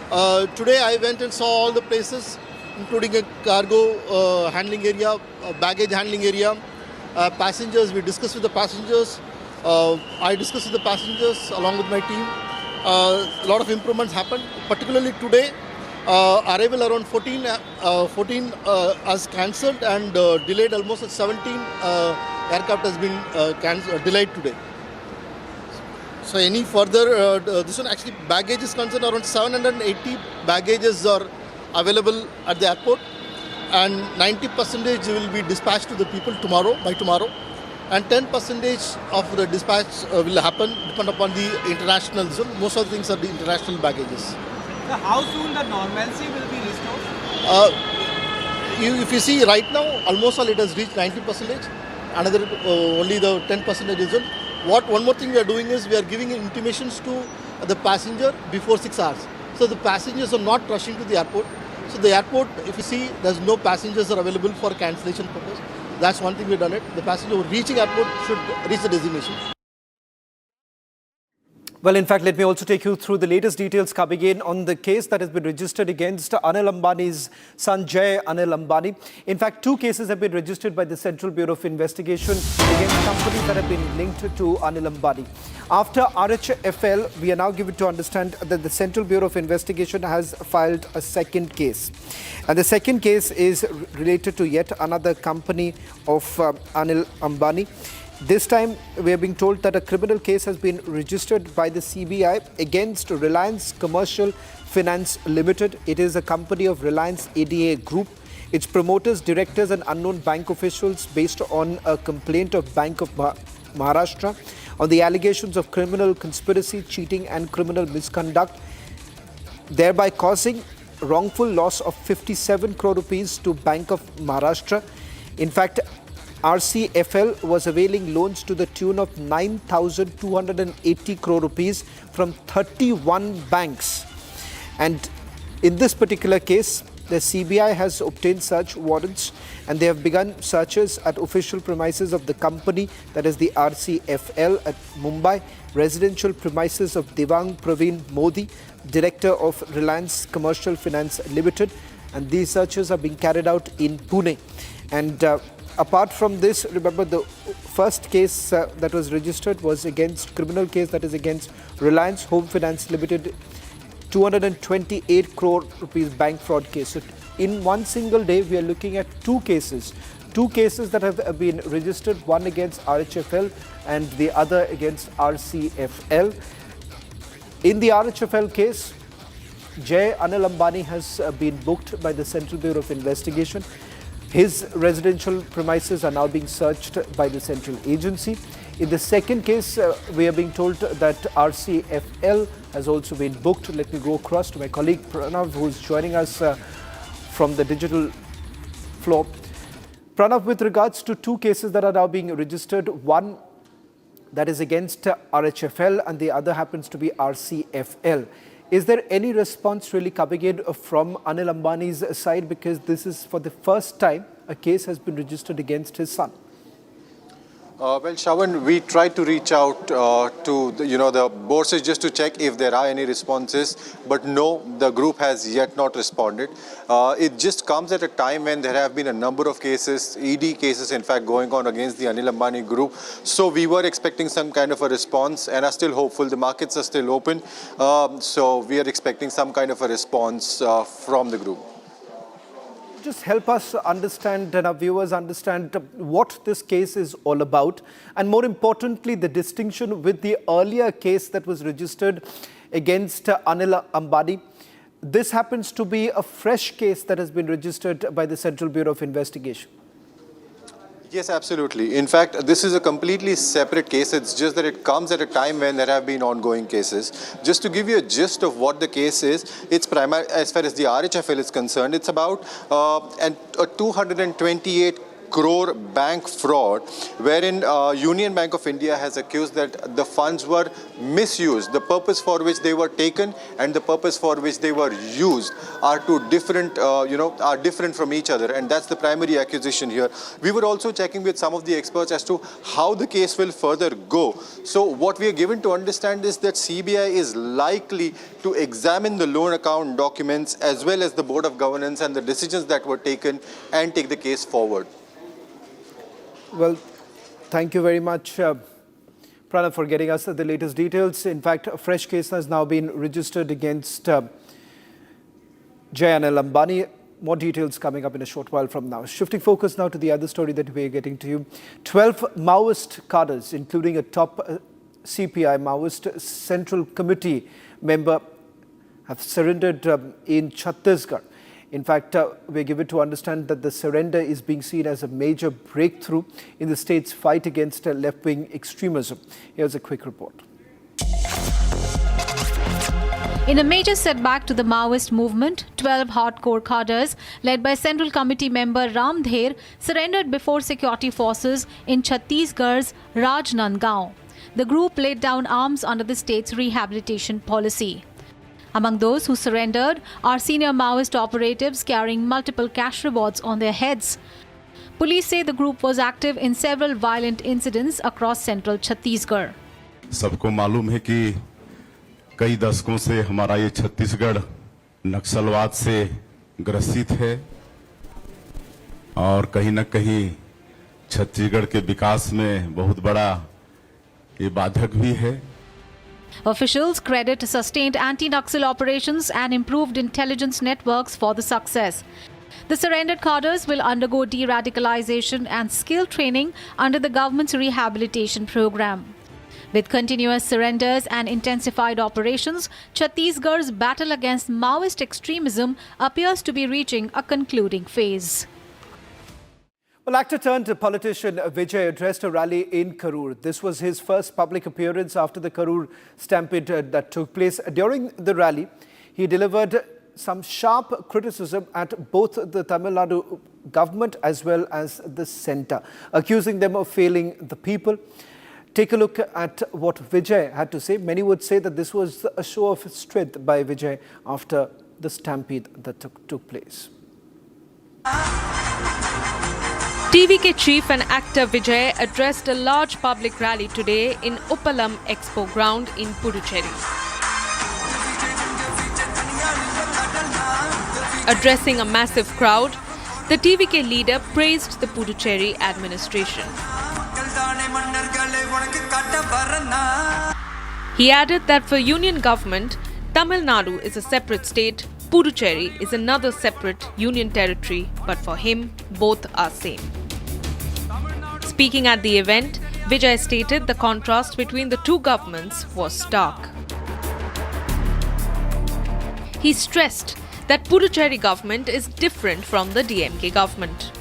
Today I went and saw all the places, including a cargo handling area, baggage handling area, passengers. We discussed with the passengers. I discussed with the passengers along with my team. A lot of improvements happened, particularly today. Arrival around 14 has cancelled and delayed. Almost 17 aircraft has been delayed today. So any further, this one actually baggage is concerned, around 780 baggages are available at the airport, and 90% will be dispatched to the people by tomorrow, and 10% of the dispatch will happen depend upon the international zone. Most of the things are the international baggages. So how soon the normalcy will be restored? If you see right now, almost all it has reached 90%. Another only the 10% is on. One more thing we are doing is we are giving intimations to the passenger before 6 hours. So the passengers are not rushing to the airport. So the airport, if you see, there's no passengers are available for cancellation purpose. That's one thing we've done it. The passenger who reaching airport should reach the destination. Well, in fact, let me also take you through the latest details coming in on the case that has been registered against Anil Ambani's son Jay Anil Ambani. In fact, 2 cases have been registered by the Central Bureau of Investigation against companies that have been linked to Anil Ambani. After RHFL, we are now given to understand that the Central Bureau of Investigation has filed a second case. And the second case is related to yet another company of Anil Ambani. This time, we are being told that a criminal case has been registered by the CBI against Reliance Commercial Finance Limited. It is a company of Reliance ADA Group. Its promoters, directors and unknown bank officials based on a complaint of Bank of Maharashtra on the allegations of criminal conspiracy, cheating and criminal misconduct, thereby causing wrongful loss of 57 crore rupees to Bank of Maharashtra. In fact, RCFL was availing loans to the tune of 9,280 crore rupees from 31 banks. And in this particular case, the CBI has obtained search warrants and they have begun searches at official premises of the company, that is the RCFL at Mumbai, residential premises of Devang Praveen Modi, Director of Reliance Commercial Finance Limited. And these searches are being carried out in Pune. And apart from this, remember the first case that was registered was against criminal case that is against Reliance Home Finance Limited, 228 crore rupees bank fraud case. So in one single day, we are looking at 2 cases. 2 cases that have been registered, one against RHFL and the other against RCFL. In the RHFL case, Jay Anil Ambani has been booked by the Central Bureau of Investigation. His residential premises are now being searched by the central agency. In the second case, we are being told that RCFL has also been booked. Let me go across to my colleague Pranav, who is joining us from the digital floor. Pranav, with regards to 2 cases that are now being registered, one that is against RHFL and the other happens to be RCFL. Is there any response really coming in from Anil Ambani's side? Because this is for the first time a case has been registered against his son. Well, Shravan, we tried to reach out to the bourses just to check if there are any responses, but no, the group has yet not responded. It just comes at a time when there have been a number of cases, ED cases in fact, going on against the Anil Ambani group. So we were expecting some kind of a response and are still hopeful. The markets are still open. So we are expecting some kind of a response from the group. Just help us understand and our viewers understand what this case is all about, and more importantly, the distinction with the earlier case that was registered against Anil Ambani. This happens to be a fresh case that has been registered by the Central Bureau of Investigation. Yes, absolutely. In fact, this is a completely separate case. It's just that it comes at a time when there have been ongoing cases. Just to give you a gist of what the case is, it's primary, as far as the RHFL is concerned, it's about a 228 crore bank fraud, wherein Union Bank of India has accused that the funds were misused. The purpose for which they were taken and the purpose for which they were used are two different, are different from each other, and that's the primary accusation here. We were also checking with some of the experts as to how the case will further go. So what we are given to understand is that CBI is likely to examine the loan account documents as well as the Board of Governance and the decisions that were taken and take the case forward. Well, thank you very much, Pranav, for getting us the latest details. In fact, a fresh case has now been registered against Jay Anil Ambani. More details coming up in a short while from now. Shifting focus now to the other story that we are getting to you. 12 Maoist cadres, including a top CPI Maoist Central Committee member, have surrendered in Chhattisgarh. In fact, we're given to understand that the surrender is being seen as a major breakthrough in the state's fight against left-wing extremism. Here's a quick report. In a major setback to the Maoist movement, 12 hardcore cadres, led by Central Committee member Ram Dher, surrendered before security forces in Chhattisgarh's Rajnandgaon. The group laid down arms under the state's rehabilitation policy. Among those who surrendered are senior Maoist operatives carrying multiple cash rewards on their heads. Police say the group was active in several violent incidents across central Chhattisgarh. सबको मालूम है कि कई दशकों से हमारा ये छत्तीसगढ़ नक्सलवाद से ग्रसित है और कहीं न कहीं छत्तीसगढ़ के विकास में बहुत बड़ा ये बाधक भी है. Officials credit sustained anti-Naxal operations and improved intelligence networks for the success. The surrendered cadres will undergo de-radicalization and skill training under the government's rehabilitation program. With continuous surrenders and intensified operations, Chhattisgarh's battle against Maoist extremism appears to be reaching a concluding phase. Well, actor turned politician Vijay addressed a rally in Karur. This was his first public appearance after the Karur stampede that took place. During the rally, he delivered some sharp criticism at both the Tamil Nadu government as well as the centre, accusing them of failing the people. Take a look at what Vijay had to say. Many would say that this was a show of strength by Vijay after the stampede that took place. TVK chief and actor Vijay addressed a large public rally today in Uppalam Expo ground in Puducherry. Addressing a massive crowd, the TVK leader praised the Puducherry administration. He added that for union government, Tamil Nadu is a separate state, Puducherry is another separate union territory, but for him, both are same. Speaking at the event, Vijay stated the contrast between the two governments was stark. He stressed that Puducherry government is different from the DMK government.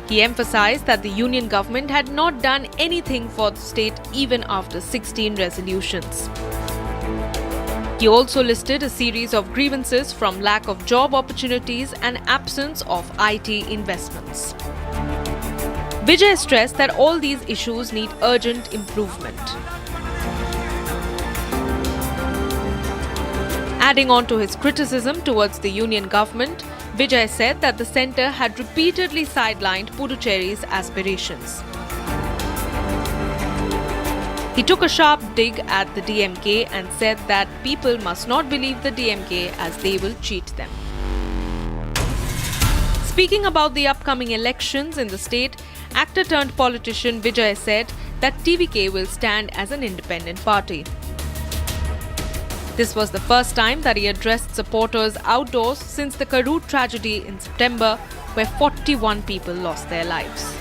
He emphasized that the union government had not done anything for the state even after 16 resolutions. He also listed a series of grievances from lack of job opportunities and absence of IT investments. Vijay stressed that all these issues need urgent improvement. Adding on to his criticism towards the union government, Vijay said that the centre had repeatedly sidelined Puducherry's aspirations. He took a sharp dig at the DMK and said that people must not believe the DMK as they will cheat them. Speaking about the upcoming elections in the state, actor turned politician Vijay said that TVK will stand as an independent party. This was the first time that he addressed supporters outdoors since the Karur tragedy in September, where 41 people lost their lives.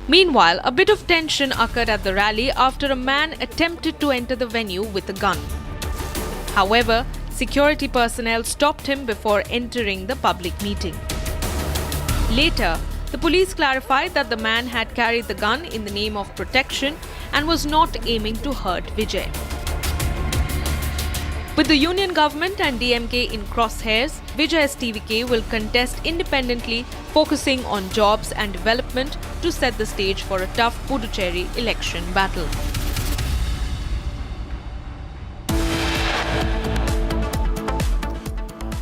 Meanwhile, a bit of tension occurred at the rally after a man attempted to enter the venue with a gun. However, security personnel stopped him before entering the public meeting. Later, the police clarified that the man had carried the gun in the name of protection and was not aiming to hurt Vijay. With the union government and DMK in crosshairs, Vijay STVK will contest independently, focusing on jobs and development to set the stage for a tough Puducherry election battle.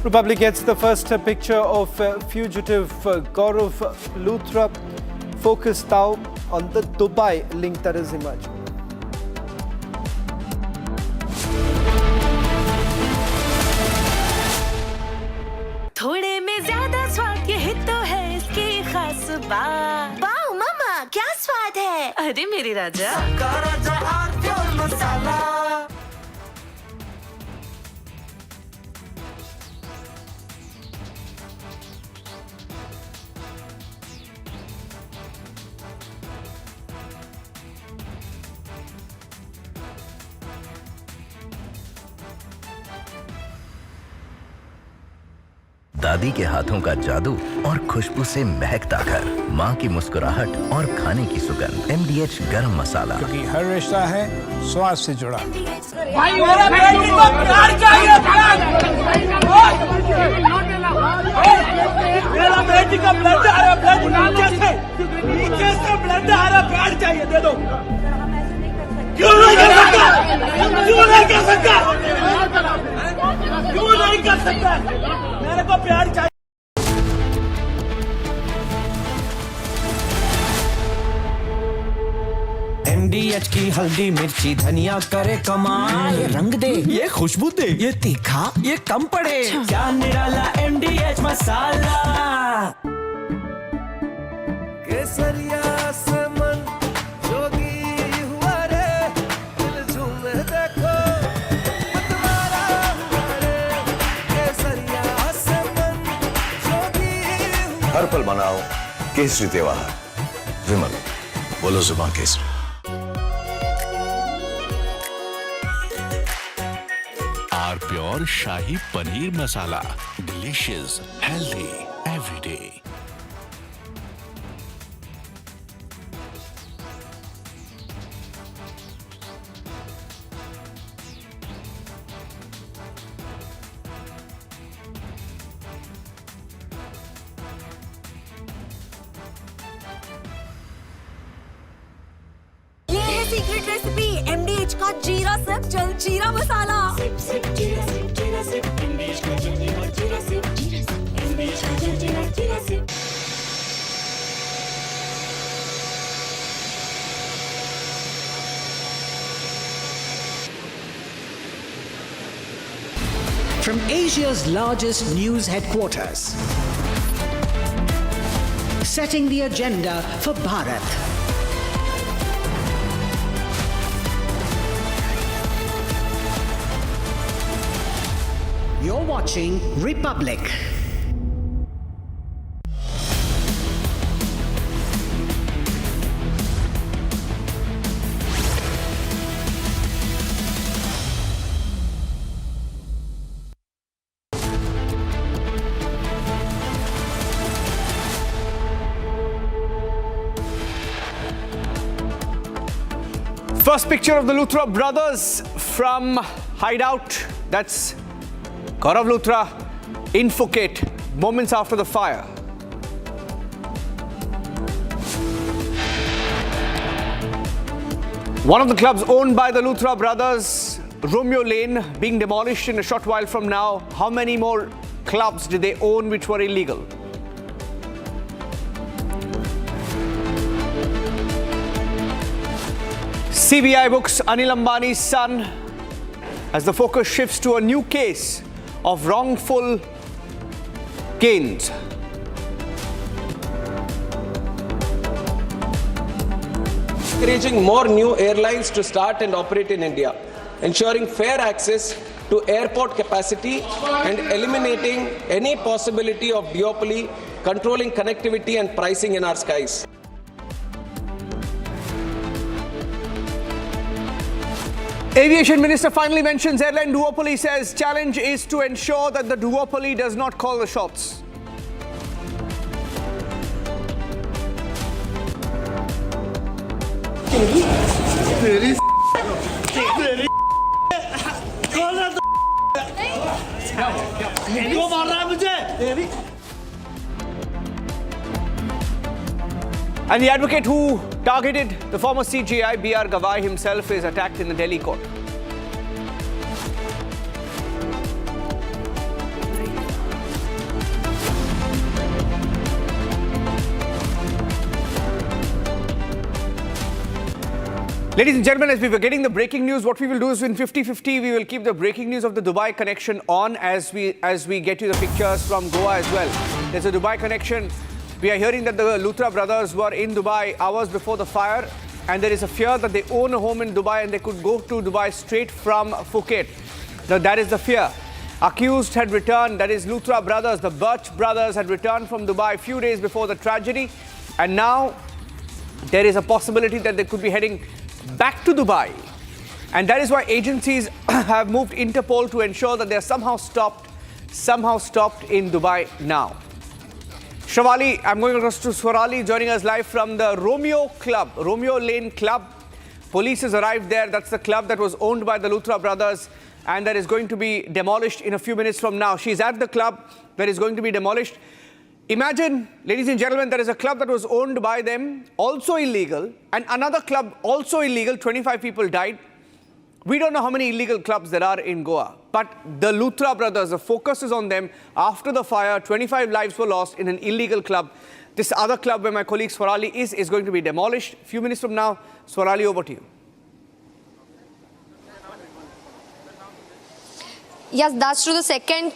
Republic gets the first picture of fugitive Gaurav Luthra. Focus now on the Dubai link that is emerging. थोड़े में ज्यादा स्वाद ये तो है इसकी खास बात। वाओ मामा क्या स्वाद है। अरे मेरे राजा मसाला। दादी के हाथों का जादू और खुशबू से महकता घर, माँ की मुस्कुराहट और खाने की सुगंध। MDH गरम मसाला, क्योंकि हर रिश्ता है स्वाद से जुड़ा। भाई मेरा बेटी को प्यार चाहिए, प्यार। मेरा बेटी का ब्लड आ रहा, ब्लड नीचे से ब्लड आ रहा, प्यार चाहिए, दे दो। क्यों नहीं कर सकता? क्यों नहीं कर सकता? क्यों नहीं कर सकता? मेरे को प्यार चाहिए। MDH की हल्दी मिर्ची धनिया करे कमाल, ये रंग दे, ये खुशबू दे, ये तीखा, ये कम पड़े, क्या निराला MDH मसाला। केसरिया से मन जोगी हुआ रे, दिल झूमे देखो मतवारा हुआ रे, केसरिया से मन जोगी हुआ। हर पल मनाओ केसरी त्योहार, विमल बोलो जुबान केसरी। Are pure shahi paneer masala, delicious, healthy everyday. ये है सीक्रेट रेसिपी MDH का जीरा सिप जल जीरा मसाला। सिप सिप जीरा सिप MDH का जल जीरा सिप MDH का जल जीरा SIP. From Asia's largest news headquarters, setting the agenda for Bharat. You're watching Republic. First picture of the Luthra brothers from hideout. That's Gaurav Luthra in Phuket, moments after the fire. One of the clubs owned by the Luthra brothers, Romeo Lane, being demolished in a short while from now. How many more clubs did they own which were illegal? CBI books Anil Ambani's son as the focus shifts to a new case of wrongful gains. Encouraging more new airlines to start and operate in India, ensuring fair access to airport capacity and eliminating any possibility of duopoly, controlling connectivity and pricing in our skies. Aviation Minister finally mentions airline duopoly, says challenge is to ensure that the duopoly does not call the shots. क्यों मार रहा है मुझे? And the advocate who targeted the former CJI, B.R. Gawai himself, is attacked in the Delhi court. Ladies and gentlemen, as we were getting the breaking news, what we will do is in 50-50, we will keep the breaking news of the Dubai connection on as we get you the pictures from Goa as well. There's a Dubai connection. We are hearing that the Luthra brothers were in Dubai hours before the fire, and there is a fear that they own a home in Dubai and they could go to Dubai straight from Phuket. Now, that is the fear. Accused had returned, that is Luthra brothers, the Birch brothers had returned from Dubai a few days before the tragedy, and now there is a possibility that they could be heading back to Dubai. And that is why agencies have moved Interpol to ensure that they are somehow stopped in Dubai now. Shravali, I'm going across to Swarali, joining us live from the Romeo Lane Club. Police has arrived there. That's the club that was owned by the Luthra brothers and that is going to be demolished in a few minutes from now. She's at the club that is going to be demolished. Imagine, ladies and gentlemen, there is a club that was owned by them, also illegal, and another club also illegal. 25 people died. We don't know how many illegal clubs there are in Goa, but the Luthra brothers, the focus is on them. After the fire, 25 lives were lost in an illegal club. This other club where my colleague Swarali is going to be demolished. A few minutes from now, Swarali, over to you. Yes, that's true. The second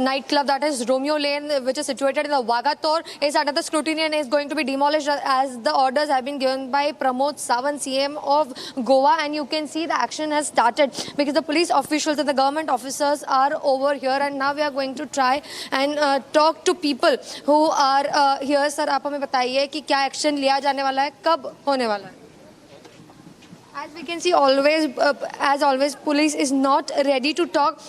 nightclub, that is Romeo Lane, which is situated in the Wagator, is under the scrutiny and is going to be demolished as the orders have been given by Pramod Sawant, CM of Goa. And you can see the action has started because the police officials and the government officers are over here. And now we are going to try and talk to people who are here. Sir, आप हमें बताइए कि क्या action लिया जाने वाला है, कब होने वाला है? As we can see, as always, police is not ready to talk.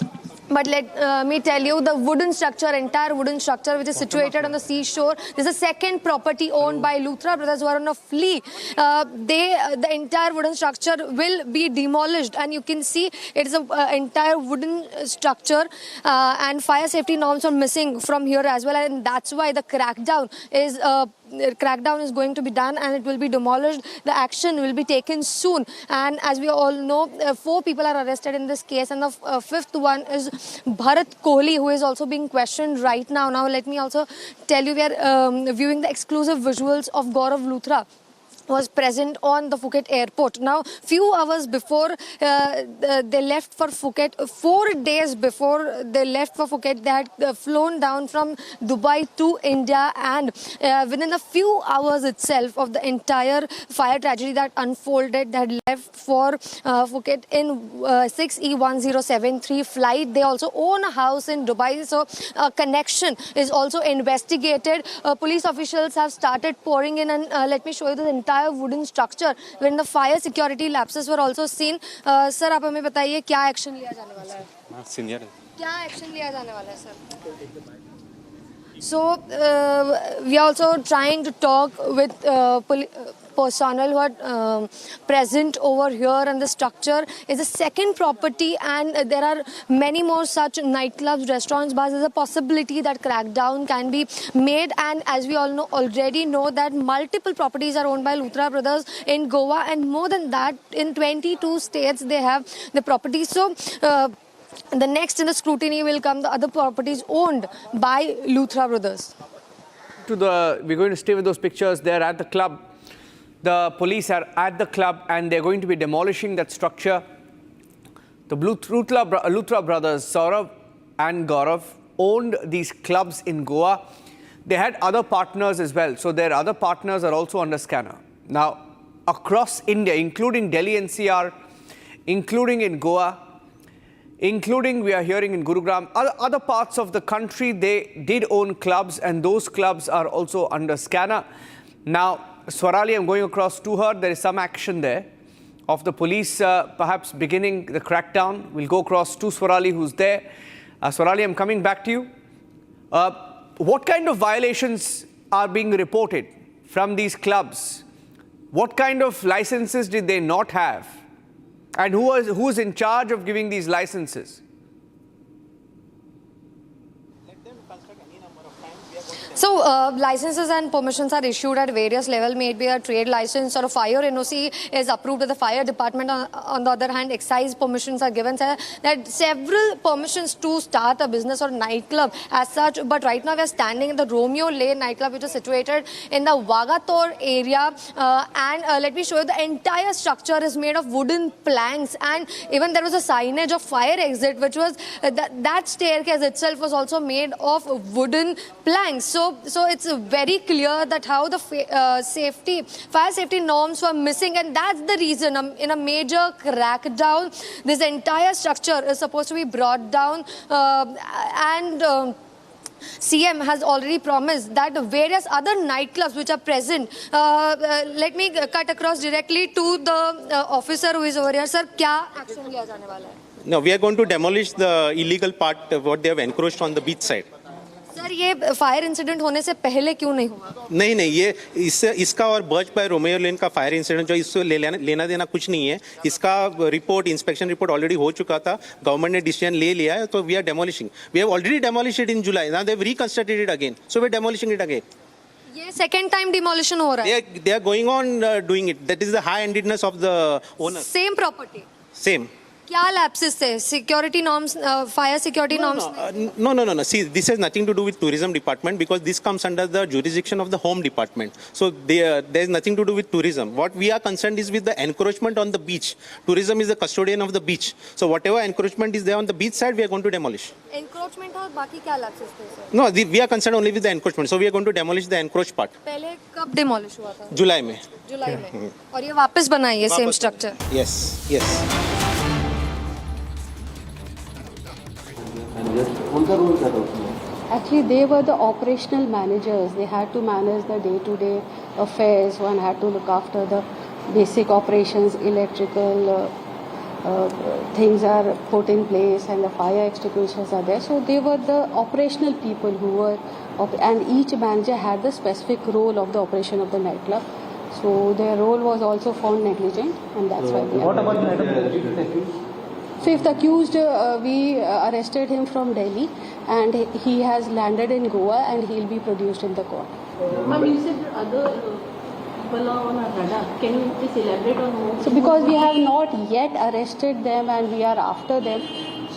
But let me tell you, the entire wooden structure which is situated on the seashore, this is a second property owned by Luthra brothers who are on a flee. The entire wooden structure will be demolished, and you can see it is an entire wooden structure, and fire safety norms are missing from here as well, and that's why the crackdown is going to be done and it will be demolished. The action will be taken soon, and as we all know, 4 people are arrested in this case, and the 5th one is Bharat Kohli, who is also being questioned right now. Now let me also tell you, we are viewing the exclusive visuals of Gaurav Luthra was present on the Phuket airport. Now, few hours before they left for Phuket, 4 days before they left for Phuket, they had flown down from Dubai to India, and within a few hours itself of the entire fire tragedy that unfolded, they had left for Phuket in 6E1073 flight. They also own a house in Dubai, so a connection is also investigated. Police officials have started pouring in, and let me show you the entire wooden structure when the fire security lapses were also seen. Sir, आप हमें बताइए क्या action लिया जाने वाला है? Senior क्या action लिया जाने वाला है, sir? So we are also trying to talk with personnel who are present over here, and the structure is a second property, and there are many more such nightclubs, restaurants, bars. There's a possibility that crackdown can be made, and as we all know, already know that multiple properties are owned by Luthra brothers in Goa, and more than that, in 22 states they have the properties. So the next in the scrutiny will come the other properties owned by Luthra brothers. We're going to stay with those pictures there at the club. The police are at the club and they're going to be demolishing that structure. The Luthra brothers, Saurav and Gaurav, owned these clubs in Goa. They had other partners as well. So their other partners are also under scanner. Now, across India, including Delhi NCR, including in Goa, including we are hearing in Gurugram, other parts of the country, they did own clubs, and those clubs are also under scanner. Now, Swarali, I'm going across to her. There is some action there of the police perhaps beginning the crackdown. We'll go across to Swarali, who's there. Swarali, I'm coming back to you. What kind of violations are being reported from these clubs? What kind of licenses did they not have? And who is in charge of giving these licenses? So licenses and permissions are issued at various levels. Maybe a trade license or a fire NOC is approved by the fire department. On the other hand, excise permissions are given. That several permissions to start a business or nightclub as such. But right now we are standing in the Romeo Lane nightclub, which is situated in the Vagator area. And let me show you, the entire structure is made of wooden planks. And even there was a signage of fire exit, which was that staircase itself was also made of wooden planks. So it's very clear that how the fire safety norms were missing, and that's the reason in a major crackdown this entire structure is supposed to be brought down. CM has already promised that various other nightclubs which are present. Let me cut across directly to the officer who is over here. Sir, क्या action लिया जाने वाला है? No, we are going to demolish the illegal part of what they have encroached on the beach side. Sir, ये fire incident होने से पहले क्यों नहीं हुआ? नहीं, ये इसका और बर्ज बाय रोमियो लेन का फायर इंसिडेंट जो इससे लेना देना कुछ नहीं है. इसका रिपोर्ट, इंस्पेक्शन रिपोर्ट ऑलरेडी हो चुका था. गवर्नमेंट ने डिसीजन ले लिया है, तो we are demolishing. We have already demolished it in July. Now they have reconstructed it again, so we are demolishing it again. ये सेकंड टाइम डिमोलिशन हो रहा है. They are going on doing it. That is the high-handedness of the owner. Same property. Same. क्या lapses थे? Security norms, fire security norms? No. See, this has nothing to do with tourism department, because this comes under the jurisdiction of the home department. So there is nothing to do with tourism. What we are concerned is with the encroachment on the beach. Tourism is the custodian of the beach. So whatever encroachment is there on the beach side, we are going to demolish. Encroachment और बाकी क्या lapses थे sir? No, we are concerned only with the encroachment. So we are going to demolish the encroached part. पहले कब demolish हुआ था? जुलाई में. जुलाई में. और ये वापस बनाई है same structure? Yes. Actually, they were the operational managers. They had to manage the day-to-day affairs. One had to look after the basic operations, electrical things are put in place, and the fire extinguishers are there. So they were the operational people who were, and each manager had the specific role of the operation of the nightclub. So their role was also found negligent, and that's why they. What about the Fifth accused, we arrested him from Delhi, and he has landed in Goa, and he'll be produced in the court. Ma'am, you said other people are on our radar. Can you please elaborate on what? So because we have not yet arrested them and we are after them,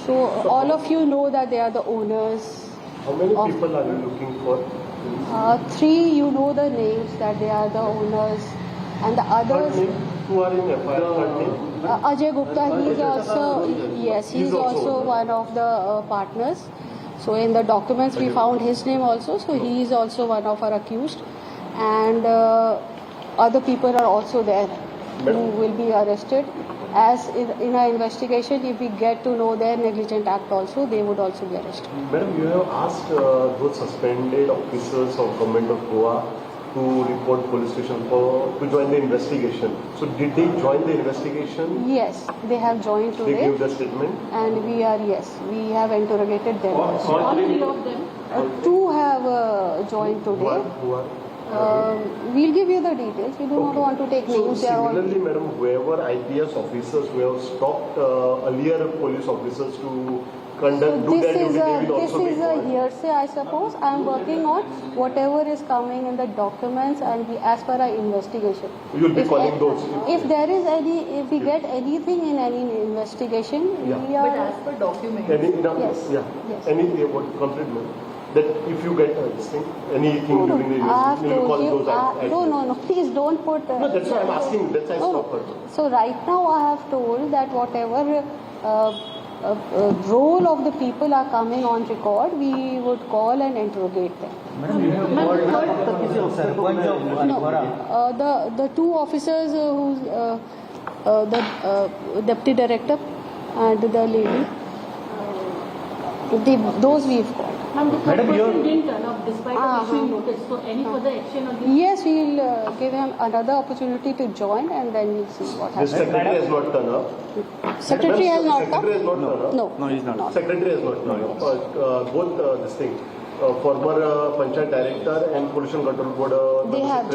so all of you know that they are the owners. How many people are you looking for? 3, you know the names, that they are the owners, and the others. Who are in FIR? Ajay Gupta, he is also, yes, he is also one of the partners. So in the documents we found his name also, so he is also one of our accused. And other people are also there who will be arrested. As in our investigation, if we get to know their negligent act also, they would also be arrested. Madam, you have asked those suspended officers of Government of Goa to report police station to join the investigation. So did they join the investigation? Yes, they have joined today. They give the statement? And we have interrogated them. All 3 of them? 2 have joined today. Who are? We'll give you the details. We do not want to take names. So similarly, madam, whoever IPS officers who have stopped earlier police officers to conduct, this is a hearsay, I suppose. I am working on whatever is coming in the documents and as per our investigation. You will be calling those. If there is if we get anything in any investigation, we are. But as per documents. Any complete that if you get this thing, anything during the investigation, you will call those. No, please don't put. No, that's why I'm asking. That's why I stopped her. So right now I have told that whatever role of the people are coming on record, we would call and interrogate them. The 2 officers who's the deputy director and the lady, those we've called. Ma'am, the third person didn't turn up despite issuing notice. So any further action on this? Yes, we'll give them another opportunity to join, and then we'll see what happens. The secretary has not turned up. Secretary has not come? Secretary has not turned up? No, he's not. Secretary has not turned up. Both this thing, former Panchayat director and Pollution Control Board. They have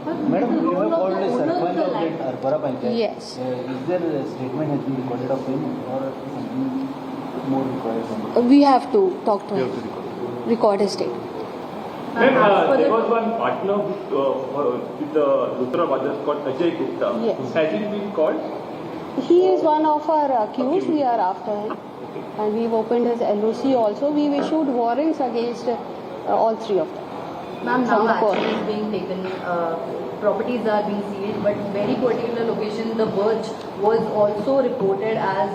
Madam, you have called a surprise of Arpara Panchayat. Yes. Is there a statement has been recorded of him or something more required? We have to talk to him. Record his statement. There was one partner with the Luthra brothers called Ajay Gupta. Yes. Has he been called? He is one of our accused. We are after him. And we've opened his LOC also. We've issued warrants against all three of them. Ma'am, now action is being taken. Properties are being seized, but very particular location, the Birch, was also reported as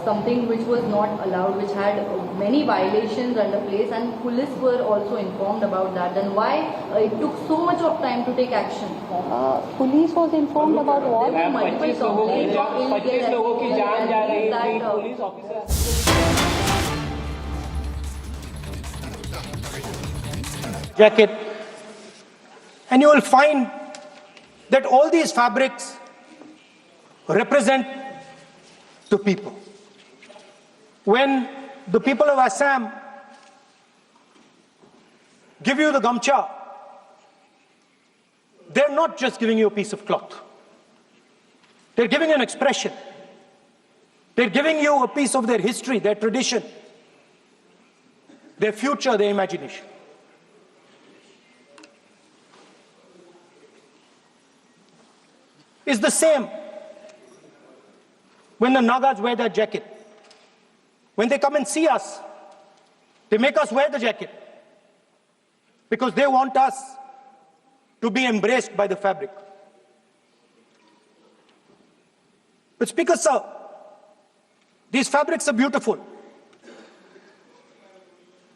something which was not allowed, which had many violations under place, and police were also informed about that. Then why it took so much of time to take action? Police was informed about what? There were multiple complaints of illegal police officers. Jacket, and you will find that all these fabrics represent the people. When the people of Assam give you the gamcha, they're not just giving you a piece of cloth. They're giving you an expression. They're giving you a piece of their history, their tradition, their future, their imagination. It's the same when the Nagas wear their jacket. When they come and see us, they make us wear the jacket because they want us to be embraced by the fabric. But Speaker Sir, these fabrics are beautiful.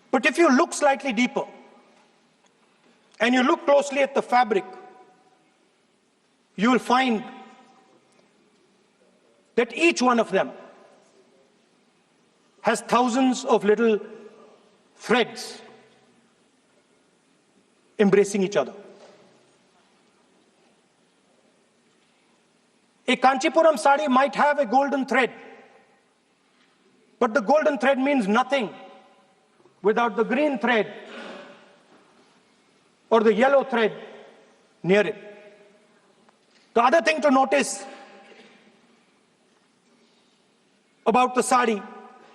But if you look slightly deeper and you look closely at the fabric, you will find that each one of them has thousands of little threads embracing each other. A Kanchipuram sari might have a golden thread, but the golden thread means nothing without the green thread or the yellow thread near it. The other thing to notice about the sari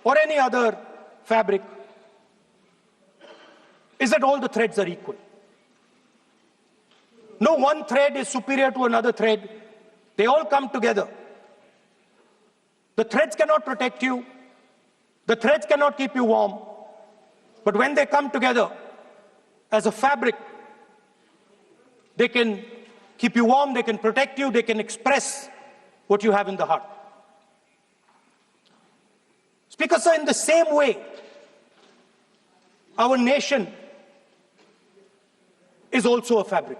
or any other fabric is that all the threads are equal. No one thread is superior to another thread. They all come together. The threads cannot protect you. The threads cannot keep you warm. But when they come together as a fabric, they can keep you warm, they can protect you, they can express what you have in the heart. Speaker Sir, in the same way, our nation is also a fabric.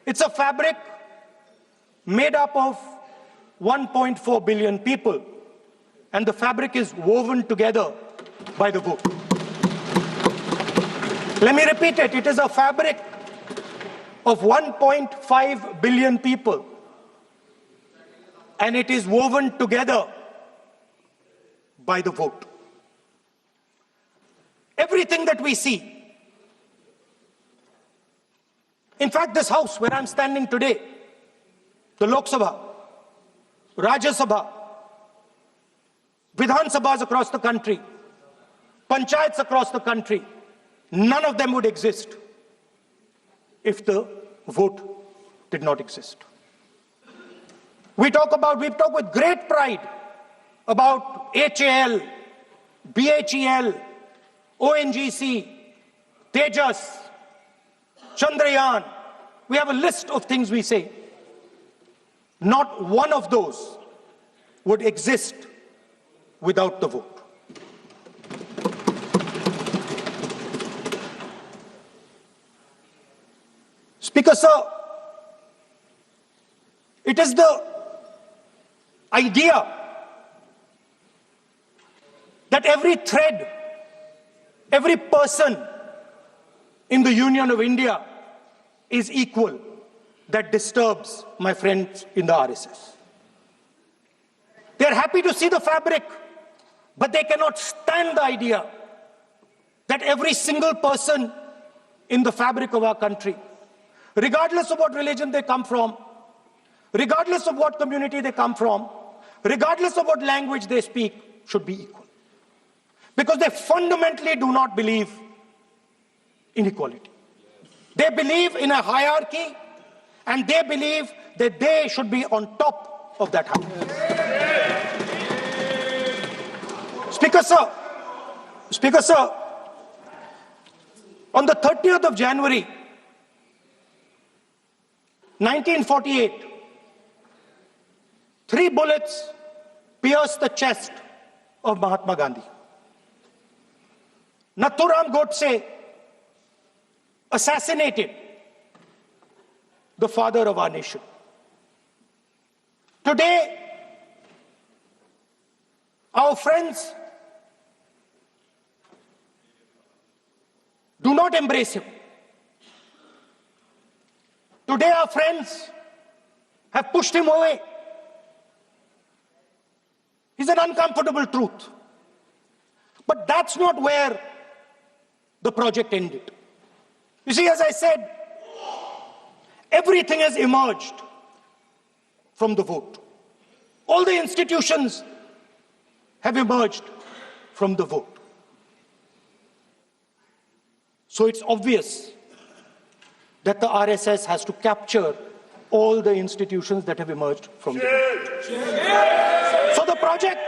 It's a fabric made up of 1.4 billion people, and the fabric is woven together by the vote. Let me repeat it. It is a fabric of 1.5 billion people, and it is woven together by the vote. Everything that we see, in fact, this house where I'm standing today, the Lok Sabha, Ragya Sabha, Vidhan Sabhas across the country, Panchayats across the country, none of them would exist if the vote did not exist. We talk with great pride about HAL, BHEL, ONGC, Tejas, Chandrayaan. We have a list of things we say. Not one of those would exist without the vote. Speaker Sir, it is the idea that every thread, every person in the Union of India is equal that disturbs my friends in the RSS. They are happy to see the fabric, but they cannot stand the idea that every single person in the fabric of our country, regardless of what religion they come from, regardless of what community they come from, regardless of what language they speak, should be equal. Because they fundamentally do not believe inequality. They believe in a hierarchy, and they believe that they should be on top of that hierarchy. Speaker Sir, on the 30th of January, 1948, 3 bullets pierced the chest of Mahatma Gandhi. Nathuram Godse assassinated the father of our nation. Today, our friends do not embrace him. Today, our friends have pushed him away. It's an uncomfortable truth. But that's not where the project ended. You see, as I said, everything has emerged from the vote. All the institutions have emerged from the vote. So it's obvious that the RSS has to capture all the institutions that have emerged from the vote. So the project,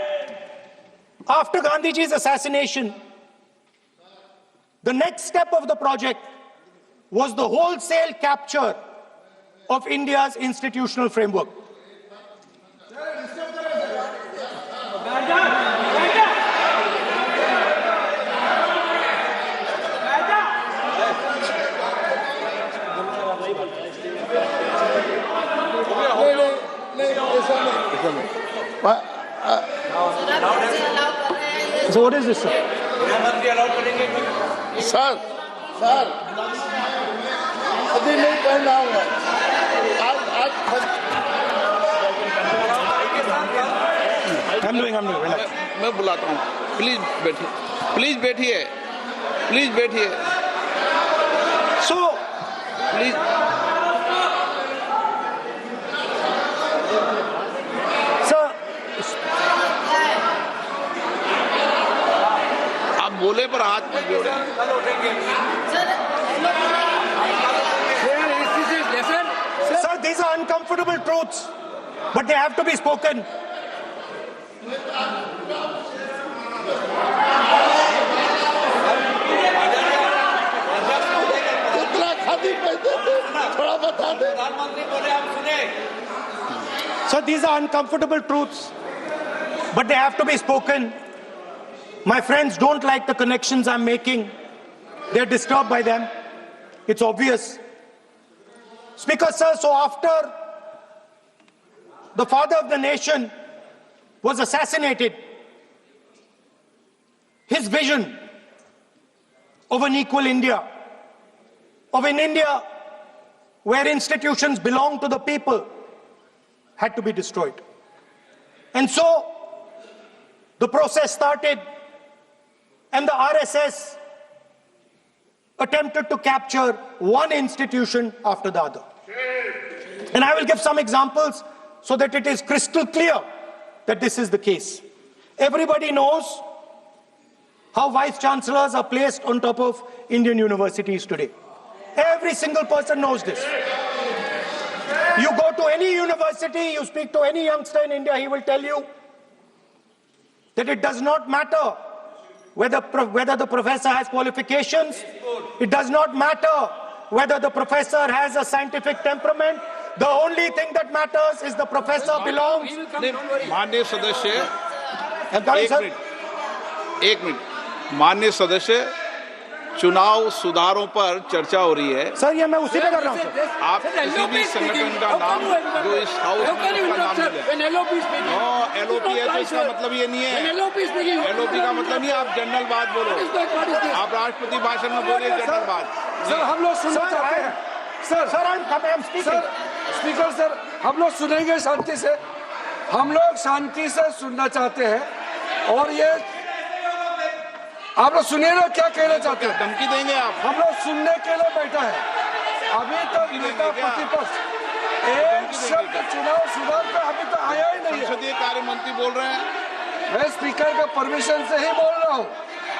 after Gandhiji's assassination, the next step of the project was the wholesale capture of India's institutional framework. So what is this, sir? Sir, अभी नहीं पढ़ना होगा. I'm doing. Relax. मैं बुलाता हूँ. Please बैठिए. So, please. Sir, आप बोले पर हाथ मत जोड़े. Sir, these are uncomfortable truths, but they have to be spoken. So these are uncomfortable truths, but they have to be spoken. My friends don't like the connections I'm making. They're disturbed by them. It's obvious. Speaker, sir, so after the father of the nation was assassinated, his vision of an equal India, of an India where institutions belong to the people, had to be destroyed. And so the process started, and the RSS attempted to capture one institution after the other. And I will give some examples so that it is crystal clear that this is the case. Everybody knows how vice chancellors are placed on top of Indian universities today. Every single person knows this. You go to any university, you speak to any youngster in India, he will tell you that it does not matter whether the professor has qualifications. It does not matter whether the professor has a scientific temperament. The only thing that matters is the professor belongs. माननीय सदस्य, एक minute. माननीय सदस्य, चुनाव सुधारों पर चर्चा हो रही है. सर, ये मैं उसी पे कर रहा हूँ. आप किसी भी संगठन का नाम जो इस हाउस में उसका नाम ले. एलओपी है तो इसका मतलब ये नहीं है. एलओपी का मतलब नहीं. आप जनरल बात बोलो. आप राष्ट्रपति भाषण में बोलिए जनरल बात. सर, हम लोग सुनना चाहते हैं. सर, स्पीकर सर, हम लोग सुनेंगे शांति से. हम लोग शांति से सुनना चाहते हैं. और ये आप लोग सुनिए ना क्या कहना चाहते हैं. धमकी देंगे आप. हम लोग सुनने के लिए बैठा है. अभी तक नेता प्रतिपक्ष एक शब्द चुनाव सुधार पे अभी तक आया ही नहीं है. संसदीय कार्य मंत्री बोल रहे हैं. मैं स्पीकर का परमिशन से ही बोल रहा हूँ.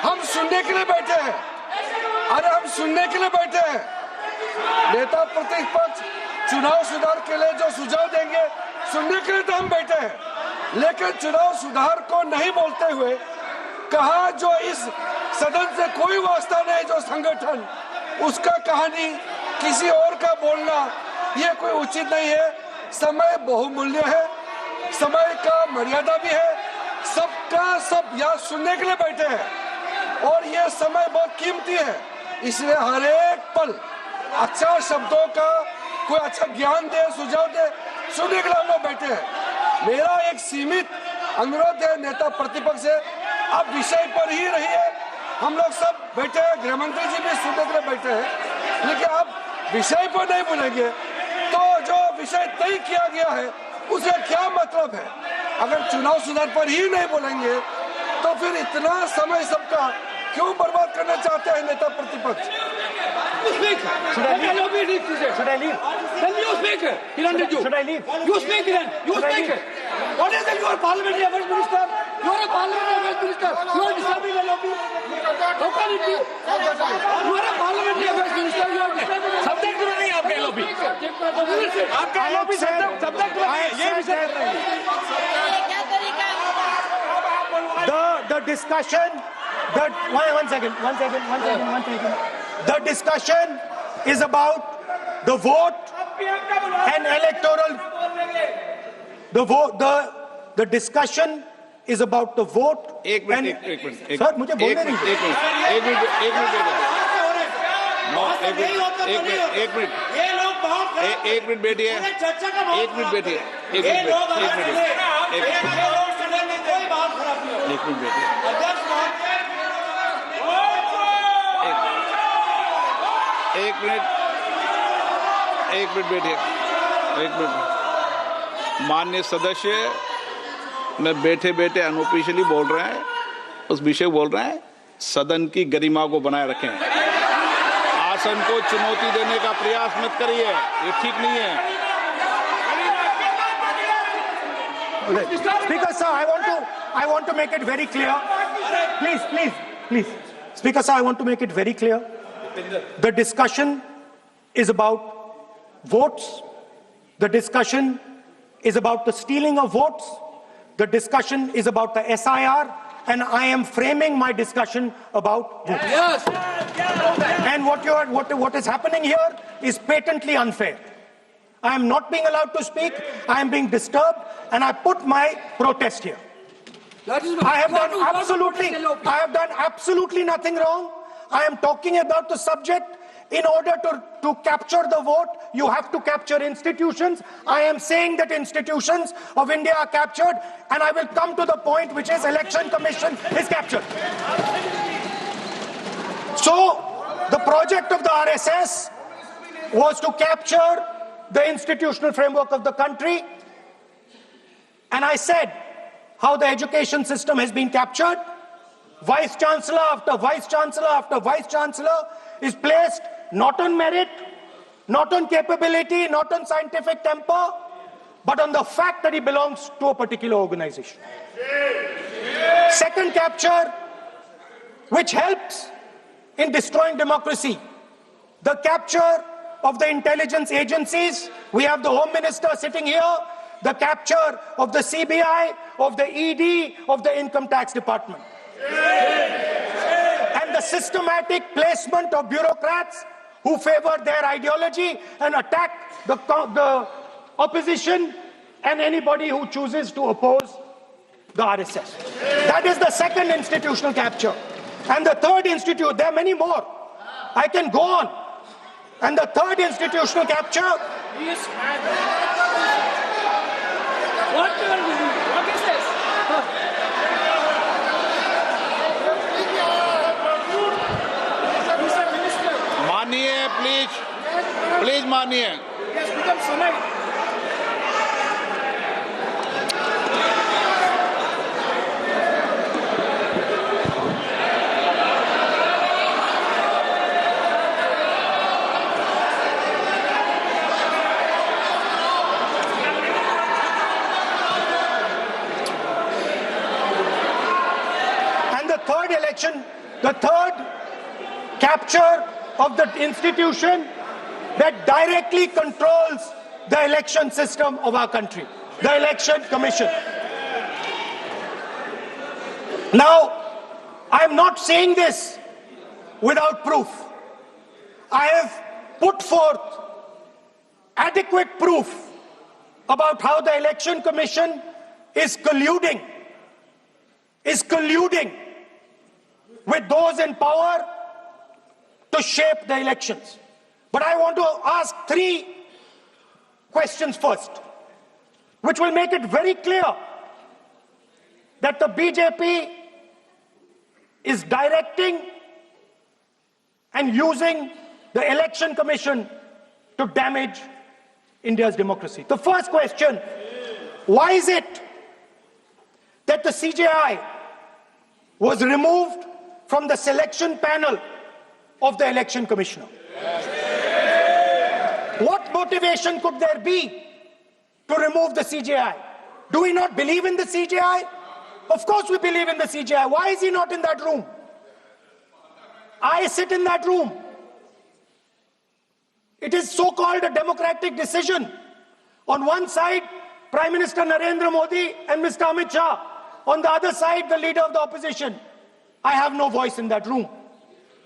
हम सुनने के लिए बैठे हैं. अरे हम सुनने के लिए बैठे हैं। नेता प्रतिपक्ष चुनाव सुधार के लिए जो सुझाव देंगे सुनने के लिए तो हम बैठे हैं, लेकिन चुनाव सुधार को नहीं बोलते हुए कहा जो इस सदन से कोई वास्ता नहीं, जो संगठन उसका कहानी किसी और का बोलना ये कोई उचित नहीं है। समय बहुमूल्य है, समय का मर्यादा भी है, सबका सब यहाँ सुनने के लिए बैठे हैं और ये समय बहुत कीमती है, इसलिए हर एक पल अच्छा शब्दों का कोई अच्छा ज्ञान दे, सुझाव दे, सुनने के लिए हम लोग बैठे हैं। मेरा एक सीमित अनुरोध है नेता प्रतिपक्ष से, आप विषय पर ही रहिए, हम लोग सब बैठे हैं, गृह मंत्री जी भी सुनने के लिए बैठे हैं, लेकिन आप विषय पर नहीं बोलेंगे तो जो विषय तय किया गया है उसे क्या मतलब है। अगर चुनाव सुधार पर ही नहीं बोलेंगे तो फिर इतना समय सबका क्यों बर्बाद करना चाहते हैं नेता प्रतिपक्ष। Should I leave? Then you speak. He landed you. Should I leave? You speak then. You speak. What is it? You are parliamentary affairs minister. You are a parliamentary affairs minister. You are disturbing the lobby. How can it be? You are a parliamentary affairs minister. You are disturbing. Subject में नहीं आपका lobby. आपका lobby subject में नहीं. ये विषय कर रहे हैं. The discussion. One second. The discussion is about the vote and electoral. The discussion is about the vote. एक मिनट सर मुझे बोलने दीजिए। एक मिनट बैठिए। माननीय सदस्य मैं बैठे बैठे अनऑफिशियली बोल रहे हैं, उस विषय बोल रहे हैं, सदन की गरिमा को बनाए रखें, आसन को चुनौती देने का प्रयास मत करिए, ये ठीक नहीं है। Speaker sir, I want to make it very clear. Please. Speaker sir, I want to make it very clear. The discussion is about votes. The discussion is about the stealing of votes. The discussion is about the SIR, and I am framing my discussion about votes. Yes. And what is happening here is patently unfair. I am not being allowed to speak. I am being disturbed, and I put my protest here. I have done absolutely nothing wrong. I am talking about the subject. In order to capture the vote, you have to capture institutions. I am saying that institutions of India are captured, and I will come to the point which is Election Commission is captured. So, the project of the RSS was to capture the institutional framework of the country, and I said how the education system has been captured. Vice Chancellor after Vice Chancellor after Vice Chancellor is placed not on merit, not on capability, not on scientific temper, but on the fact that he belongs to a particular organization. Second capture, which helps in destroying democracy, the capture of the intelligence agencies. We have the Home Minister sitting here, the capture of the CBI, of the ED, of the Income Tax Department. And the systematic placement of bureaucrats who favor their ideology and attack the opposition and anybody who chooses to oppose the RSS. That is the second institutional capture. And the third there are many more. I can go on. And the third institutional capture. What is this? मानिए please मानिए। capture of the institution that directly controls the election system of our country, the Election Commission. Now, I am not saying this without proof. I have put forth adequate proof about how the Election Commission is colluding with those in power to shape the elections. But I want to ask 3 questions first, which will make it very clear that the BJP is directing and using the Election Commission to damage India's democracy. The first question, why is it that the CJI was removed from the selection panel of the Election Commissioner? What motivation could there be to remove the CJI? Do we not believe in the CJI? Of course we believe in the CJI. Why is he not in that room? I sit in that room. It is so-called a democratic decision. On one side, Prime Minister Narendra Modi and Mr. Amit Shah. On the other side, the leader of the opposition. I have no voice in that room.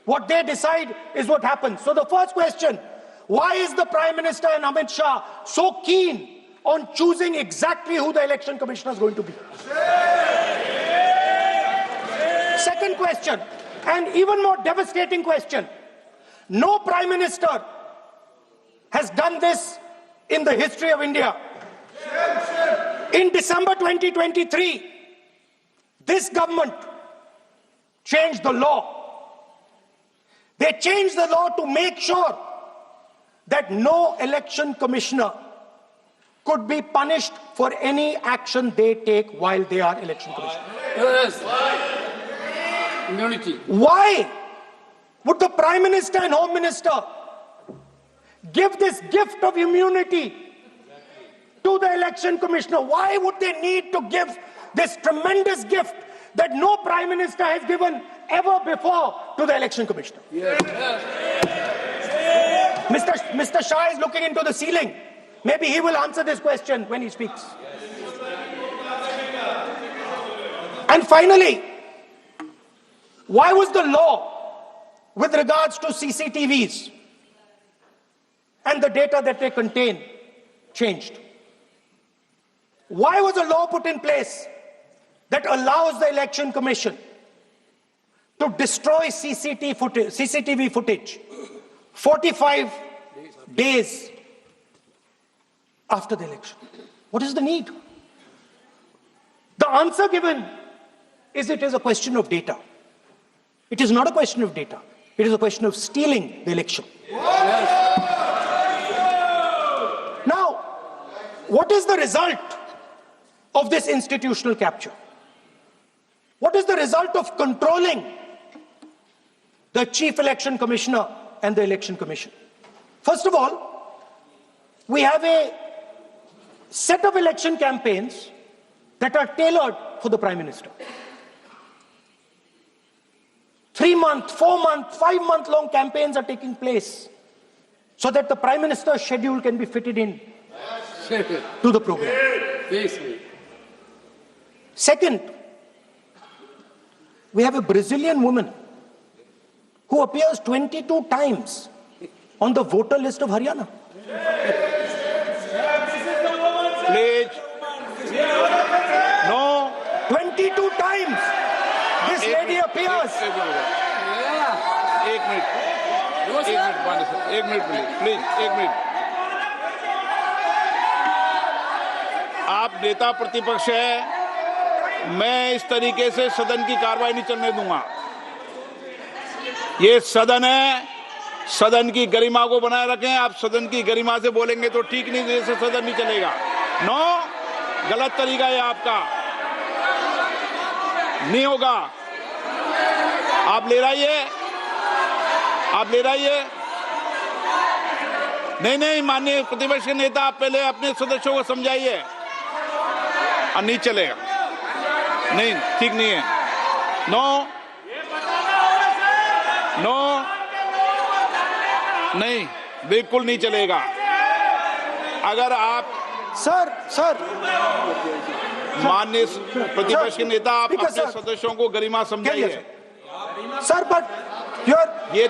What they decide is what happens. So the first question, why is the Prime Minister and Amit Shah so keen on choosing exactly who the Election Commissioner is going to be? Second question, and even more devastating question. No Prime Minister has done this in the history of India. In December 2023, this government changed the law. They changed the law to make sure that no election commissioner could be punished for any action they take while they are election commissioner. Yes. Immunity. Why would the Prime Minister and Home Minister give this gift of immunity to the election commissioner? Why would they need to give this tremendous gift that no Prime Minister has given ever before to the election commissioner? Yes. Mr. Shah is looking into the ceiling. Maybe he will answer this question when he speaks. And finally, why was the law with regards to CCTVs and the data that they contain changed? Why was a law put in place that allows the Election Commission to destroy CCTV footage 45 days after the election? What is the need? The answer given is it is a question of data. It is not a question of data. It is a question of stealing the election. Now, what is the result of this institutional capture? What is the result of controlling the Chief Election Commissioner and the Election Commission? First of all, we have a set of election campaigns that are tailored for the Prime Minister. 3-month, 4-month, 5-month long campaigns are taking place so that the Prime Minister's schedule can be fitted in to the program. Second, we have a Brazilian woman who appears 22 times on the voter list of Haryana. Please. No. 22 times this lady appears. एक minute please एक minute. आप नेता प्रतिपक्ष है, मैं इस तरीके से सदन की कार्रवाई नहीं चलने दूंगा. ये सदन है, सदन की गरिमा को बनाए रखें. आप सदन की गरिमा से बोलेंगे तो ठीक नहीं, जैसे सदन नहीं चलेगा. नो, गलत तरीका है आपका, नहीं होगा. आप ले रहिए, आप ले रहिए. नहीं, माननीय प्रतिपक्ष के नेता, आप पहले अपने सदस्यों को समझाइए. नहीं चलेगा, नहीं, ठीक नहीं है. नो, नहीं, बिल्कुल नहीं चलेगा। अगर आप सर माननीय प्रतिपक्ष के नेता, आप अपने सदस्यों को गरिमा समझाइए। सर, बट ये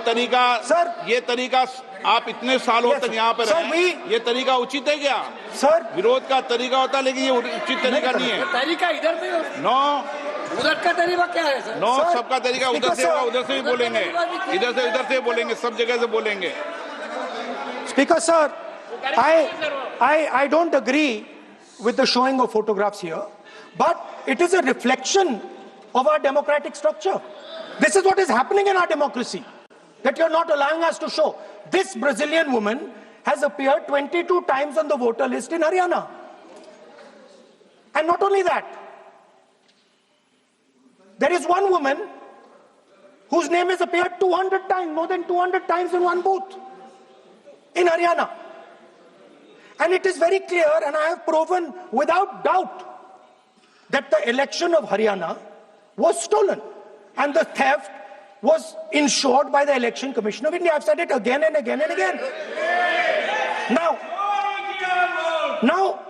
तरीका आप इतने सालों तक यहाँ पर हैं, ये तरीका उचित है क्या? सर, विरोध का तरीका होता है, लेकिन ये उचित तरीका नहीं है। तरीका इधर से नो, उधर का तरीका क्या है सर? नो, सबका तरीका उधर से होगा, उधर से भी बोलेंगे, इधर से बोलेंगे, सब जगह से बोलेंगे। Speaker sir, I don't agree with the showing of photographs here, but it is a reflection of our democratic structure. This is what is happening in our democracy, that you're not allowing us to show. This Brazilian woman has appeared 22 times on the voter list in Haryana. And not only that, there is one woman whose name has appeared 200 times, more than 200 times in one booth in Haryana. And it is very clear, and I have proven without doubt, that the election of Haryana was stolen. And the theft was ensured by the Election Commission of India. I've said it again and again and again. Now,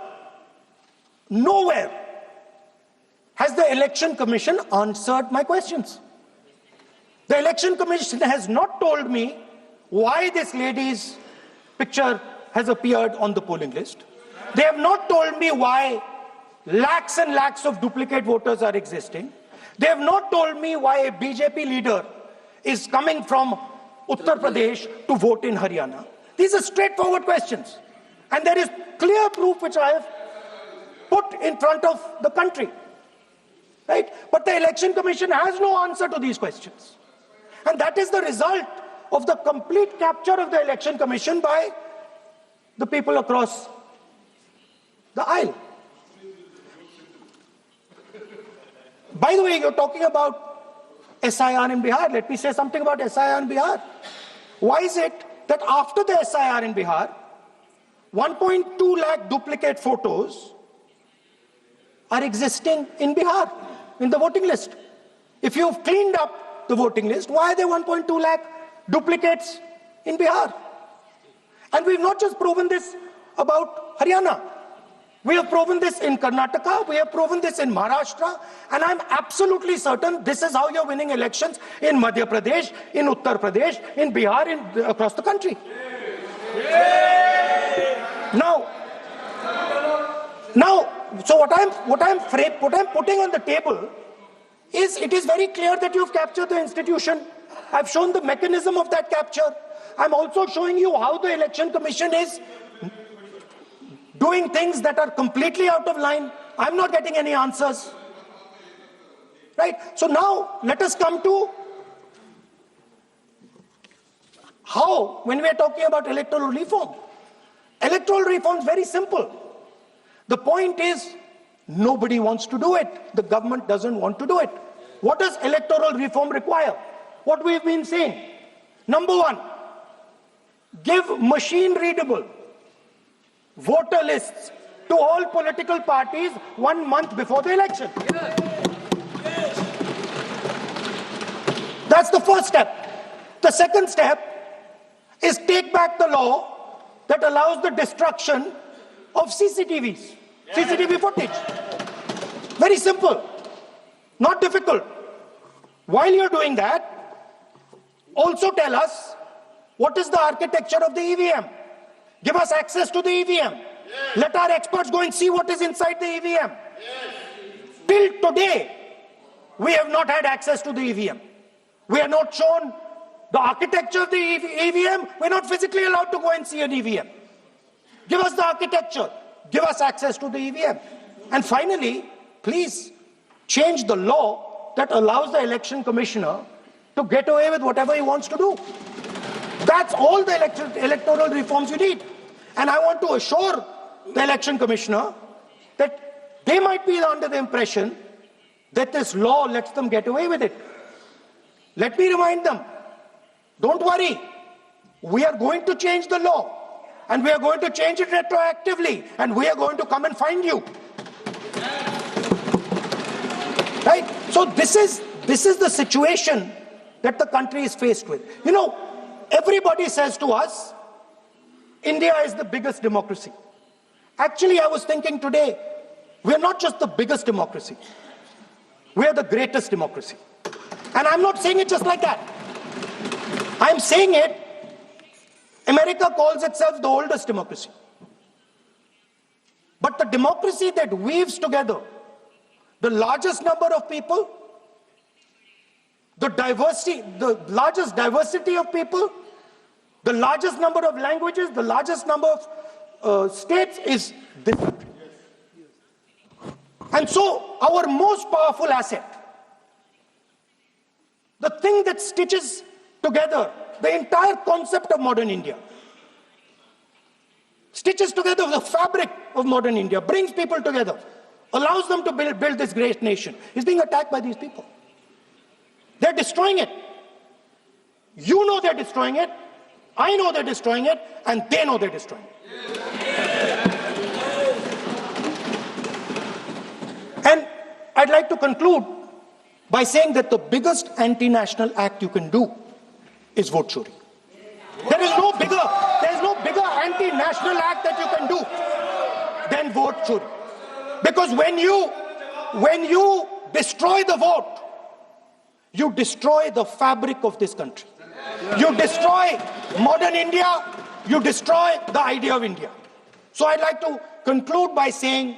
nowhere has the Election Commission answered my questions. The Election Commission has not told me why this lady's picture has appeared on the polling list. They have not told me why lakhs and lakhs of duplicate voters are existing. They have not told me why a BJP leader is coming from Uttar Pradesh to vote in Haryana. These are straightforward questions. And there is clear proof which I have put in front of the country. Right? But the Election Commission has no answer to these questions. And that is the result of the complete capture of the Election Commission by the people across the aisle. By the way, you're talking about SIR in Bihar. Let me say something about SIR in Bihar. Why is it that after the SIR in Bihar, 1.2 lakh duplicate photos are existing in Bihar, in the voting list? If you've cleaned up the voting list, why are there 1.2 lakh duplicates in Bihar? And we've not just proven this about Haryana. We have proven this in Karnataka, we have proven this in Maharashtra, and I'm absolutely certain this is how you're winning elections in Madhya Pradesh, in Uttar Pradesh, in Bihar, across the country. Now, so what I'm putting on the table is, it is very clear that you've captured the institution. I've shown the mechanism of that capture. I'm also showing you how the Election Commission is doing things that are completely out of line. I'm not getting any answers. Right? So now, let us come to how, when we are talking about electoral reform. Electoral reform is very simple. The point is, nobody wants to do it. The government doesn't want to do it. What does electoral reform require? What we've been saying. Number one, give machine-readable voter lists to all political parties 1 month before the election. That's the first step. The second step is take back the law that allows the destruction of CCTVs, CCTV footage. Very simple, not difficult. While you're doing that, also tell us what is the architecture of the EVM. Give us access to the EVM. Let our experts go and see what is inside the EVM. Till today, we have not had access to the EVM. We are not shown the architecture of the EVM. We're not physically allowed to go and see an EVM. Give us the architecture. Give us access to the EVM. And finally, please change the law that allows the election commissioner to get away with whatever he wants to do. That's all the electoral reforms you need. And I want to assure the election commissioner that they might be under the impression that this law lets them get away with it. Let me remind them, don't worry, we are going to change the law, and we are going to change it retroactively, and we are going to come and find you. Right? So this is the situation that the country is faced with. You know, Everybody says to us, India is the biggest democracy. Actually, I was thinking today, we're not just the biggest democracy, we're the greatest democracy. And I'm not saying it just like that. I'm saying it, America calls itself the oldest democracy. But the democracy that weaves together the largest number of people, the largest diversity of people, the largest number of languages, the largest number of states is this country. And so our most powerful asset, the thing that stitches together the entire concept of modern India, stitches together the fabric of modern India, brings people together, allows them to build this great nation, is being attacked by these people. They're destroying it. You know they're destroying it. I know they're destroying it, and they know they're destroying it. And I'd like to conclude by saying that the biggest anti-national act you can do is vote chori. There is no bigger anti-national act that you can do than vote chori. Because when you destroy the vote, you destroy the fabric of this country. You destroy modern India, you destroy the idea of India. So I'd like to conclude by saying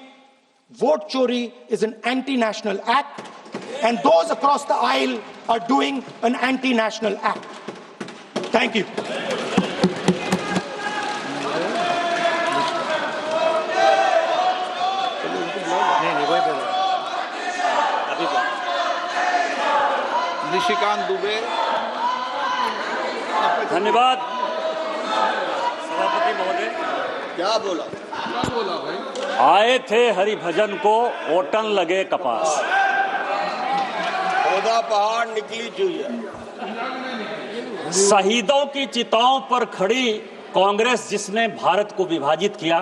vote chori is an anti-national act, and those across the aisle are doing an anti-national act. Thank you. Nishikant Dubey. धन्यवाद सभापति महोदय। क्या बोला भाई? आए थे हरिभजन को ओटन लगे कपास। पौधा पहाड़ निकली चुईया। शहीदों की चिताओं पर खड़ी कांग्रेस जिसने भारत को विभाजित किया,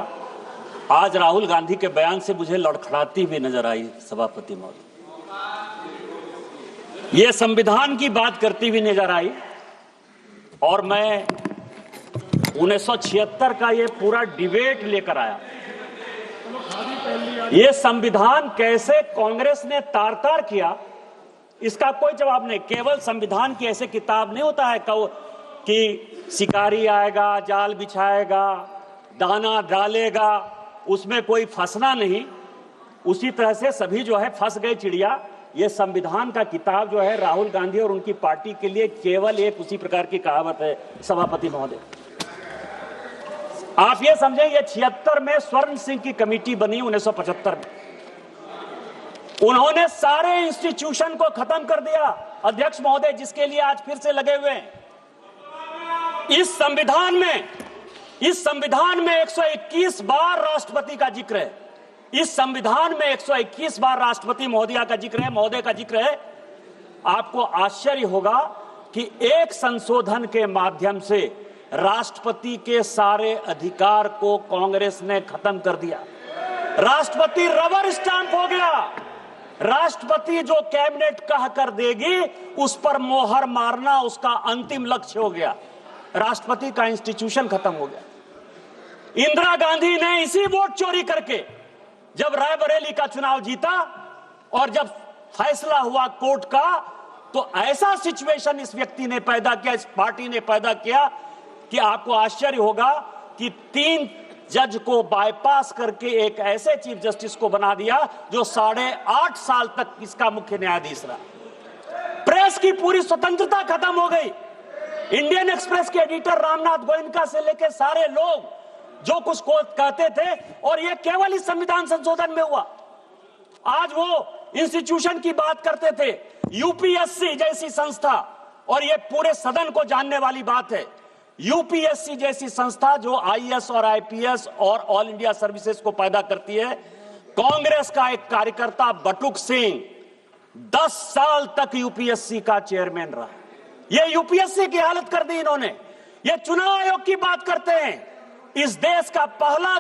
आज राहुल गांधी के बयान से मुझे लड़खड़ाती हुई नजर आई सभापति महोदय। ये संविधान की बात करती हुई नजर आई, और मैं 1976 का ये पूरा डिबेट लेकर आया। ये संविधान कैसे कांग्रेस ने तार-तार किया, इसका कोई जवाब नहीं। केवल संविधान की ऐसे किताब नहीं होता है कि शिकारी आएगा, जाल बिछाएगा, दाना डालेगा, उसमें कोई फंसना नहीं। उसी तरह से सभी जो है फंस गए चिड़िया। ये संविधान का किताब जो है राहुल गांधी और उनकी पार्टी के लिए केवल एक उसी प्रकार की कहावत है सभापति महोदय। आप ये समझें, ये 76 में स्वर्ण सिंह की कमेटी बनी 1975 में। उन्होंने सारे इंस्टीट्यूशन को खत्म कर दिया अध्यक्ष महोदय, जिसके लिए आज फिर से लगे हुए हैं। इस संविधान में 121 बार राष्ट्रपति का जिक्र है। इस संविधान में 121 बार राष्ट्रपति महोदय का जिक्र है। आपको आश्चर्य होगा कि एक संशोधन के माध्यम से राष्ट्रपति के सारे अधिकार को कांग्रेस ने खत्म कर दिया। राष्ट्रपति रबर स्टैंप हो गया। राष्ट्रपति जो कैबिनेट कह कर देगी उस पर मोहर मारना उसका अंतिम लक्ष्य हो गया। राष्ट्रपति का इंस्टीट्यूशन खत्म हो गया। इंदिरा गांधी ने इसी वोट चोरी करके जब रायबरेली का चुनाव जीता और जब फैसला हुआ कोर्ट का, तो ऐसा सिचुएशन इस व्यक्ति ने पैदा किया, इस पार्टी ने पैदा किया कि आपको आश्चर्य होगा कि 3 जज को बाईपास करके एक ऐसे चीफ जस्टिस को बना दिया जो 8.5 साल तक इसका मुख्य न्यायाधीश रहा। प्रेस की पूरी स्वतंत्रता खत्म हो गई। इंडियन एक्सप्रेस के एडिटर रामनाथ गोयनका से लेकर सारे लोग जो कुछ को कहते थे, और ये केवल इस संविधान संशोधन में हुआ। आज वो इंस्टीट्यूशन की बात करते थे, यूपीएससी जैसी संस्था, और ये पूरे सदन को जानने वाली बात है, यूपीएससी जैसी संस्था जो आईएएस और आईपीएस और ऑल इंडिया सर्विसेज को पैदा करती है। कांग्रेस का एक कार्यकर्ता बटुक सिंह 10 साल तक यूपीएससी का चेयरमैन रहा। ये यूपीएससी की हालत कर दी इन्होंने। ये चुनाव आयोग की बात करते हैं। इस देश का पहला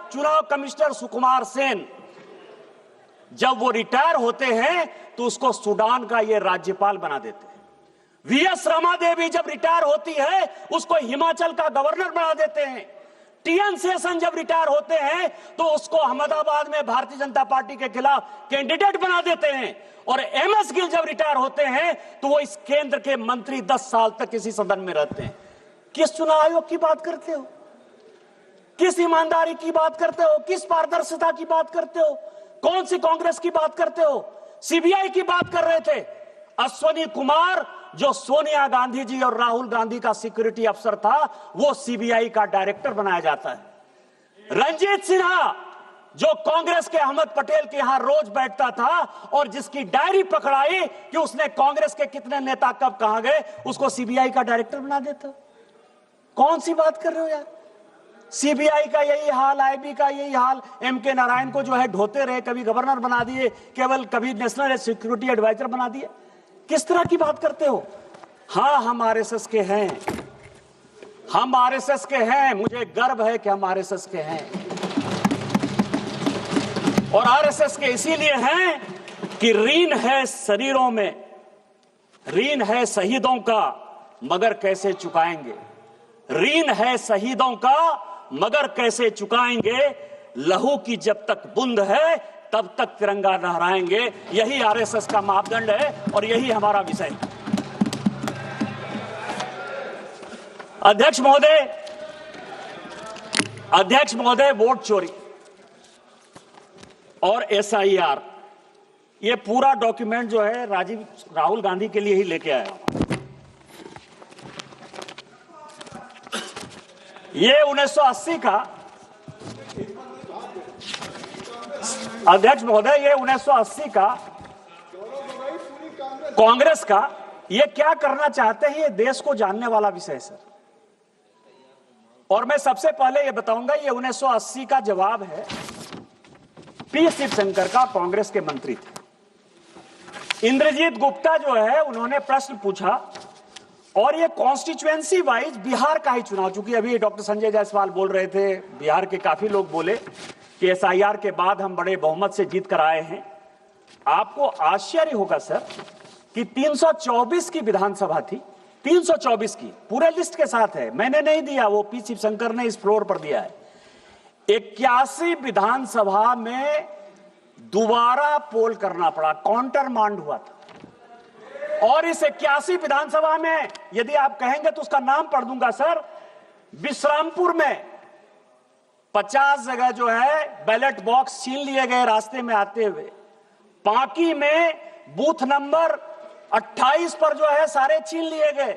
चुनाव कमिश्नर सुकुमार सेन, जब वो रिटायर होते हैं तो उसको सूडान का ये राज्यपाल बना देते हैं। वीएस रमा देवी जब रिटायर होती है उसको हिमाचल का गवर्नर बना देते हैं। टीएन शेषन जब रिटायर होते हैं तो उसको अहमदाबाद में भारतीय जनता पार्टी के खिलाफ कैंडिडेट बना देते हैं। और एमएस गिल जब रिटायर होते हैं तो वो इस केंद्र के मंत्री 10 साल तक इसी सदन में रहते हैं। किस चुनाव आयोग की बात करते हो? किस ईमानदारी की बात करते हो? किस पारदर्शिता की बात करते हो? कौन सी कांग्रेस की बात करते हो? सीबीआई की बात कर रहे थे। अश्वनी कुमार जो सोनिया गांधी जी और राहुल गांधी का सिक्योरिटी अफसर था वो सीबीआई का डायरेक्टर बनाया जाता है। रंजीत सिन्हा जो कांग्रेस के अहमद पटेल के यहां रोज बैठता था और जिसकी डायरी पकड़ाई कि उसने कांग्रेस के कितने नेता कब कहां गए, उसको सीबीआई का डायरेक्टर बना देता। कौन सी बात कर रहे हो यार? सीबीआई का यही हाल, आईबी का यही हाल। एमके नारायण को जो है ढोते रहे, कभी गवर्नर बना दिए, केवल कभी नेशनल सिक्योरिटी एडवाइजर बना दिए। किस तरह की बात करते हो? हाँ, हम आरएसएस के हैं, हम आरएसएस के हैं। मुझे गर्व है कि हम आरएसएस के हैं और आरएसएस के इसीलिए हैं कि ऋण है शरीरों में, ऋण है शहीदों का, मगर कैसे चुकाएंगे? ऋण है शहीदों का मगर कैसे चुकाएंगे? लहू की जब तक बूंद है तब तक तिरंगा लहराएंगे। यही आरएसएस का मापदंड है और यही हमारा विषय है। अध्यक्ष महोदय, वोट चोरी और एसआईआर, ये पूरा डॉक्यूमेंट जो है राहुल गांधी के लिए ही लेके आया। ये 1980 का, अध्यक्ष महोदय, ये 1980 का कांग्रेस का, ये क्या करना चाहते हैं ये देश को जानने वाला विषय है सर। और मैं सबसे पहले ये बताऊंगा, ये 1980 का जवाब है पी शिवशंकर का, कांग्रेस के मंत्री थे। इंद्रजीत गुप्ता जो है उन्होंने प्रश्न पूछा और ये कॉन्स्टिट्यूएंसी वाइज बिहार का ही चुनाव, चूंकि अभी डॉक्टर संजय जायसवाल बोल रहे थे, बिहार के काफी लोग बोले कि एसआईआर के बाद हम बड़े बहुमत से जीत कर आए हैं। आपको आश्चर्य होगा सर कि 324 की विधानसभा थी, 324 की, पूरे लिस्ट के साथ है, मैंने नहीं दिया, वो पी शिवशंकर ने इस फ्लोर पर दिया है। 81 विधानसभा में दोबारा पोल करना पड़ा, काउंटर मांड हुआ था। और इस 81 विधानसभा में यदि आप कहेंगे तो उसका नाम पढ़ दूंगा सर। विश्रामपुर में 50 जगह जो है बैलेट बॉक्स छीन लिए गए रास्ते में आते हुए। पांकी में बूथ नंबर 28 पर जो है सारे छीन लिए गए।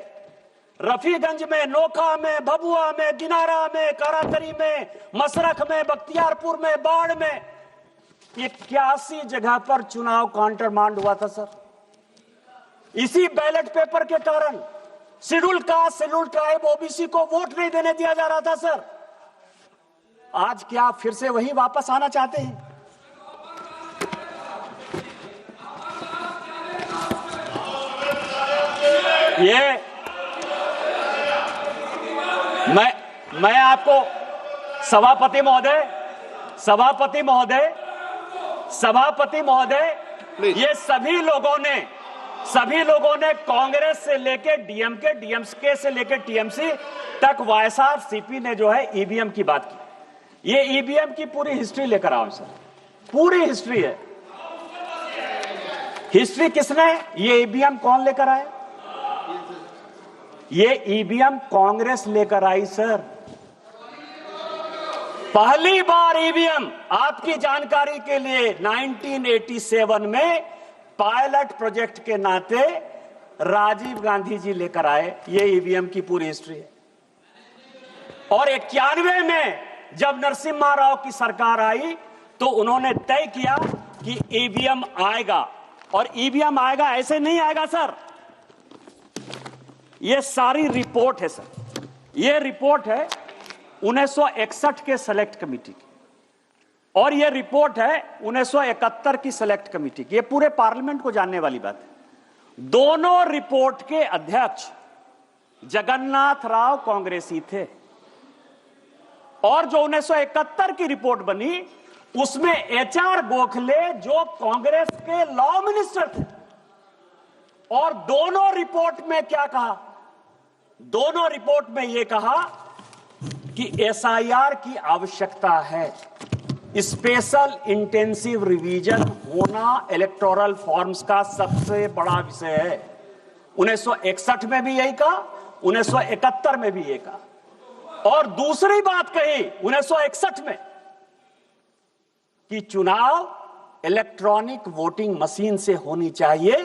रफीगंज में, नोखा में, भभुआ में, दिनारा में, कारातरी में, मसरख में, बख्तियारपुर में, बाढ़ में, 81 जगह पर चुनाव काउंटर मांड हुआ था सर। इसी बैलेट पेपर के कारण schedule caste, schedule tribe, OBC को वोट नहीं देने दिया जा रहा था सर। आज क्या फिर से वही वापस आना चाहते हैं? ये मैं आपको सभापति महोदय, ये सभी लोगों ने कांग्रेस से लेकर डीएमके से लेकर टीएमसी तक वाईएसआर सीपी ने जो है ईवीएम की बात की। ये ईवीएम की पूरी हिस्ट्री लेकर आओ सर, पूरी हिस्ट्री है। हिस्ट्री किसने, ये ईवीएम कौन लेकर आया? ये ईवीएम कांग्रेस लेकर आई सर। पहली बार ईवीएम, आपकी जानकारी के लिए, 1987 में पायलट प्रोजेक्ट के नाते राजीव गांधी जी लेकर आए। ये ईवीएम की पूरी हिस्ट्री है। और 91 में जब नरसिम्हा राव की सरकार आई तो उन्होंने तय किया कि ईवीएम आएगा। और ईवीएम आएगा, ऐसे नहीं आएगा सर, ये सारी रिपोर्ट है सर। ये रिपोर्ट है 1961 के सेलेक्ट कमेटी की और ये रिपोर्ट है 1971 की सेलेक्ट कमेटी की। ये पूरे पार्लियामेंट को जानने वाली बात है। दोनों रिपोर्ट के अध्यक्ष जगन्नाथ राव कांग्रेसी थे और जो 1971 की रिपोर्ट बनी उसमें एचआर गोखले जो कांग्रेस के लॉ मिनिस्टर थे और दोनों रिपोर्ट में क्या कहा? दोनों रिपोर्ट में यह कहा कि एसआईआर की आवश्यकता है, स्पेशल इंटेंसिव रिवीजन होना इलेक्टोरल फॉर्म्स का सबसे बड़ा विषय है। 1961 में भी यही कहा, 1971 में भी यही कहा, और दूसरी बात कही 1961 में कि चुनाव इलेक्ट्रॉनिक वोटिंग मशीन से होनी चाहिए,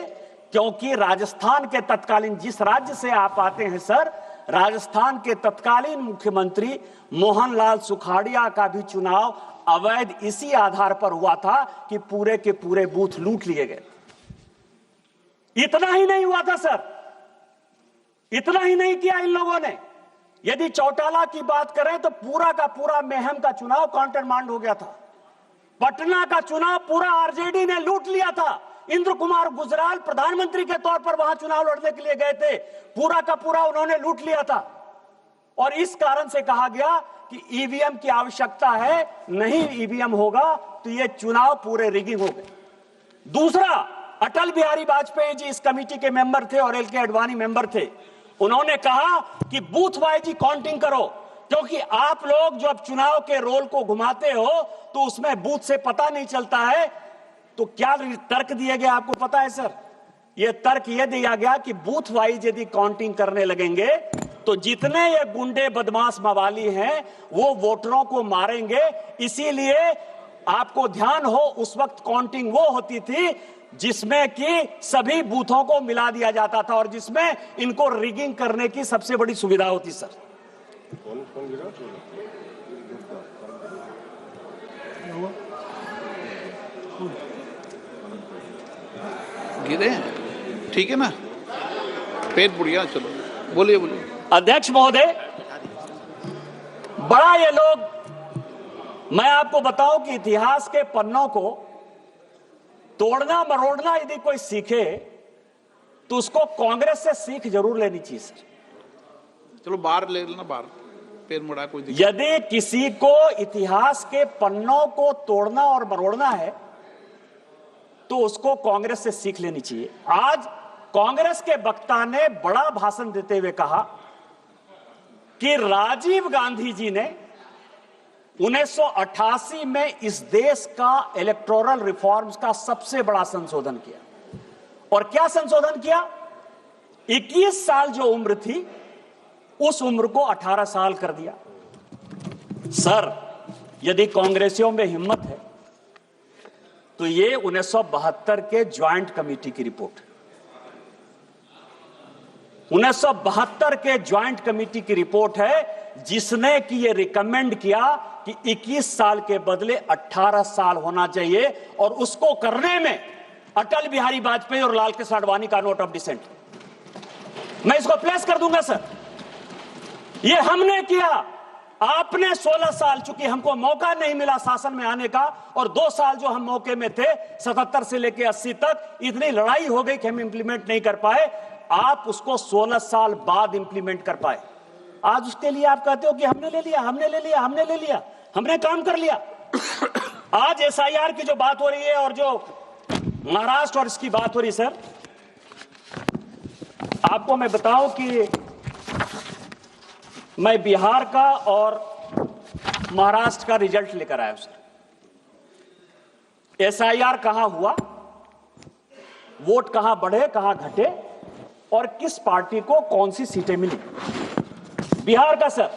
क्योंकि राजस्थान के तत्कालीन, जिस राज्य से आप आते हैं सर, राजस्थान के तत्कालीन मुख्यमंत्री मोहनलाल सुखाड़िया का भी चुनाव अवैध इसी आधार पर हुआ था कि पूरे के पूरे बूथ लूट लिए गए। इतना ही नहीं हुआ था सर, इतना ही नहीं किया इन लोगों ने। यदि चौटाला की बात करें तो पूरा का पूरा मेहम का चुनाव काउंटरमांड हो गया था। पटना का चुनाव पूरा आरजेडी ने लूट लिया था। इंद्र कुमार गुजराल प्रधानमंत्री के तौर पर वहां चुनाव लड़ने के लिए गए थे, पूरा का पूरा उन्होंने लूट लिया था। और इस कारण से कहा गया कि ईवीएम की आवश्यकता है, नहीं ईवीएम होगा तो ये चुनाव पूरे रिगिंग हो गए। दूसरा, अटल बिहारी वाजपेयी जी इस कमेटी के मेंबर थे और एल.के. आडवाणी मेंबर थे। उन्होंने कहा कि बूथ वाइज काउंटिंग करो, क्योंकि आप लोग जब चुनाव के रोल को घुमाते हो तो उसमें बूथ से पता नहीं चलता है। तो क्या तर्क दिए गए आपको पता है सर? यह तर्क यह दिया गया कि बूथ वाइज यदि काउंटिंग करने लगेंगे तो जितने ये गुंडे बदमाश मवाली हैं वो वोटरों को मारेंगे। इसीलिए आपको ध्यान हो, उस वक्त काउंटिंग वो होती थी जिसमें कि सभी बूथों को मिला दिया जाता था और जिसमें इनको रिगिंग करने की सबसे बड़ी सुविधा होती सर। गिरे, ठीक है ना, पेट बुढ़िया। चलो बोलिए बोलिए। अध्यक्ष महोदय, बड़ा ये लोग, मैं आपको बताऊं कि इतिहास के पन्नों को तोड़ना मरोड़ना यदि कोई सीखे तो उसको कांग्रेस से सीख जरूर लेनी चाहिए सर। चलो बाहर ले लेना, बाहर पेड़ मुड़ा, कोई दिक्कत। यदि किसी को इतिहास के पन्नों को तोड़ना और मरोड़ना है तो उसको कांग्रेस से सीख लेनी चाहिए। आज कांग्रेस के वक्ता ने बड़ा भाषण देते हुए कहा कि राजीव गांधी जी ने 1988 में इस देश का इलेक्टोरल रिफॉर्म्स का सबसे बड़ा संशोधन किया। और क्या संशोधन किया? 21 साल जो उम्र थी उस उम्र को 18 साल कर दिया। सर, यदि कांग्रेसियों में हिम्मत है तो ये 1972 के ज्वाइंट कमेटी की रिपोर्ट है। 1972 के ज्वाइंट कमेटी की रिपोर्ट है जिसने कि ये रिकमेंड किया कि 21 साल के बदले 18 साल होना चाहिए, और उसको करने में अटल बिहारी वाजपेयी और लाल कृष्ण आडवाणी का नोट ऑफ डिसेंट। मैं इसको प्लेस कर दूंगा सर। ये हमने किया। आपने 16 साल, चूंकि हमको मौका नहीं मिला शासन में आने का, और 2 साल जो हम मौके में थे 77 से लेकर 80 तक, इतनी लड़ाई हो गई कि हम इंप्लीमेंट नहीं कर पाए। आप उसको 16 साल बाद इंप्लीमेंट कर पाए। आज उसके लिए आप कहते हो कि हमने ले लिया, हमने ले लिया, हमने ले लिया, हमने काम कर लिया। आज एसआईआर की जो बात हो रही है और जो महाराष्ट्र और इसकी बात हो रही है सर, आपको मैं बताऊं कि मैं बिहार का और महाराष्ट्र का रिजल्ट लेकर आया सर। एसआईआर कहां हुआ, वोट कहां बढ़े कहां घटे, और किस पार्टी को कौन सी सीटें मिली। बिहार का सर,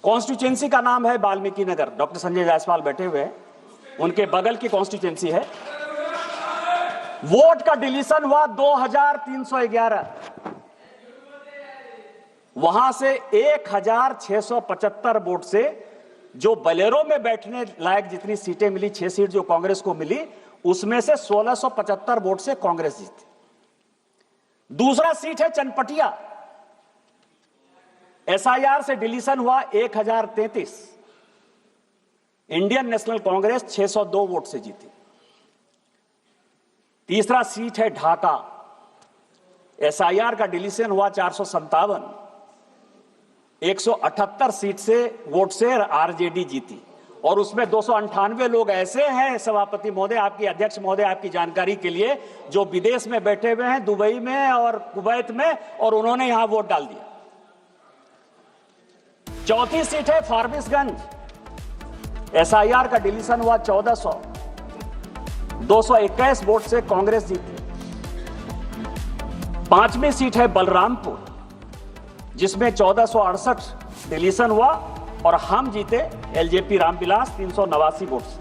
कॉन्स्टिट्यूएंसी का नाम है वाल्मीकि नगर, डॉक्टर संजय जायसवाल बैठे हुए हैं, उनके बगल की कॉन्स्टिट्यूएंसी है। वोट का डिलीशन हुआ 2311, वहां से 1675 वोट से जो बलेरो में बैठने लायक जितनी सीटें मिली, 6 सीट जो कांग्रेस को मिली, उसमें से 1675 वोट से कांग्रेस जीती। दूसरा सीट है चनपटिया, एसआईआर से डिलीशन हुआ 1033, इंडियन नेशनल कांग्रेस 602 वोट से जीती। तीसरा सीट है ढाका, एसआईआर का डिलीशन हुआ 457, 178 सीट से वोट से आरजेडी जीती। और उसमें 298 लोग ऐसे हैं सभापति महोदय, आपकी अध्यक्ष महोदय, आपकी जानकारी के लिए, जो विदेश में बैठे हुए हैं, दुबई में और कुवैत में, और उन्होंने यहां वोट डाल दिया। चौथी सीट है फारबिसगंज, एसआईआर का डिलीशन हुआ 1400, 221 वोट से कांग्रेस जीती। पांचवी सीट है बलरामपुर, जिसमें 1468 डिलीशन हुआ और हम जीते एलजेपी रामविलास 389 वोट से।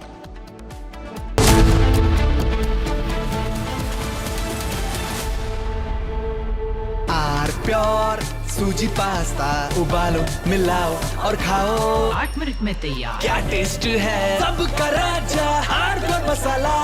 आर प्योर सूजी पास्ता उबालो, मिलाओ और खाओ, 8 मिनट में तैयार। क्या टेस्ट है सबका राजा आर प्योर मसाला।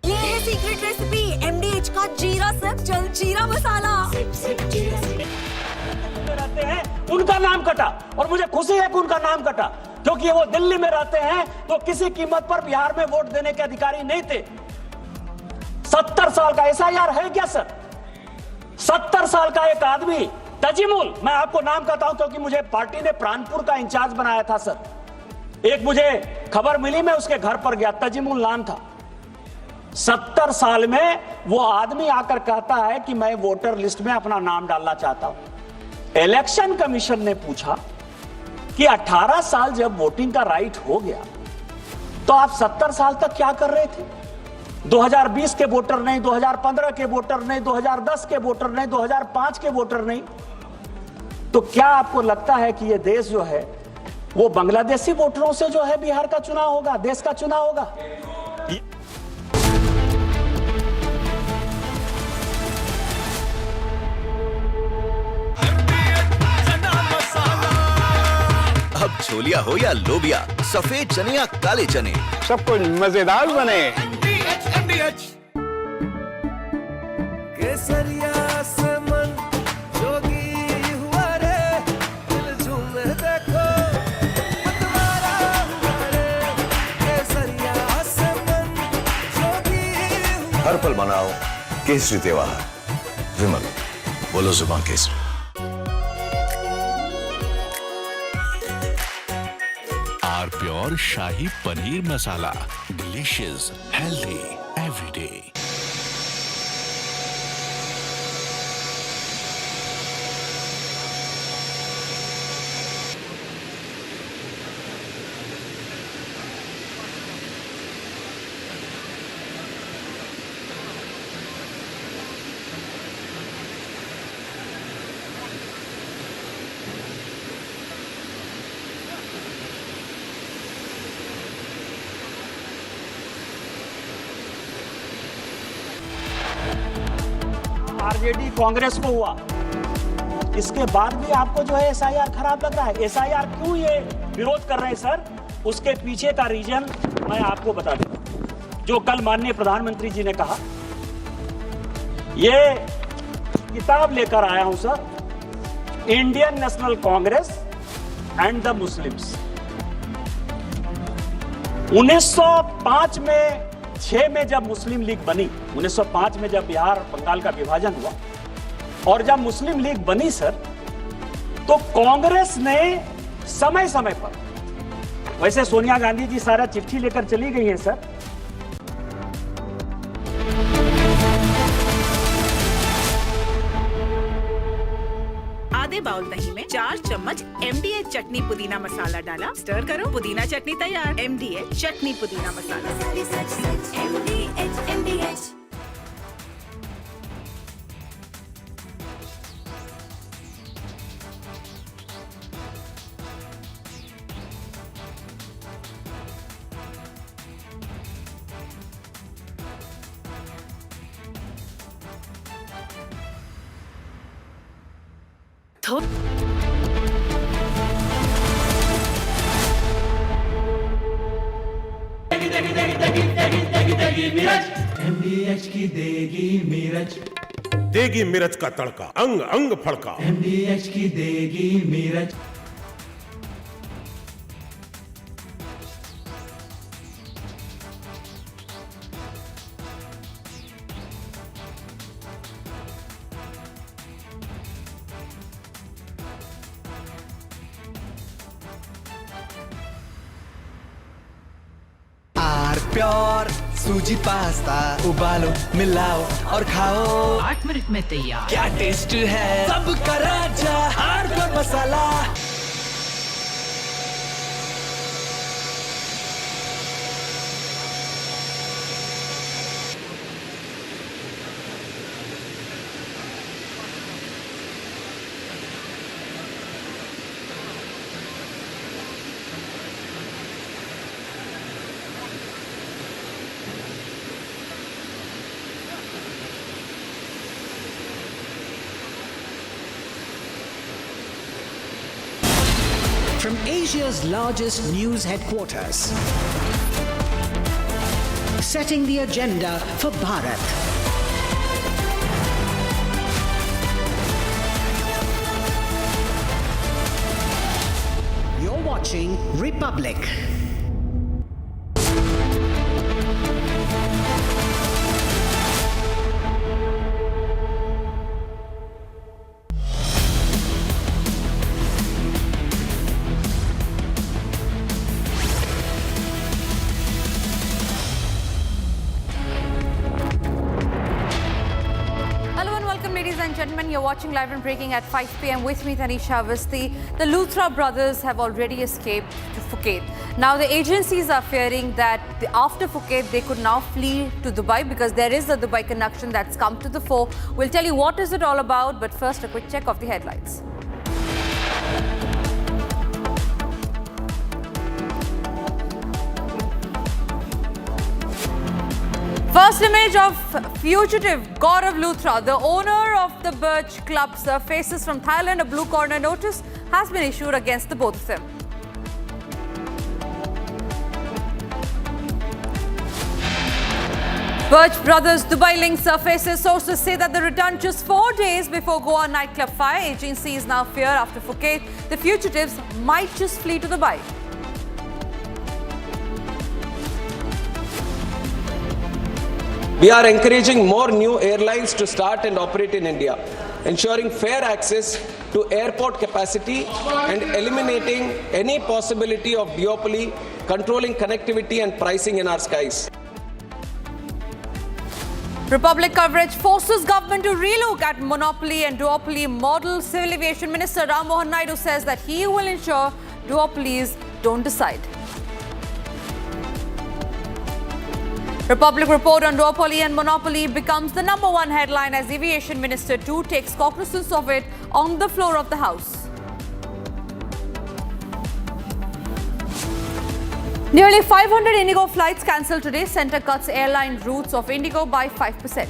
ये है सीक्रेट रेसिपी MDH का जीरा सिर्फ जलजीरा मसाला। रहते हैं उनका नाम कटा, और मुझे खुशी है कि उनका नाम कटा, क्योंकि वो दिल्ली में रहते हैं तो किसी कीमत पर बिहार में वोट देने के अधिकारी नहीं थे। 70 साल का एसआईआर है क्या सर? 70 साल का एक आदमी तजीमुल, मैं आपको नाम कहता हूं क्योंकि मुझे पार्टी ने प्राणपुर का इंचार्ज बनाया था सर। एक मुझे खबर मिली, मैं उसके घर पर गया, तजीमुल नाम था। 70 साल में वो आदमी आकर कहता है कि मैं वोटर लिस्ट में अपना नाम डालना चाहता हूं। इलेक्शन कमीशन ने पूछा कि 18 साल जब वोटिंग का राइट हो गया तो आप 70 साल तक क्या कर रहे थे? 2020 के वोटर नहीं, 2015 के वोटर नहीं, 2010 के वोटर नहीं, 2005 के वोटर नहीं। तो क्या आपको लगता है कि ये देश जो है वो बांग्लादेशी वोटरों से जो है बिहार का चुनाव होगा, देश का चुनाव होगा? अब छोलिया हो या लोबिया, सफेद चने या काले चने, सब कुछ मजेदार बने। केसरिया से मन जोगी हुआ रे, दिल झूमे देखो मतवारा हुआ रे। केसरिया से मन जोगी हुआ। हर पल मनाओ केसरी त्योहार। विमल, बोलो जुबान केसरी। Are pure shahi paneer masala, delicious, healthy everyday. RJD Congress को हुआ, इसके बाद भी आपको जो है एसआईआर खराब लग रहा है। एसआईआर क्यों ये विरोध कर रहे हैं सर? उसके पीछे का रीजन मैं आपको बता दूं। जो कल माननीय प्रधानमंत्री जी ने कहा, ये किताब लेकर आया हूं sir, Indian national Congress and the Muslims. 1905 में 6 में जब मुस्लिम लीग बनी, 1905 में जब बिहार बंगाल का विभाजन हुआ और जब मुस्लिम लीग बनी सर, तो कांग्रेस ने समय समय पर, वैसे सोनिया गांधी जी सारा चिट्ठी लेकर चली गई हैं सर, आधे बाउल दही में 4 चम्मच MDH चटनी पुदीना मसाला डाला, स्टर करो, पुदीना चटनी तैयार। MDH चटनी पुदीना मसाला। MDH। MDH की देगी मिर्च। देगी मिर्च का तड़का, अंग अंग फड़का। MDH की देगी मिर्च। प्योर सूजी पास्ता उबालो मिलाओ और खाओ 8 मिनट में तैयार। क्या टेस्ट है सबका राजा hardcore masala. From Asia's largest news headquarters, setting the agenda for Bharat. You're watching Republic. Gentlemen, you're watching Live and Breaking at 5 p.m. with me, Tanisha Avasti. The Luthra brothers have already escaped to Phuket. Now, the agencies are fearing that after Phuket, they could now flee to Dubai because there is a Dubai connection that's come to the fore. We'll tell you what is it all about, but first, a quick check of the headlines. First image of fugitive Gaurav Luthra, the owner of the Birch Club Surfaces from Thailand. A blue corner notice has been issued against the both of them. Birch Brothers Dubai link surfaces. Sources say that the return just 4 days before Goa nightclub fire. Agencies now fear after Phuket, the fugitives might just flee to Dubai. We are encouraging more new airlines to start and operate in India, ensuring fair access to airport capacity and eliminating any possibility of duopoly, controlling connectivity and pricing in our skies. Republic coverage forces government to relook at monopoly and duopoly model. Civil Aviation Minister Ram Mohan Naidu says that he will ensure duopolies don't decide. Republic report on duopoly and monopoly becomes the #1 headline as Aviation Minister too takes cognizance of it on the floor of the House. Nearly 500 Indigo flights cancelled today. Centre cuts airline routes of Indigo by 5%.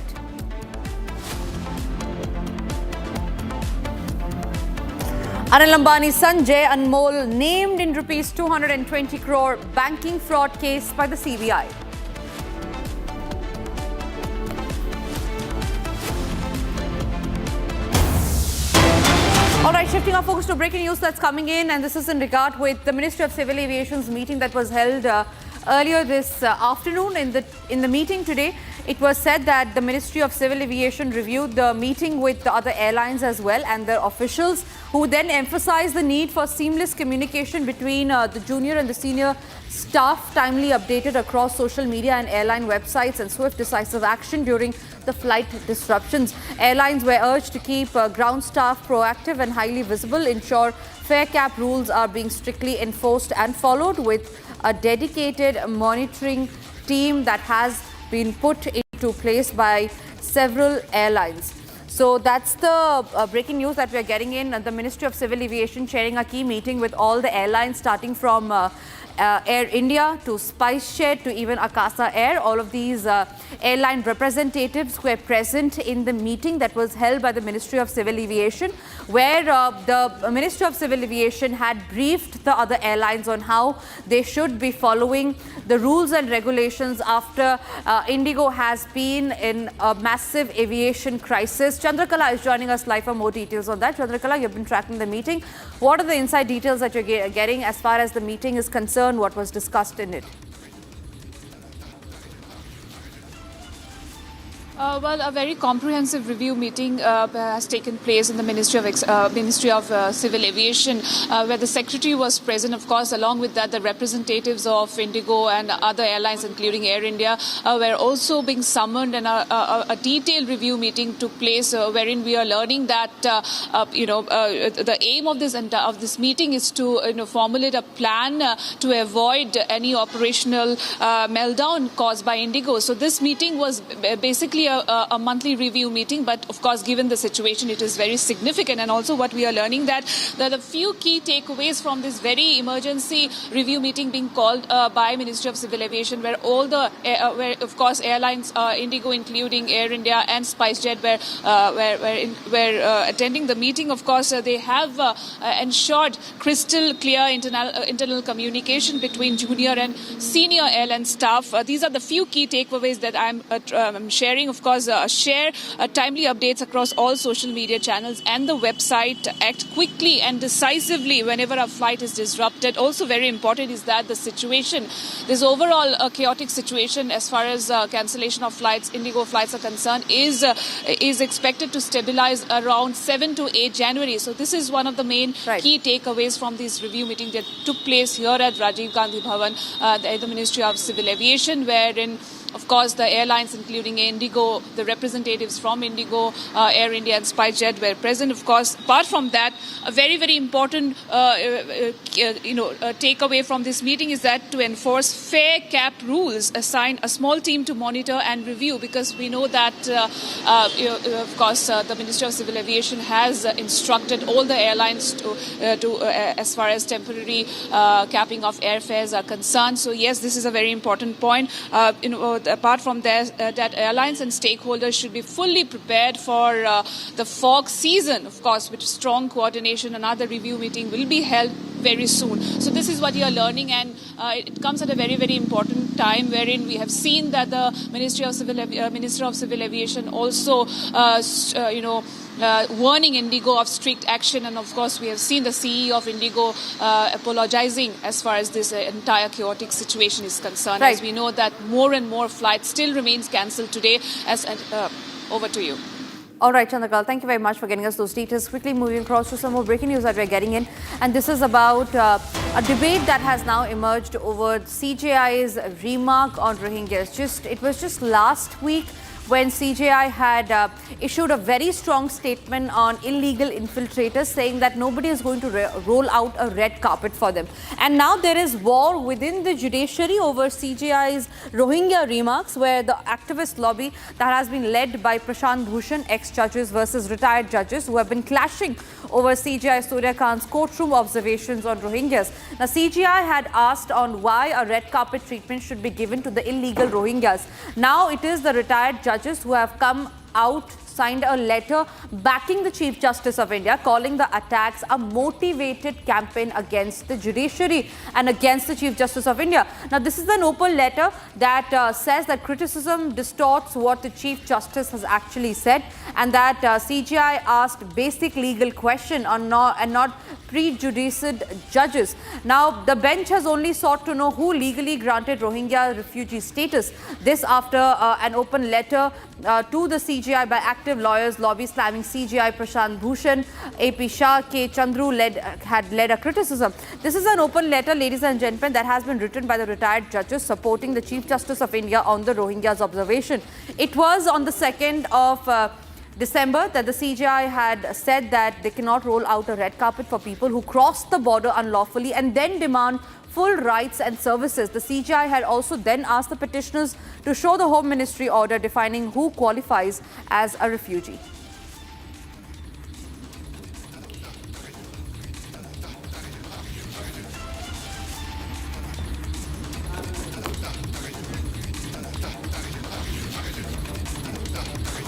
Anil Ambani's son Jay Anmol named in rupees 220 crore banking fraud case by the CBI. All right, shifting our focus to breaking news that's coming in, and this is in regard with the Ministry of Civil Aviation's meeting that was held earlier this afternoon. In the meeting today, it was said that the Ministry of Civil Aviation reviewed the meeting with the other airlines as well and their officials, who then emphasized the need for seamless communication between the junior and the senior staff, timely updated across social media and airline websites, and swift decisive action during the flight disruptions. Airlines were urged to keep ground staff proactive and highly visible, ensure fare cap rules are being strictly enforced and followed, with a dedicated monitoring team that has been put into place by several airlines. So that's the breaking news that we are getting in. The Ministry of Civil Aviation chairing a key meeting with all the airlines, starting from Air India to SpiceJet to even Akasa Air. All of these airline representatives were present in the meeting that was held by the Ministry of Civil Aviation, where the Ministry of Civil Aviation had briefed the other airlines on how they should be following the rules and regulations after Indigo has been in a massive aviation crisis. Chandrakala is joining us live for more details on that. Chandrakala, you've been tracking the meeting. What are the inside details that you're getting as far as the meeting is concerned? What was discussed in it? Well, a very comprehensive review meeting has taken place in the Ministry of Civil Aviation, where the Secretary was present. Of course, along with that, the representatives of Indigo and other airlines, including Air India, were also being summoned, and a detailed review meeting took place, wherein we are learning that the aim of this meeting is to formulate a plan to avoid any operational meltdown caused by Indigo. So this meeting was basically a monthly review meeting, but of course, given the situation, it is very significant. And also what we are learning that there are a few key takeaways from this very emergency review meeting being called by Ministry of Civil Aviation, where all the where of course airlines, Indigo including Air India and SpiceJet were attending the meeting. Of course, they have ensured crystal clear internal communication between junior and senior airline staff. These are the few key takeaways that I'm sharing. Of course, share timely updates across all social media channels and the website. Act quickly and decisively whenever a flight is disrupted. Also very important is that the situation, this overall chaotic situation as far as cancellation of flights, Indigo flights are concerned, is expected to stabilize around 7 to 8 January. So this is one of the main key takeaways from this review meeting that took place here at Rajiv Gandhi Bhavan, the Ministry of Civil Aviation, wherein of course, the airlines, including Indigo, the representatives from Indigo, Air India and SpiceJet were present. Of course, apart from that, a very, very important, takeaway from this meeting is that to enforce fair cap rules, assign a small team to monitor and review, because we know that, of course, the Ministry of Civil Aviation has instructed all the airlines to as far as temporary capping of airfares are concerned. So, yes, this is a very important point. Apart from that, airlines and stakeholders should be fully prepared for the fog season, of course, with strong coordination. Another review meeting will be held very soon. So this is what you are learning, and it comes at a very, very important time, wherein we have seen that the Minister of Civil Aviation also, warning Indigo of strict action. And of course, we have seen the CEO of Indigo apologizing as far as this entire chaotic situation is concerned. As we know that more and more flights still remains cancelled today. Over to you. All right, Chandrakala, thank you very much for getting us those details. Quickly moving across to some more breaking news that we're getting in. And this is about a debate that has now emerged over CJI's remark on Rohingyas. It was just last week when CJI had issued a very strong statement on illegal infiltrators, saying that nobody is going to roll out a red carpet for them. And now there is war within the judiciary over CJI's Rohingya remarks, where the activist lobby that has been led by Prashant Bhushan, ex-judges versus retired judges, who have been clashing over CJI Surya Khan's courtroom observations on Rohingyas. Now, CJI had asked on why a red carpet treatment should be given to the illegal Rohingyas. Now it is the retired judges who have come out, signed a letter backing the Chief Justice of India, calling the attacks a motivated campaign against the judiciary and against the Chief Justice of India. Now, this is an open letter that says that criticism distorts what the Chief Justice has actually said, and that CJI asked basic legal question and not prejudiced judges. Now, the bench has only sought to know who legally granted Rohingya refugee status. This after an open letter to the CJI by active lawyers lobby slamming CJI Prashant Bhushan, AP Shah, K. Chandru had led a criticism. This is an open letter, ladies and gentlemen, that has been written by the retired judges supporting the Chief Justice of India on the Rohingyas observation. It was on the 2nd of December that the CJI had said that they cannot roll out a red carpet for people who cross the border unlawfully and then demand full rights and services. The CJI had also then asked the petitioners to show the Home Ministry order defining who qualifies as a refugee.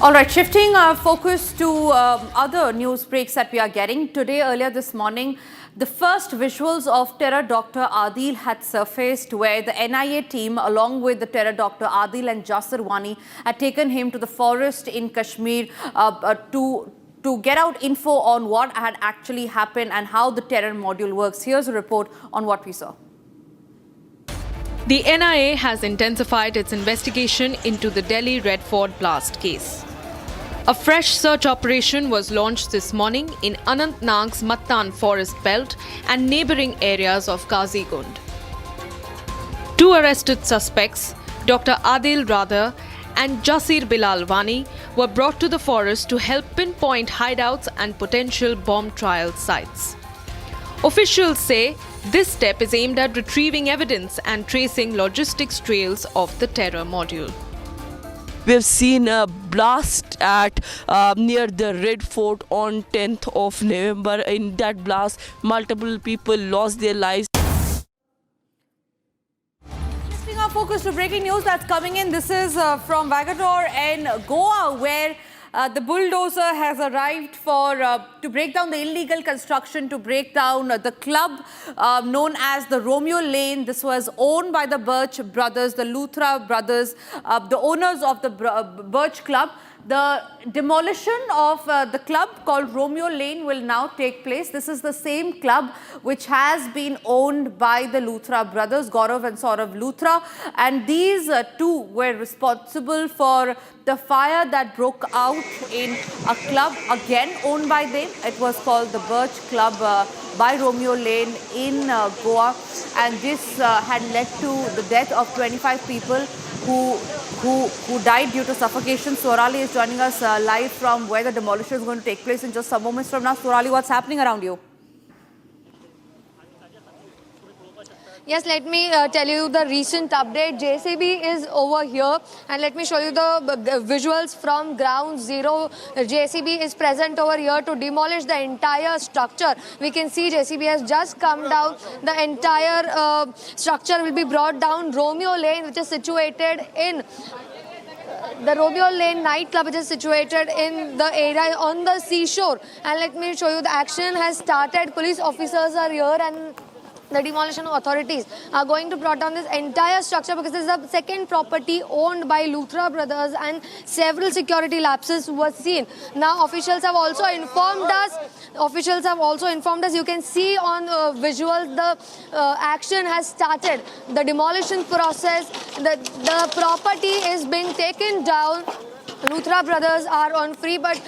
All right, shifting our focus to other news breaks that we are getting. Today, earlier this morning, the first visuals of terror Dr. Adil had surfaced, where the NIA team, along with the terror Dr. Adil and Jasir Wani, had taken him to the forest in Kashmir to get out info on what had actually happened and how the terror module works. Here's a report on what we saw. The NIA has intensified its investigation into the Delhi Red Fort blast case. A fresh search operation was launched this morning in Anantnag's Mattan forest belt and neighbouring areas of Kazigund. Two arrested suspects, Dr. Adil Radha and Jasir Bilal Wani, were brought to the forest to help pinpoint hideouts and potential bomb trial sites. Officials say this step is aimed at retrieving evidence and tracing logistics trails of the terror module. We have seen a blast at near the Red Fort on 10th of November. In that blast, multiple people lost their lives. Shifting our focus to breaking news that's coming in. This is from Vagator and Goa, where the bulldozer has arrived to break down the illegal construction, to break down the club known as the Romeo Lane. This was owned by the Birch brothers, the Luthra brothers, the owners of the Birch Club. The demolition of the club called Romeo Lane will now take place. This is the same club which has been owned by the Luthra brothers, Gaurav and Saurav Luthra. And these two were responsible for the fire that broke out in a club again owned by them. It was called the Birch Club by Romeo Lane in Goa. And this had led to the death of 25 people who died due to suffocation. Sorali is joining us live from where the demolition is going to take place in just some moments from now. Sorali, what's happening around you? Yes, let me tell you the recent update. JCB is over here, and let me show you the visuals from ground zero. JCB is present over here to demolish the entire structure. We can see JCB has just come down. The entire structure will be brought down. Romeo Lane, which is situated in the Romeo Lane nightclub, which is situated in the area on the seashore. And let me show you the action has started. Police officers are here, and the demolition authorities are going to bring down this entire structure because this is the second property owned by Luthra brothers, and several security lapses were seen. Now officials have also informed us. You can see on visuals the action has started. The demolition process, the property is being taken down. Luthra brothers are on free, but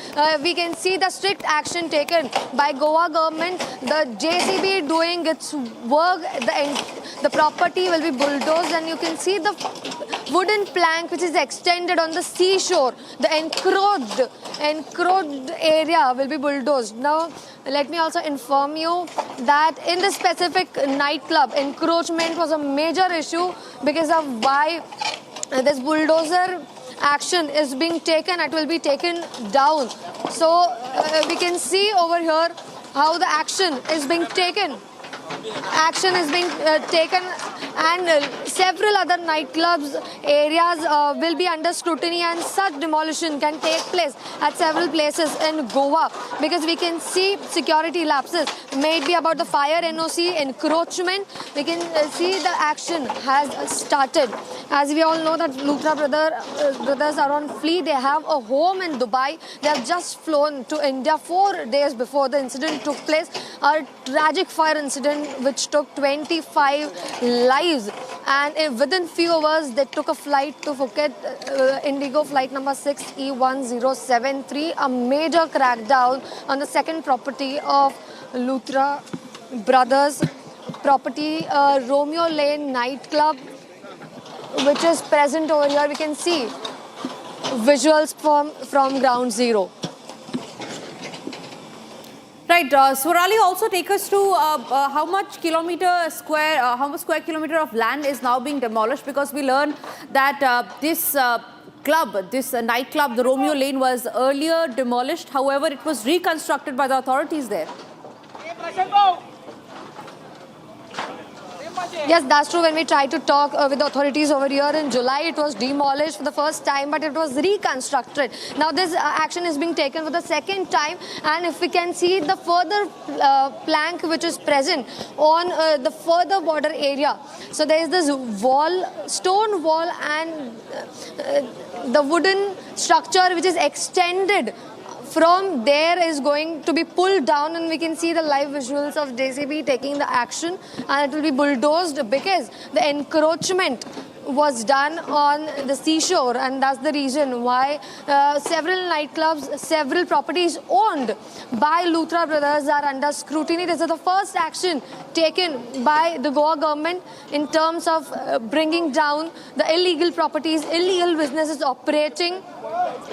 we can see the strict action taken by Goa government. The JCB doing its work. The property will be bulldozed, and you can see the wooden plank which is extended on the seashore. The encroached area will be bulldozed. Now, let me also inform you that in this specific nightclub, encroachment was a major issue because of why this bulldozer action is being taken. It will be taken down. So we can see over here how the action is being taken. Action is being taken, and several other nightclubs areas will be under scrutiny, and such demolition can take place at several places in Goa because we can see security lapses, may it be about the fire NOC, encroachment. We can see the action has started. As we all know that Luthra brothers are on flee. They have a home in Dubai. They have just flown to India 4 days before the incident took place. A tragic fire incident which took 25 lives, and within few hours they took a flight to Phuket, Indigo flight number 6E1073, a major crackdown on the second property of Luthra brothers, property Romeo Lane nightclub, which is present over here. We can see visuals from ground zero. Right, Swarali, also take us to how much square kilometer of land is now being demolished, because we learned that this nightclub, the Romeo Lane, was earlier demolished. However, it was reconstructed by the authorities there. Yes, that's true. When we tried to talk with the authorities over here in July, it was demolished for the first time, but it was reconstructed. Now this action is being taken for the second time, and if we can see the further plank which is present on the further border area. So there is this wall, stone wall, and the wooden structure which is extended from there is going to be pulled down, and we can see the live visuals of JCB taking the action, and it will be bulldozed because the encroachment was done on the seashore, and that's the reason why several nightclubs, several properties owned by Luthra brothers are under scrutiny. This is the first action taken by the Goa government in terms of bringing down the illegal properties, illegal businesses operating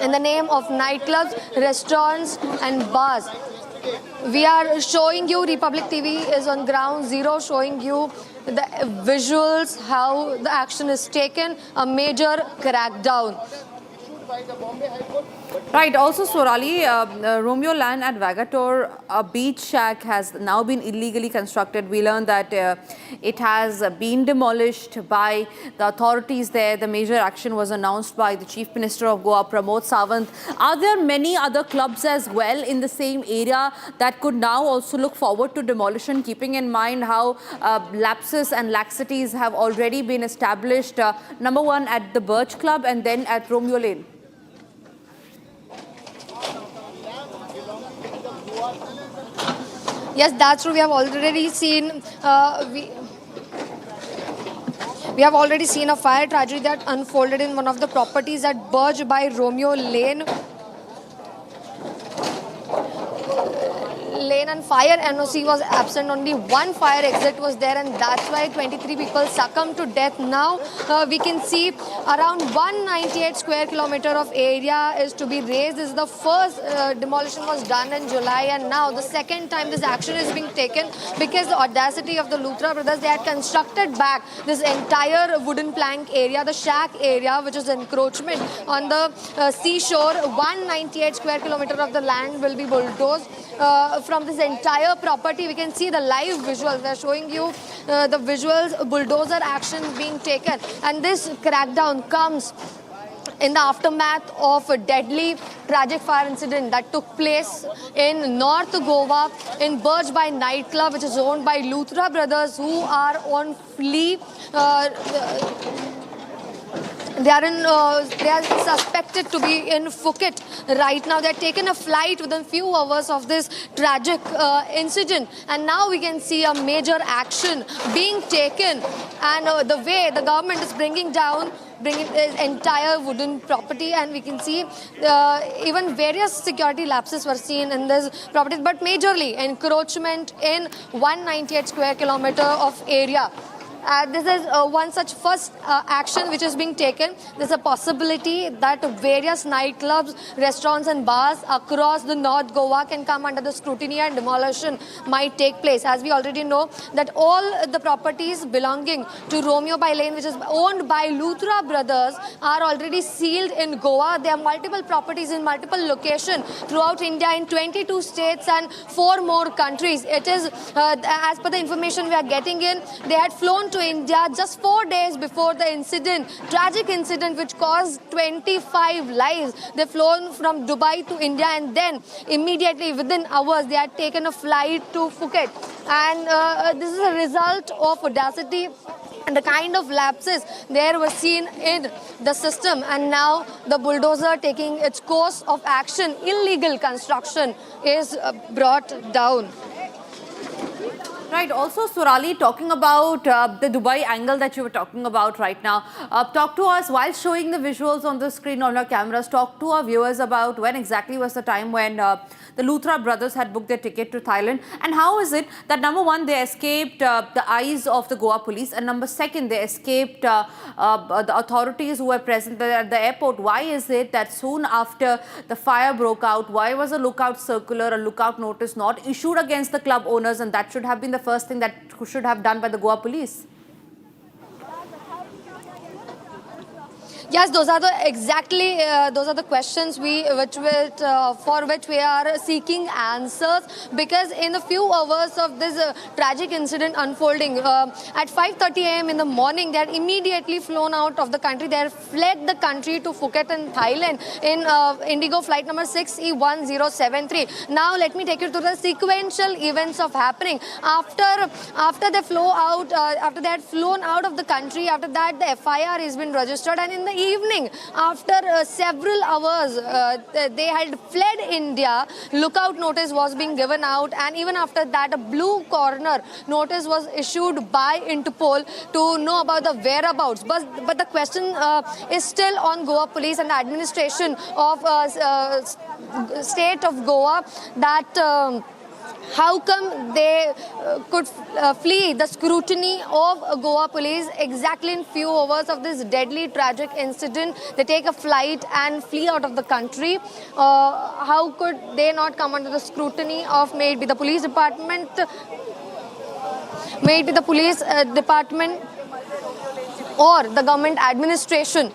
in the name of nightclubs, restaurants and bars. We are showing you, Republic TV is on ground zero, showing you the visuals, how the action is taken, a major crackdown. Right. Also, Sorali, Romeo Land at Vagator, a beach shack has now been illegally constructed. We learned that it has been demolished by the authorities there. The major action was announced by the Chief Minister of Goa, Pramod Sawant. Are there many other clubs as well in the same area that could now also look forward to demolition, keeping in mind how lapses and laxities have already been established, number one at the Birch Club and then at Romeo Lane? Yes, that's true. We have already seen we have already seen a fire tragedy that unfolded in one of the properties at Burj by Romeo Lane. And fire NOC was absent. Only one fire exit was there, and that's why 23 people succumbed to death. Now we can see around 198 square kilometer of area is to be razed. This is the first demolition was done in July, and now the second time this action is being taken because the audacity of the Luthra brothers, they had constructed back this entire wooden plank area, the shack area, which is encroachment on the seashore. 198 square kilometer of the land will be bulldozed. From this entire property, we can see the live visuals. They're showing you the visuals, bulldozer action being taken. And this crackdown comes in the aftermath of a deadly tragic fire incident that took place in North Goa in Burj by nightclub, which is owned by Luthra brothers, who are on flee. They are suspected to be in Phuket right now. They're taken a flight within few hours of this tragic incident, and now we can see a major action being taken, and the way the government is bringing the entire wooden property, and we can see even various security lapses were seen in this property, but majorly encroachment in 198 square kilometer of area. This is one such first action which is being taken. There's a possibility that various nightclubs, restaurants and bars across the North Goa can come under the scrutiny, and demolition might take place. As we already know that all the properties belonging to Romeo by Lane, which is owned by Luthra brothers, are already sealed in Goa. There are multiple properties in multiple locations throughout India in 22 states and 4 more countries. It is, as per the information we are getting in, they had flown to India just 4 days before the incident, tragic incident which caused 25 lives. They've flown from Dubai to India, and then immediately within hours they had taken a flight to Phuket. And this is a result of audacity and the kind of lapses there were seen in the system, and now the bulldozer taking its course of action, illegal construction is brought down. Right. Also, Sorali, talking about the Dubai angle that you were talking about right now, talk to us while showing the visuals on the screen on your cameras. Talk to our viewers about when exactly was the time when the Luthra brothers had booked their ticket to Thailand, and how is it that number one, they escaped the eyes of the Goa police, and number second, they escaped the authorities who were present at the airport. Why is it that soon after the fire broke out, why was a lookout circular, a lookout notice not issued against the club owners, and that should have been the first thing that should have done by the Goa police? Yes, those are the questions for which we are seeking answers, because in a few hours of this tragic incident unfolding, at 5:30 a.m. in the morning, they are immediately flown out of the country. They have fled the country to Phuket in Thailand in Indigo flight number 6E1073. Now let me take you to the sequential events of happening. After they flew out, after they had flown out of the country, after that the FIR has been registered, and in the evening, after several hours, they had fled India. Lookout notice was being given out, and even after that, a blue corner notice was issued by Interpol to know about the whereabouts. But the question is still on Goa police and the administration of state of Goa, that how come they could flee the scrutiny of Goa police exactly in few hours of this deadly tragic incident? They take a flight and flee out of the country. How could they not come under the scrutiny of maybe the police department, or the government administration?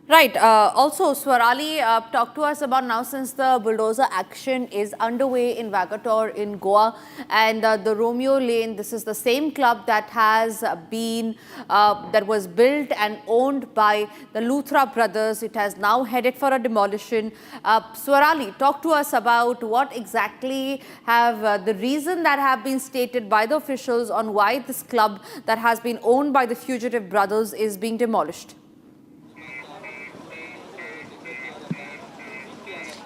Right. Also, Swarali, talk to us about now, since the bulldozer action is underway in Vagator in Goa, and the Romeo Lane, this is the same club that has been, that was built and owned by the Luthra brothers. It has now headed for a demolition. Swarali, talk to us about what exactly have the reason that have been stated by the officials on why this club that has been owned by the fugitive brothers is being demolished.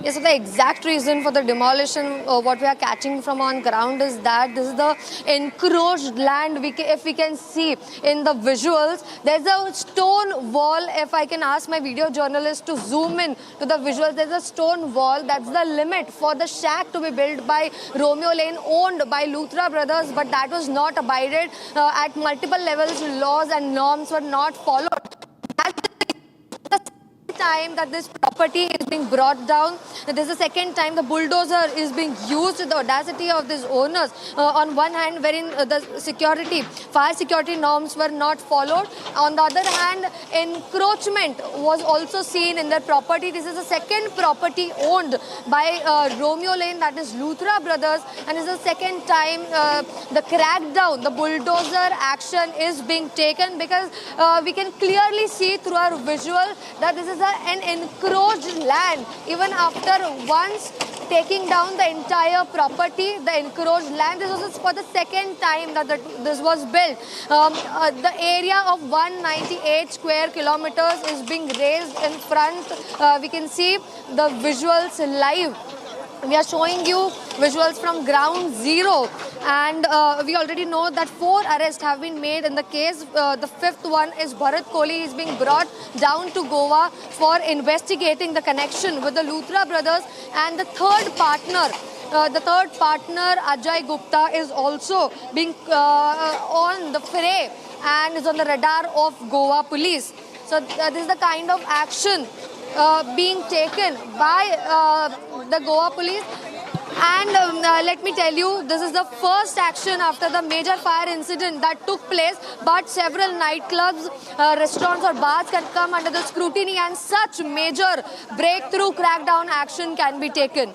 Yes, so the exact reason for the demolition, what we are catching from on ground, is that this is the encroached land. If we can see in the visuals, there's a stone wall. If I can ask my video journalist to zoom in to the visuals, there's a stone wall. That's the limit for the shack to be built by Romeo Lane, owned by Luthra brothers, but that was not abided. At multiple levels, laws and norms were not followed. Time that this property is being brought down. This is the second time the bulldozer is being used. The audacity of these owners, on one hand, wherein the fire security norms were not followed. On the other hand, encroachment was also seen in their property. This is the second property owned by Romeo Lane, that is Luthra brothers, and this is the second time the crackdown, the bulldozer action is being taken, because we can clearly see through our visual that this is an encroached land. Even after once taking down the entire property, the encroached land, this was for the second time that this was built. The area of 198 square kilometers is being raised in front. We can see the visuals live. We are showing you visuals from ground zero, and we already know that 4 arrests have been made in the case. The 5th one is Bharat Kohli. Is being brought down to Goa for investigating the connection with the Luthra brothers, and the third partner, Ajay Gupta, is also being on the fray and is on the radar of Goa police. So this is the kind of action being taken by the Goa police. And let me tell you, this is the first action after the major fire incident that took place, but several nightclubs, restaurants or bars can come under the scrutiny, and such major breakthrough crackdown action can be taken.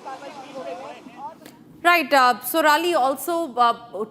Right. So, Rali, also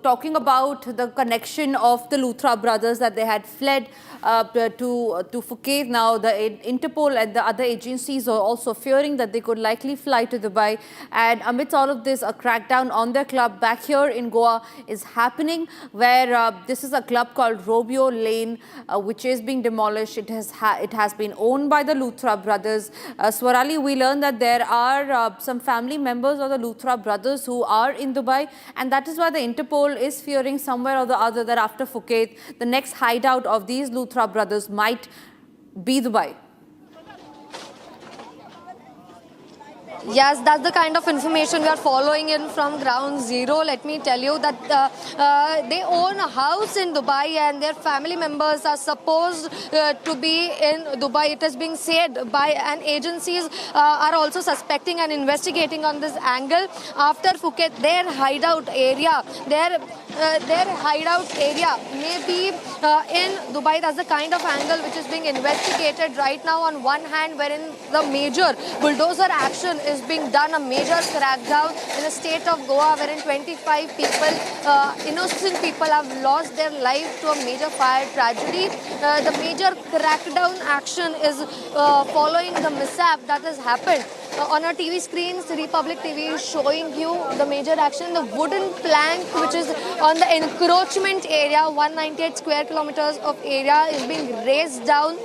talking about the connection of the Luthra brothers, that they had fled to Phuket. Now, the Interpol and the other agencies are also fearing that they could likely fly to Dubai. And amidst all of this, a crackdown on their club back here in Goa is happening, where this is a club called Romeo Lane, which is being demolished. It has been owned by the Luthra brothers. Swarali, we learned that there are some family members of the Luthra brothers who are in Dubai, and that is why the Interpol is fearing somewhere or the other that after Phuket, the next hideout of these Luthra brothers might be Dubai. Yes, that's the kind of information we are following in from ground zero. Let me tell you that they own a house in Dubai and their family members are supposed to be in Dubai. It is being said by and agencies are also suspecting and investigating on this angle. After Phuket, their hideout area, their hideout area may be in Dubai. That's the kind of angle which is being investigated right now. On one hand, wherein the major bulldozer action is being done, a major crackdown in the state of Goa, wherein 25 people, innocent people, have lost their life to a major fire tragedy. The major crackdown action is following the mishap that has happened. On our TV screens, Republic TV is showing you the major action. The wooden plank which is on the encroachment area, 198 square kilometers of area, is being raised down.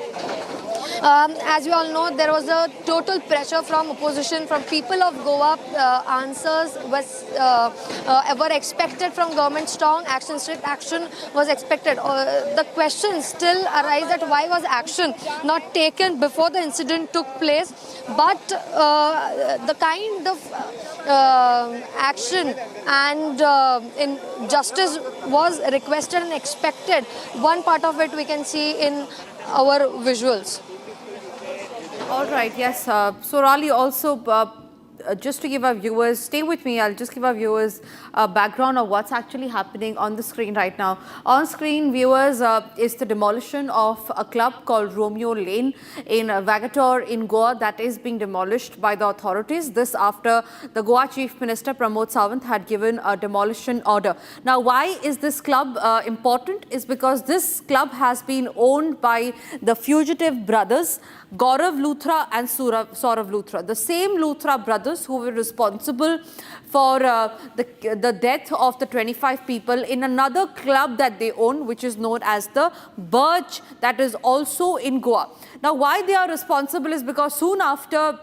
As you all know, there was a total pressure from opposition, from people of Goa. Answers were expected from government. Strong action, strict action was expected. The question still arises that why was action not taken before the incident took place? But the kind of action and justice was requested and expected. One part of it we can see in our visuals. All right, yes. So Rali, also just to give our viewers, stay with me, I'll just give our viewers a background of what's actually happening on the screen right now. On screen, viewers, is the demolition of a club called Romeo Lane in Vagator in Goa that is being demolished by the authorities. This after the Goa Chief Minister Pramod Sawant had given a demolition order. Now, why is this club important? Is because this club has been owned by the fugitive brothers, Gaurav Luthra and Saurav Luthra, the same Luthra brothers who were responsible for the death of the 25 people in another club that they own, which is known as the Birch, that is also in Goa. Now, why they are responsible is because soon after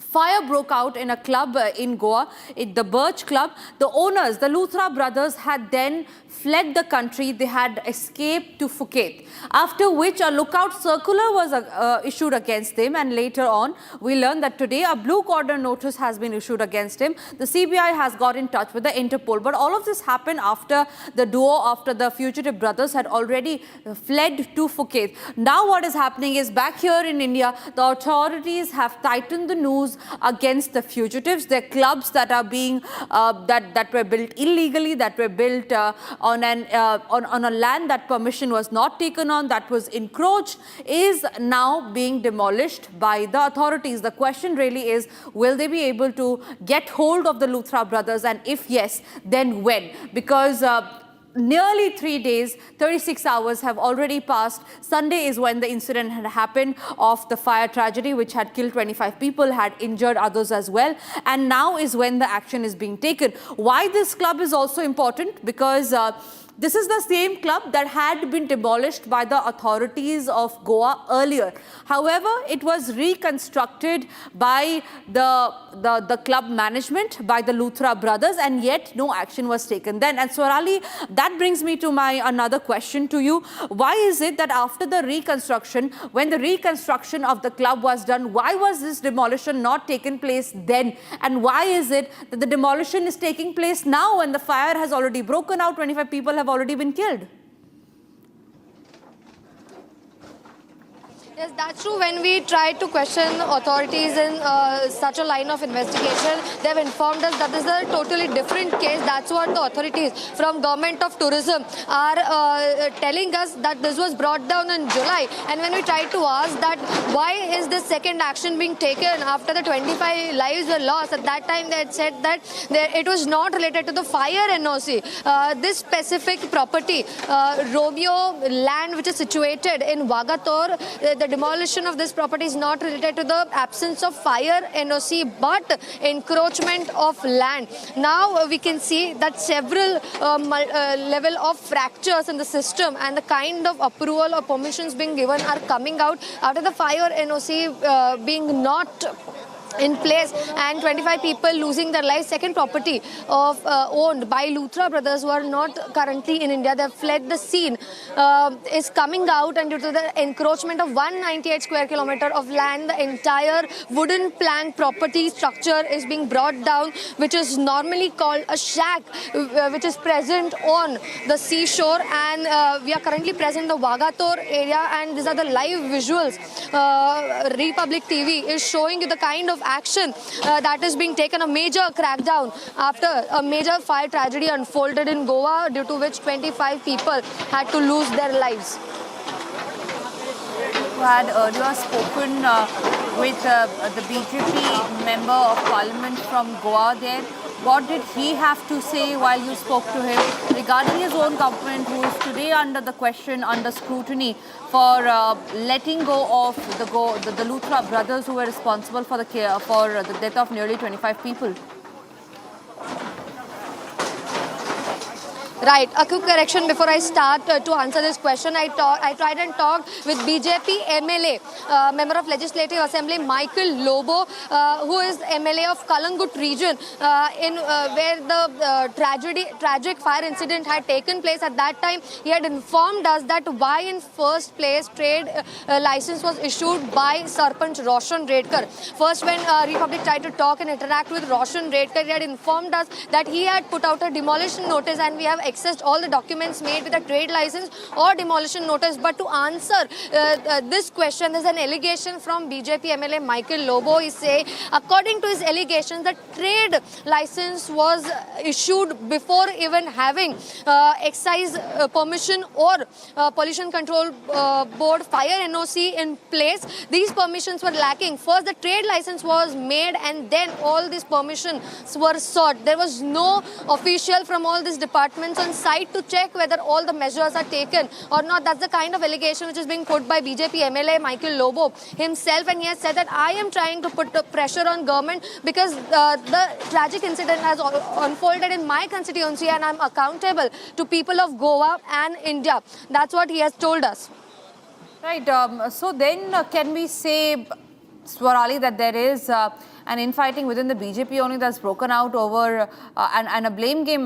fire broke out in a club in Goa, the Birch Club. The owners, the Luthra brothers, had then fled the country. They had escaped to Phuket, after which a lookout circular was issued against them, and later on we learned that today a blue cordon notice has been issued against him. The CBI has got in touch with the Interpol, but all of this happened after the duo, after the fugitive brothers had already fled to Phuket. Now what is happening is, back here in India, the authorities have tightened the noose against the fugitives. Their clubs that are being that were built illegally, that were built on a land that permission was not taken on, that was encroached, is now being demolished by the authorities. The question really is, will they be able to get hold of the Luthra brothers, and if yes, then when? Because nearly 3 days, 36 hours have already passed. Sunday is when the incident had happened of the fire tragedy, which had killed 25 people, had injured others as well. And now is when the action is being taken. Why this club is also important? Because this is the same club that had been demolished by the authorities of Goa earlier. However, it was reconstructed by the club management, by the Luthra brothers, and yet no action was taken then. And Swarali, that brings me to my another question to you. Why is it that after the reconstruction, when the reconstruction of the club was done, why was this demolition not taken place then? And why is it that the demolition is taking place now when the fire has already broken out, 25 people have already been killed? Yes, that's true. When we tried to question authorities in such a line of investigation, they've informed us that this is a totally different case. That's what the authorities from Government of Tourism are telling us, that this was brought down in July. And when we tried to ask that why is this second action being taken after the 25 lives were lost, at that time they had said that it was not related to the fire NOC. This specific property, Romeo land, which is situated in Vagator, the demolition of this property is not related to the absence of fire NOC, but encroachment of land. Now we can see that several level of fractures in the system and the kind of approval or permissions being given are coming out after the fire NOC being not in place and 25 people losing their lives. Second property of owned by Luthra brothers who are not currently in India. They have fled the scene is coming out, and due to the encroachment of 198 square kilometer of land, the entire wooden plank property structure is being brought down, which is normally called a shack, which is present on the seashore. And we are currently present in the Vagator area, and these are the live visuals. Republic TV is showing you the kind of action that is being taken. A major crackdown after a major fire tragedy unfolded in Goa, due to which 25 people had to lose their lives. You had earlier spoken with the BJP member of parliament from Goa there. What did he have to say while you spoke to him regarding his own government, who is today under the question, under scrutiny for letting go of the Luthra brothers who were responsible for the death of nearly 25 people? Right. A quick correction before I start to answer this question. I tried and talked with BJP MLA, member of Legislative Assembly, Michael Lobo, who is MLA of Kalangut region, where the tragic fire incident had taken place. At that time, he had informed us that why in first place trade license was issued by Sarpanch Roshan Redkar. First, when Republic tried to talk and interact with Roshan Redkar, he had informed us that he had put out a demolition notice, and we have accessed all the documents made with a trade license or demolition notice. But to answer this question, there's an allegation from BJP MLA Michael Lobo. He say, according to his allegations, the trade license was issued before even having excise permission or pollution control board fire NOC in place. These permissions were lacking. First, the trade license was made, and then all these permissions were sought. There was no official from all these departments on site to check whether all the measures are taken or not. That's the kind of allegation which is being put by BJP MLA Michael Lobo himself, and he has said that I am trying to put pressure on government because the tragic incident has unfolded in my constituency, and I'm accountable to people of Goa and India. That's what he has told us. Right. So then can we say, Swarali, that there is an infighting within the BJP only that's broken out over and a blame game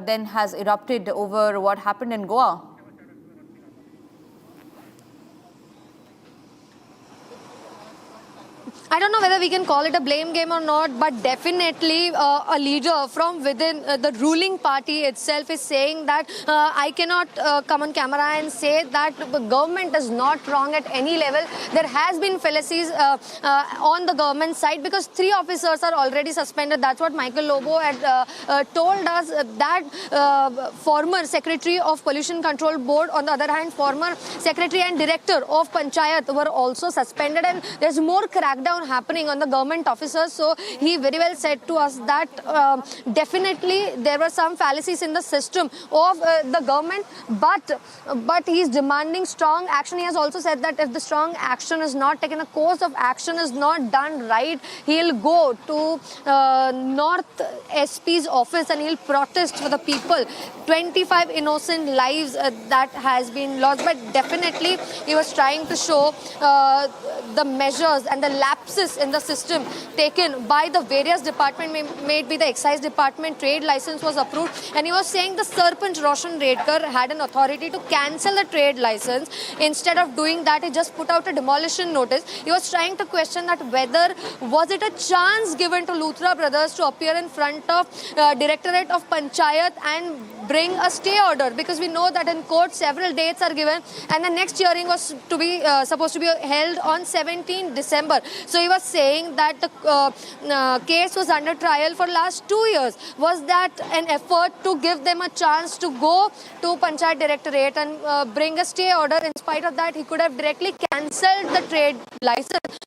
then has erupted over what happened in Goa? I don't know whether we can call it a blame game or not, but definitely a leader from within the ruling party itself is saying that I cannot come on camera and say that the government is not wrong at any level. There has been fallacies on the government side because 3 officers are already suspended. That's what Michael Lobo had told us. That former secretary of Pollution Control Board, on the other hand, former secretary and director of Panchayat were also suspended, and there's more crackdown happening on the government officers. So he very well said to us that definitely there were some fallacies in the system of the government, but he's demanding strong action. He has also said that if the strong action is not taken, a course of action is not done right, he'll go to North SP's office and he'll protest for the people. 25 innocent lives that has been lost, but definitely he was trying to show the measures and the lapses in the system taken by the various departments, made by the excise department. Trade license was approved, and he was saying the Sarpanch Roshan Redkar had an authority to cancel the trade license. Instead of doing that, he just put out a demolition notice. He was trying to question that whether was it a chance given to Luthra brothers to appear in front of Directorate of Panchayat and bring a stay order, because we know that in court several dates are given, and the next hearing was to be supposed to be held on 17 December. So he was saying that the case was under trial for last 2 years. Was that an effort to give them a chance to go to Panchayat Directorate and bring a stay order? In spite of that, he could have directly cancelled the trade license.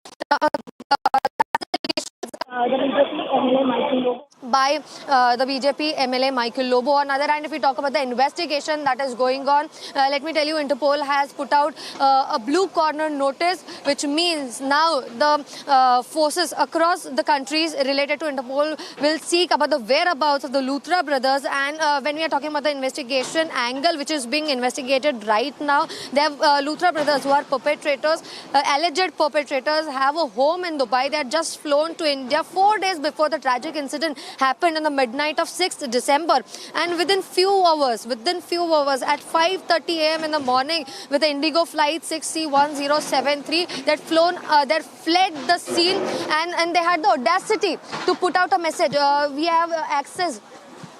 by the BJP MLA Michael Lobo. On the other hand, if we talk about the investigation that is going on, let me tell you, Interpol has put out a blue corner notice, which means now the forces across the countries related to Interpol will seek about the whereabouts of the Luthra brothers. And when we are talking about the investigation angle which is being investigated right now, they have Luthra brothers who are perpetrators, alleged perpetrators, have a home in Dubai. They had just flown to India 4 days before the tragic incident happened on the midnight of 6th December. And within few hours, at 5:30 a.m. in the morning, with the Indigo flight 6C1073, they fled the scene, and they had the audacity to put out a message. We have access.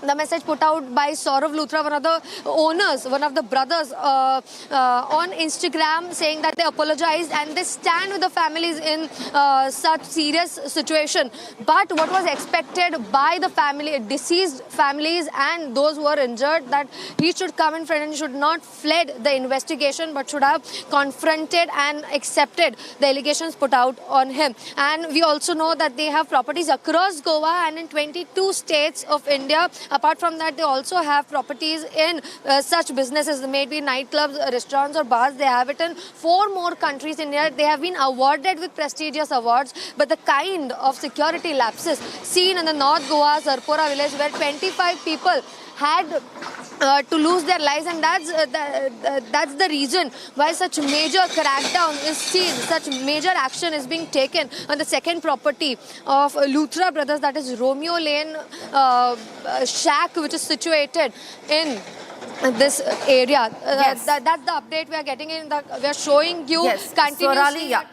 The message put out by Saurav Luthra, one of the owners, one of the brothers, on Instagram, saying that they apologized and they stand with the families in such serious situation. But what was expected by the family, deceased families and those who were injured, that he should come in front and should not fled the investigation, but should have confronted and accepted the allegations put out on him. And we also know that they have properties across Goa and in 22 states of India. Apart from that, they also have properties in such businesses, maybe nightclubs, restaurants or bars. They have it in 4 more countries in India. They have been awarded with prestigious awards. But the kind of security lapses seen in the North Goa Zarpora village, where 25 people had to lose their lives, and that's the reason why such major crackdown is seen, such major action is being taken on the second property of Luthra brothers, that is Romeo Lane shack, which is situated in this area. Yes. That's the update we are getting in. We are showing you continuously. Swarali, yeah.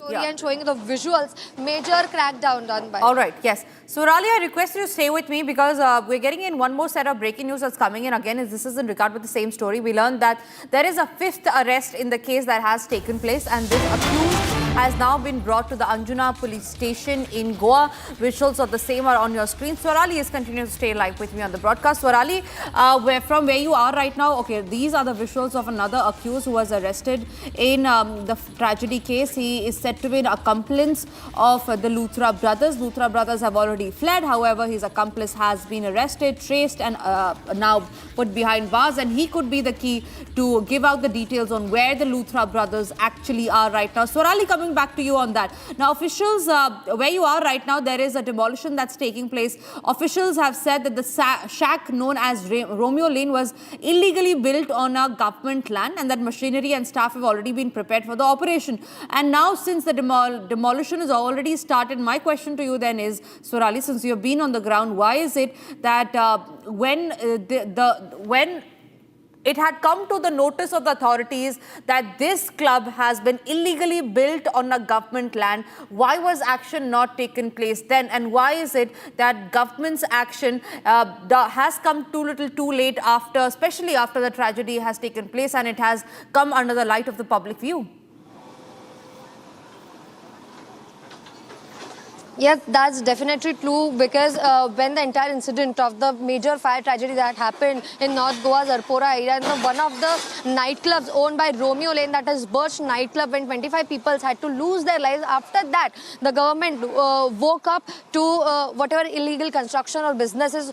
And showing the visuals, major crackdown done by. All right, yes. So, Rali, I request you to stay with me because we're getting in one more set of breaking news that's coming in. Again, this is in regard with the same story. We learned that there is a 5th arrest in the case that has taken place, and this accused has now been brought to the Anjuna police station in Goa. Visuals of the same are on your screen. Swarali is continuing to stay live with me on the broadcast. Swarali, from where you are right now, okay, these are the visuals of another accused who was arrested in the tragedy case. He is said to be an accomplice of the Luthra brothers. Luthra brothers have already fled. However, his accomplice has been arrested, traced and now put behind bars, and he could be the key to give out the details on where the Luthra brothers actually are right now. Swarali, coming back to you on that. Now, officials, where you are right now, there is a demolition that's taking place. Officials have said that the shack known as Romeo Lane was illegally built on a government land, and that machinery and staff have already been prepared for the operation. And now, since the demolition is already started, my question to you then is, Swarali, since you have been on the ground, why is it that when it had come to the notice of the authorities that this club has been illegally built on a government land, why was action not taken place then? And why is it that government's action has come too little too late, after, especially after the tragedy has taken place and it has come under the light of the public view? Yes, that's definitely true, because when the entire incident of the major fire tragedy that happened in North Goa Zarpora area, one of the nightclubs owned by Romeo Lane, that is Birch nightclub, when 25 people had to lose their lives. After that, the government woke up to whatever illegal construction or businesses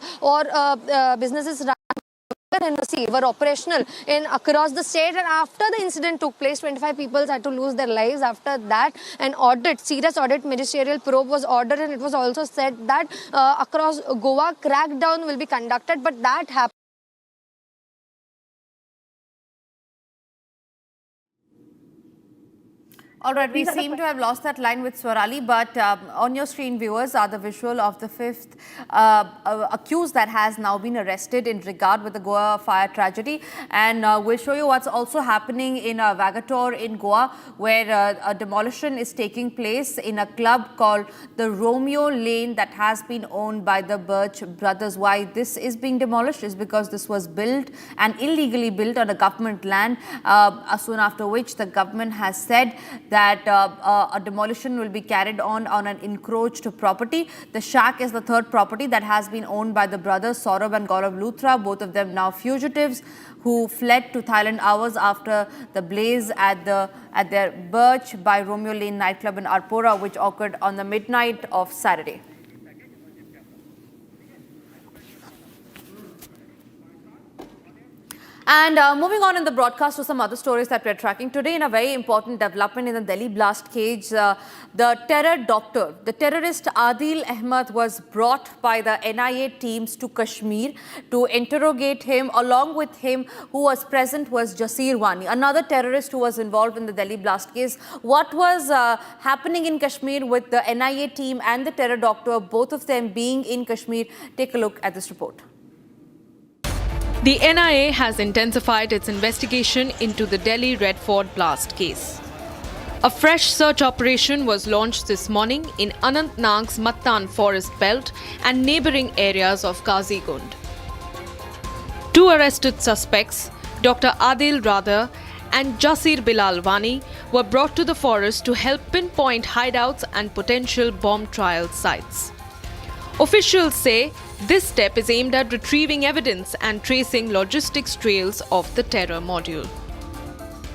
in the sea were operational in across the state, and after the incident took place, 25 people had to lose their lives. After that, an serious audit, ministerial probe was ordered, and it was also said that across Goa, crackdown will be conducted, but that happened. All right, we seem to have lost that line with Swarali, but on your screen, viewers, are the visual of the 5th accused that has now been arrested in regard with the Goa fire tragedy. And we'll show you what's also happening in Vagator in Goa, where a demolition is taking place in a club called the Romeo Lane that has been owned by the Birch brothers. Why this is being demolished is because this was built and illegally built on a government land, soon after which the government has said that a demolition will be carried on an encroached property. The shack is the 3rd property that has been owned by the brothers Saurabh and Gaurav Luthra, both of them now fugitives who fled to Thailand hours after the blaze at their Birch by Romeo Lane nightclub in Arpora, which occurred on the midnight of Saturday. And moving on in the broadcast to some other stories that we're tracking today, in a very important development in the Delhi blast case, the terror doctor, the terrorist Adil Ahmed, was brought by the NIA teams to Kashmir to interrogate him. Along with him, who was present was Jasir Wani, another terrorist who was involved in the Delhi blast case. What was happening in Kashmir with the NIA team and the terror doctor, both of them being in Kashmir? Take a look at this report. The NIA has intensified its investigation into the Delhi Red Fort blast case. A fresh search operation was launched this morning in Anantnag's Mattan forest belt and neighbouring areas of Kazigund. Two arrested suspects, Dr. Adil Radha and Jasir Bilal Wani, were brought to the forest to help pinpoint hideouts and potential bomb trial sites. Officials say this step is aimed at retrieving evidence and tracing logistics trails of the terror module.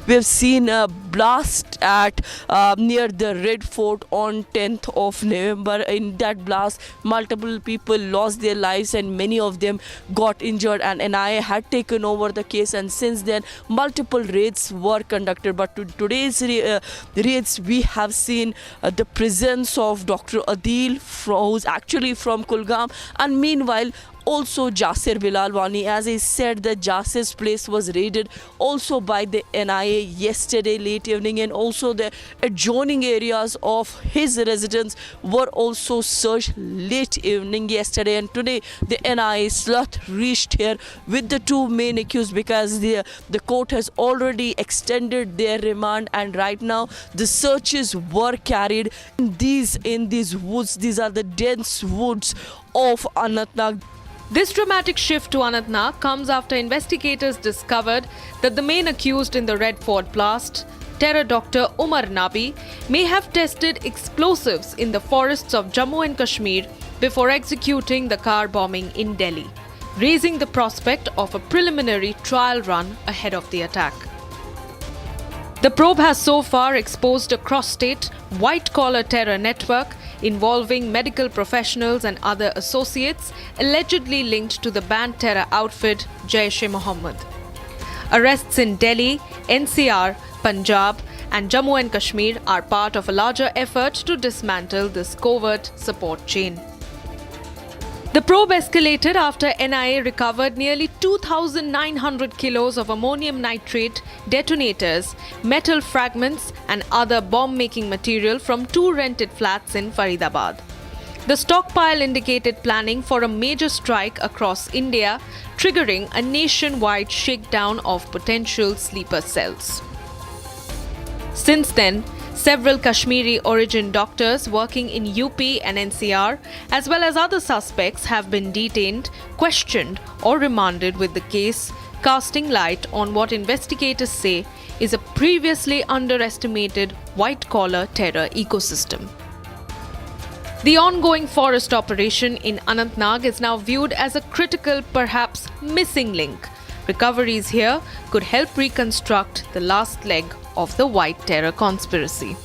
We have seen a blast at near the Red Fort on 10th of November. In that blast, multiple people lost their lives and many of them got injured, and NIA had taken over the case, and since then multiple raids were conducted. But to today's raids, we have seen the presence of Dr. Adil, who's actually from Kulgam, and meanwhile also Jasir Bilal Wani. As I said, the Jasir's place was raided also by the NIA yesterday late evening, and also the adjoining areas of his residence were also searched late evening yesterday. And today the NIA slot reached here with the two main accused, because the court has already extended their remand, and right now the searches were carried in these woods. These are the dense woods of Anantnag. This dramatic shift to Anantnag comes after investigators discovered that the main accused in the Red Fort blast, terror doctor Umar Nabi, may have tested explosives in the forests of Jammu and Kashmir before executing the car bombing in Delhi, raising the prospect of a preliminary trial run ahead of the attack. The probe has so far exposed a cross-state, white-collar terror network involving medical professionals and other associates allegedly linked to the banned terror outfit Jaish-e-Mohammed. Arrests in Delhi, NCR, Punjab and Jammu and Kashmir are part of a larger effort to dismantle this covert support chain. The probe escalated after NIA recovered nearly 2,900 kilos of ammonium nitrate detonators, metal fragments and other bomb-making material from two rented flats in Faridabad. The stockpile indicated planning for a major strike across India, triggering a nationwide shakedown of potential sleeper cells. Since then, several Kashmiri origin doctors working in UP and NCR, as well as other suspects, have been detained, questioned or remanded with the case, casting light on what investigators say is a previously underestimated white-collar terror ecosystem. The ongoing forest operation in Anantnag is now viewed as a critical, perhaps missing link. Recoveries here could help reconstruct the last leg of the white terror conspiracy.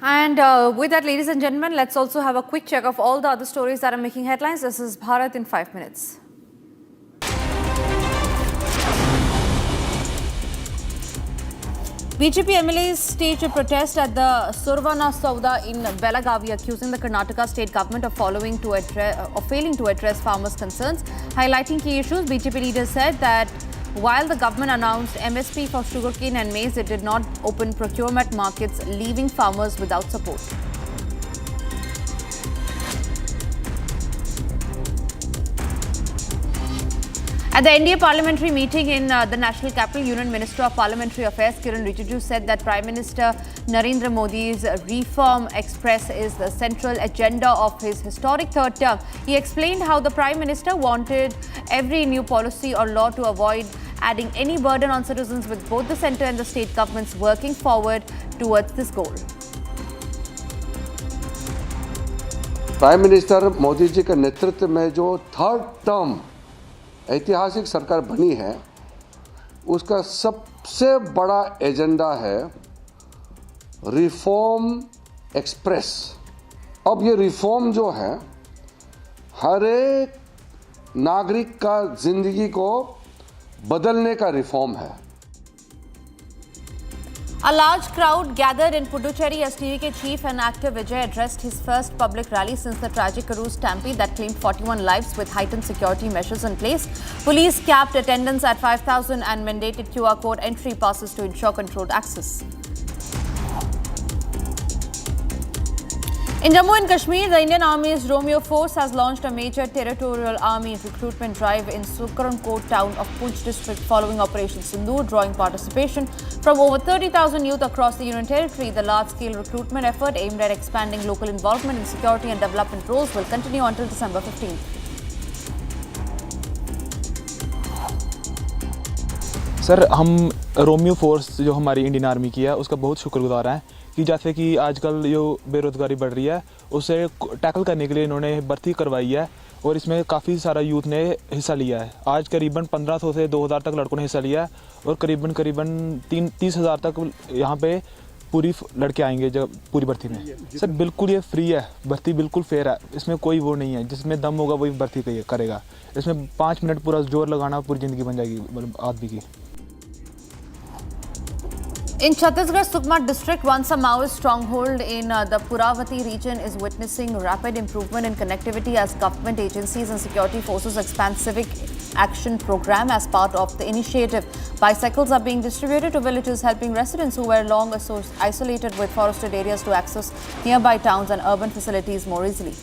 And with that, ladies and gentlemen, let's also have a quick check of all the other stories that are making headlines. This is Bharat in 5 minutes. BJP MLAs staged a protest at the Survana Sauda in Belagavi, accusing the Karnataka state government of failing to address farmers' concerns. Highlighting key issues, BJP leaders said that while the government announced MSP for sugarcane and maize, it did not open procurement markets, leaving farmers without support. At the NDA parliamentary meeting in the National Capital, Union Minister of Parliamentary Affairs Kiran Rijiju said that Prime Minister Narendra Modi's Reform Express is the central agenda of his historic third term. He explained how the Prime Minister wanted every new policy or law to avoid adding any burden on citizens, with both the centre and the state governments working forward towards this goal. Prime minister Modi ji के नेतृत्व में जो third term ऐतिहासिक सरकार बनी है, उसका सबसे बड़ा एजेंडा है रिफॉर्म एक्सप्रेस। अब ये रिफॉर्म जो है हर एक नागरिक का जिंदगी को बदलने का रिफॉर्म है। A large crowd gathered in Puducherry as TVK chief and actor Vijay addressed his first public rally since the tragic Karur stampede that claimed 41 lives with heightened security measures in place. Police capped attendance at 5,000 and mandated QR code entry passes to ensure controlled access. In Jammu and Kashmir, the Indian Army's Romeo Force has launched a major territorial army recruitment drive in Sukarnkot town of Poonch district following Operation Sindoor, drawing participation from over 30,000 youth across the Union Territory. The large-scale recruitment effort aimed at expanding local involvement in security and development roles will continue until December 15th. Sir, हम Romeo force जो हमारी Indian army की है उसका बहुत शुक्रगुजार हैं कि जैसे कि आजकल जो बेरोज़गारी बढ़ रही है उसे टैकल करने के लिए इन्होंने भर्ती करवाई है और इसमें काफ़ी सारा यूथ ने हिस्सा लिया है। आज करीबन 1500 से 2000 तक लड़कों ने हिस्सा लिया है और करीबन 30,000 तक यहाँ पे पूरी लड़के आएंगे जब पूरी भर्ती में। सर बिल्कुल ये फ्री है, भर्ती बिल्कुल फेयर है, इसमें कोई वो नहीं है, जिसमें दम होगा वही भर्ती करेगा। इसमें 5 मिनट पूरा जोर लगाना पूरी ज़िंदगी बन जाएगी आदमी की। In Chhattisgarh, Sukma district, once a Maoist stronghold in the Puravati region, is witnessing rapid improvement in connectivity as government agencies and security forces expand civic action program. As part of the initiative, bicycles are being distributed to villages, helping residents who were long isolated with forested areas to access nearby towns and urban facilities more easily.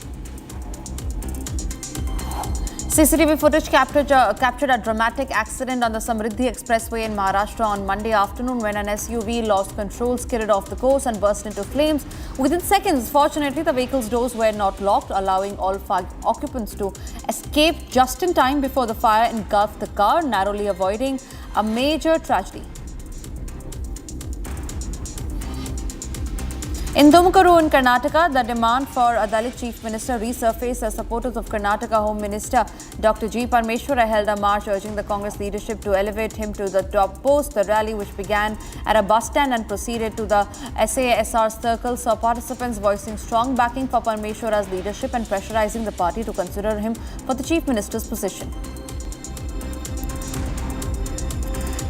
CCTV footage captured a dramatic accident on the Samriddhi Expressway in Maharashtra on Monday afternoon when an SUV lost control, skidded off the course and burst into flames. Within seconds, fortunately, the vehicle's doors were not locked, allowing all 5 occupants to escape just in time before the fire engulfed the car, narrowly avoiding a major tragedy. In Tumkuru in Karnataka, the demand for a Dalit Chief Minister resurfaced as supporters of Karnataka Home Minister Dr. G. Parmeshwara held a march urging the Congress leadership to elevate him to the top post. The rally, which began at a bus stand and proceeded to the SASR circle, saw participants voicing strong backing for Parmeshwara's leadership and pressurizing the party to consider him for the Chief Minister's position.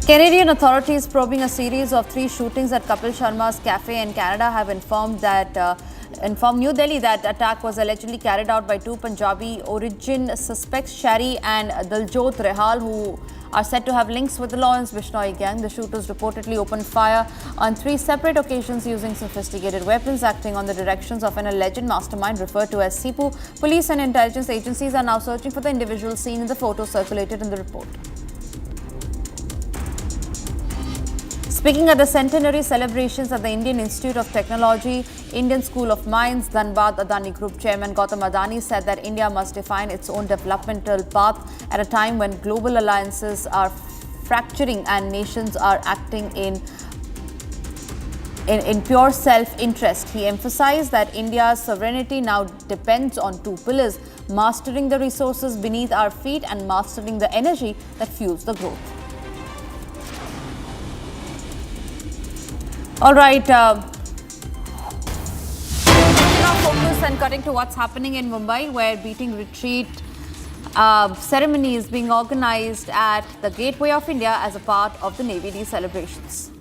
Canadian authorities probing a series of 3 shootings at Kapil Sharma's cafe in Canada have informed New Delhi that attack was allegedly carried out by 2 Punjabi origin suspects, Shari and Daljot Rehal, who are said to have links with the Lawrence Bishnoi gang. The shooters reportedly opened fire on 3 separate occasions using sophisticated weapons, acting on the directions of an alleged mastermind referred to as Sipu. Police and intelligence agencies are now searching for the individuals seen in the photos circulated in the report. Speaking at the centenary celebrations at the Indian Institute of Technology, Indian School of Mines, Dhanbad Adani Group Chairman Gautam Adani said that India must define its own developmental path at a time when global alliances are fracturing and nations are acting in pure self-interest. He emphasized that India's sovereignty now depends on 2 pillars: mastering the resources beneath our feet and mastering the energy that fuels the growth. All right, focus and cutting to what's happening in Mumbai, where beating retreat ceremony is being organized at the Gateway of India as a part of the Navy Day celebrations.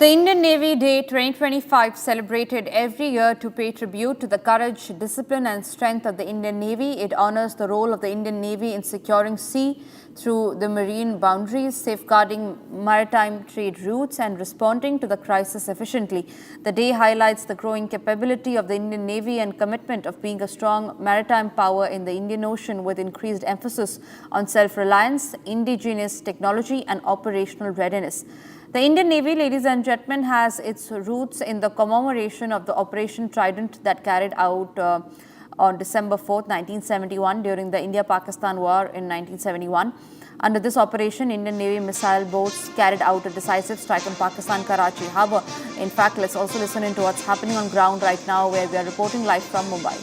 The Indian Navy Day 2025 celebrated every year to pay tribute to the courage, discipline and strength of the Indian Navy. It honors the role of the Indian Navy in securing sea through the marine boundaries, safeguarding maritime trade routes and responding to the crisis efficiently. The day highlights the growing capability of the Indian Navy and commitment of being a strong maritime power in the Indian Ocean with increased emphasis on self-reliance, indigenous technology and operational readiness. The Indian Navy, ladies and gentlemen, has its roots in the commemoration of the Operation Trident that carried out on December 4th, 1971 during the India-Pakistan War in 1971. Under this operation, Indian Navy missile boats carried out a decisive strike on Pakistan Karachi harbour. In fact, let's also listen into what's happening on ground right now, where we are reporting live from Mumbai.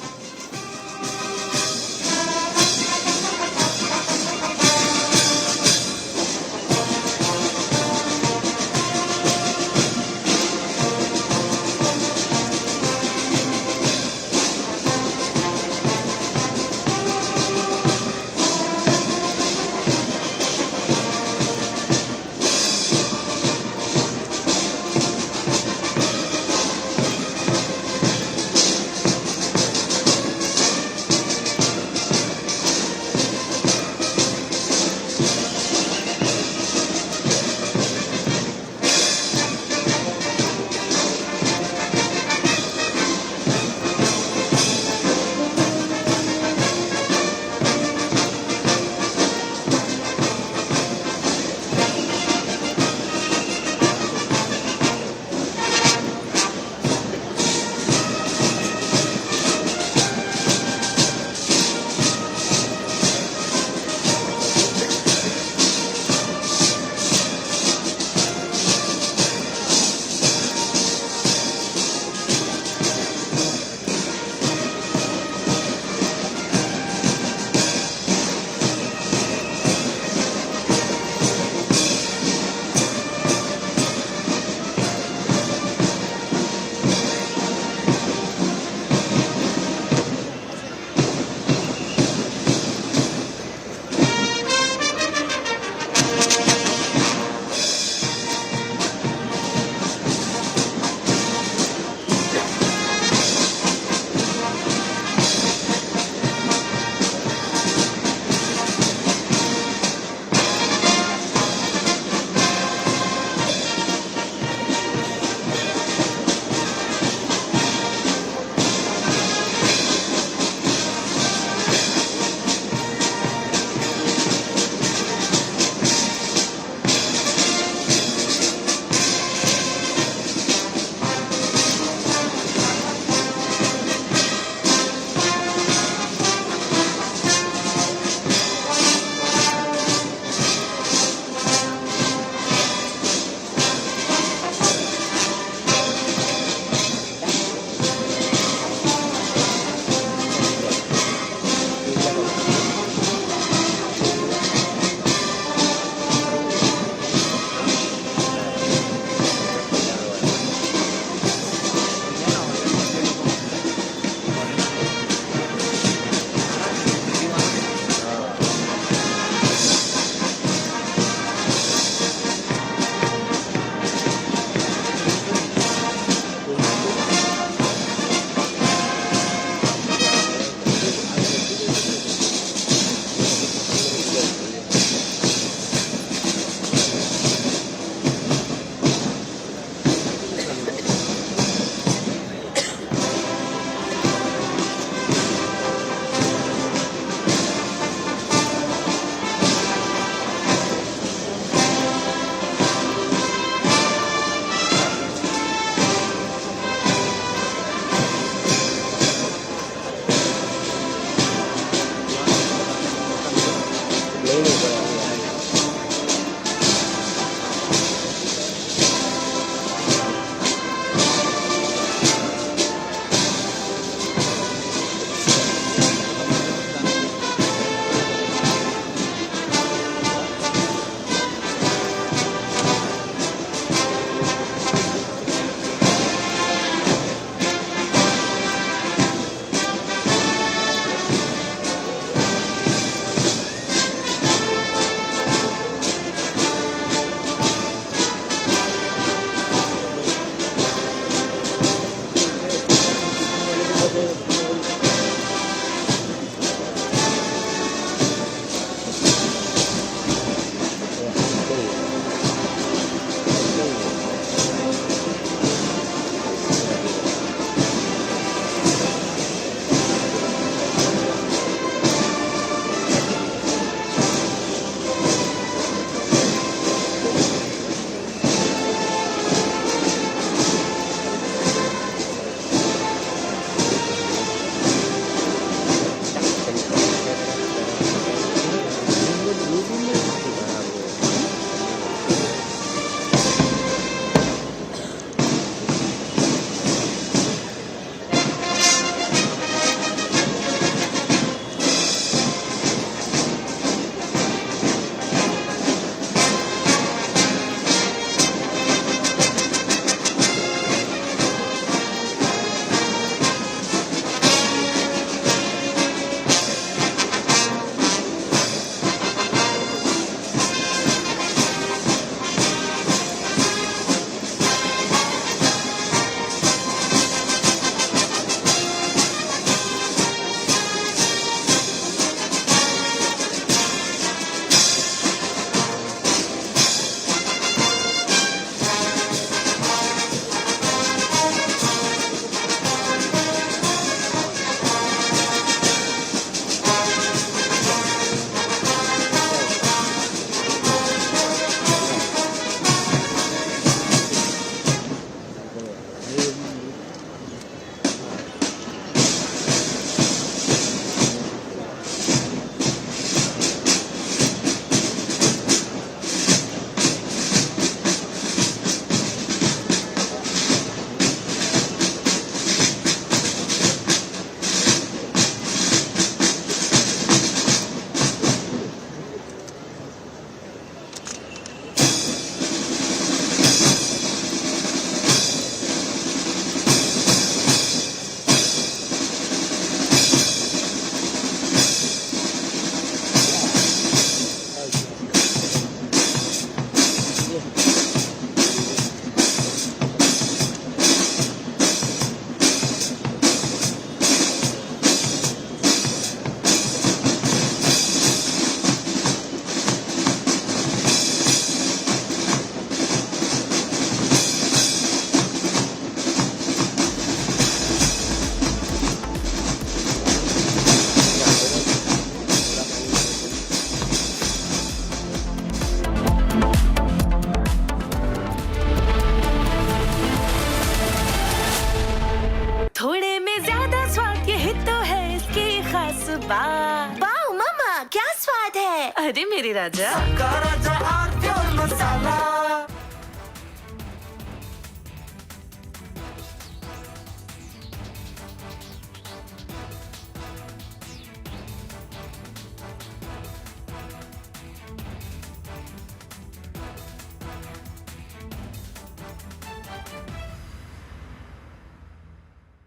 बार। Wow mamma, क्या स्वाद है। अरे मेरे राजा, राजा R pure मसाला।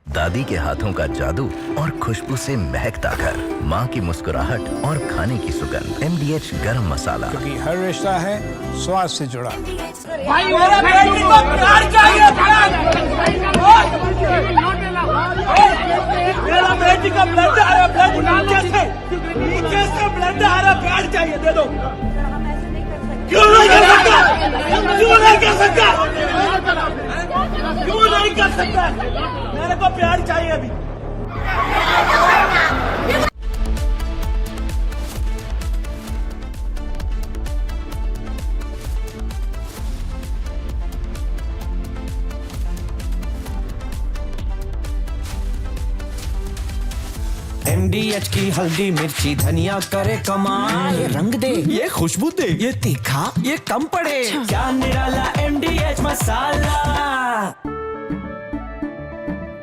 दादी के हाथों का जादू और खुशबू से महकता घर, माँ की मुस्कुराहट और खाने की सुगंध। MDH गरम मसाला, क्योंकि हर रिश्ता है स्वाद से जुड़ा। भाई मेरा बेटी को प्यार चाहिए, प्यार। मेरा बेटी का ब्लड आ रहा, ब्लड नीचे से ब्लड आ रहा, प्यार चाहिए, दे दो। क्यों नहीं कर सकता? क्यों नहीं कर सकता? क्यों नहीं कर सकता? मेरे को प्यार चाहिए अभी। MDH की हल्दी मिर्ची धनिया करे कमाल। ये रंग दे, ये खुशबू दे, ये तीखा, ये कम पड़े। क्या निराला MDH मसाला।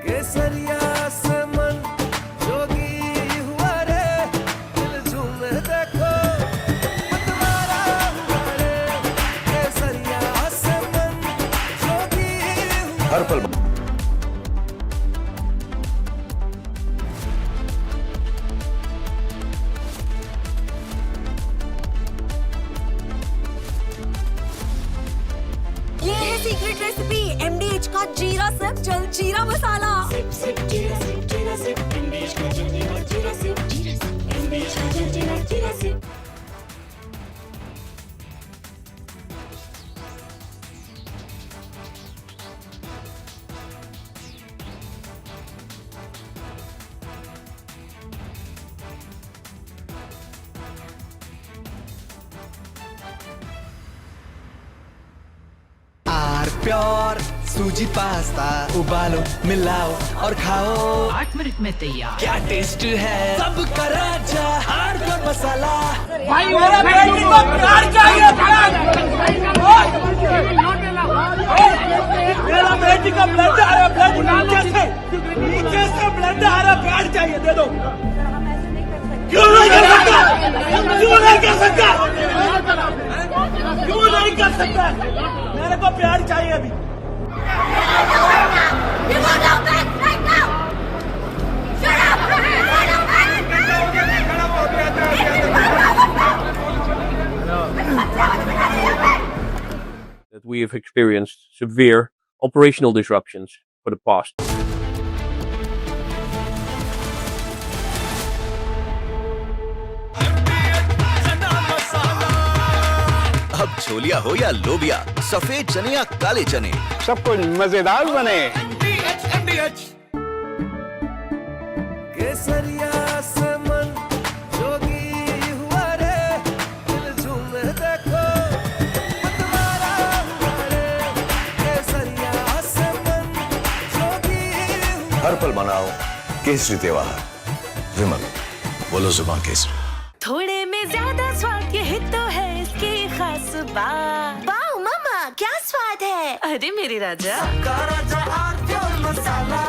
केसरिया से मन जोगी हुआ रे, दिल झूमे देखो मतवारा हुआ रे। केसरिया से मन जोगी हुआ। हर पल ये है सीक्रेट रेसिपी MDH का जीरा सिप जल जीरा मसाला। सिप सिप जीरा सिप जीरा सिप MDH का जल जीरा सिप जीरा सिप MDH का जल जीरा सिप। आर प्योर सूजी पास्ता उबालो मिलाओ और खाओ। 8 मिनट में तैयार। क्या टेस्ट है सबका राजा आर प्योर मसाला। भाई मेरा बेटी को प्यार चाहिए, प्यार। मेरा बेटी का ब्लड आ रहा, ब्लड नीचे से ब्लड आ रहा, प्यार चाहिए, दे दो। क्यों नहीं कर सकता? क्यों नहीं कर सकता? क्यों नहीं कर सकता? मेरे को प्यार चाहिए अभी। That we have experienced severe operational disruptions for the past. अब छोलिया हो या लोबिया, सफेद चने या काले चने, सब कुछ मजेदार बने। केसरिया से मन जोगी हुआ रे, दिल झूमे देखो मतवारा हुआ रे। केसरिया से मन जोगी हुआ। हर पल मनाओ केसरी त्योहार। विमल, बोलो जुबान केसरी। थोड़े में ज्यादा स्वाद, यही तो है इसकी खास बात। वाओ मम्मा, क्या स्वाद है। अरे मेरे राजा, राजा R pure masala.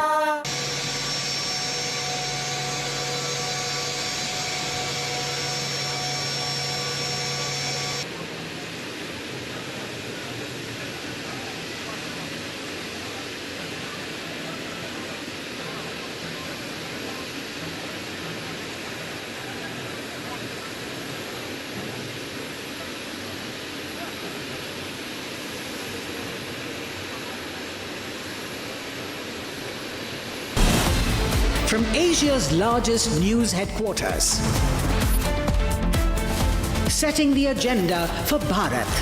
From Asia's largest news headquarters, setting the agenda for Bharat.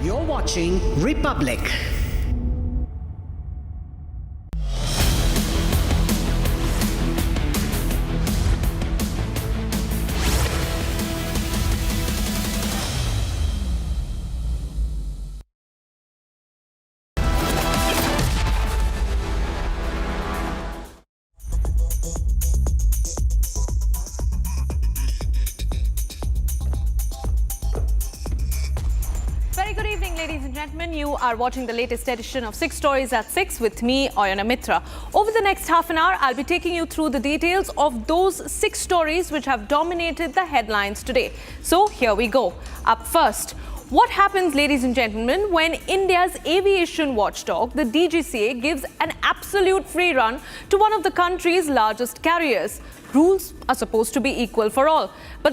You're watching Republic. gentlemen, you are watching the latest edition of 6 Stories at 6 with me, Oyana Mitra. Over the next half an hour, I'll be taking you through the details of those 6 stories which have dominated the headlines today. So here we go. Up first, what happens, ladies and gentlemen, when India's aviation watchdog, the DGCA, gives an absolute free run to one of the country's largest carriers? Rules are supposed to be equal for all, but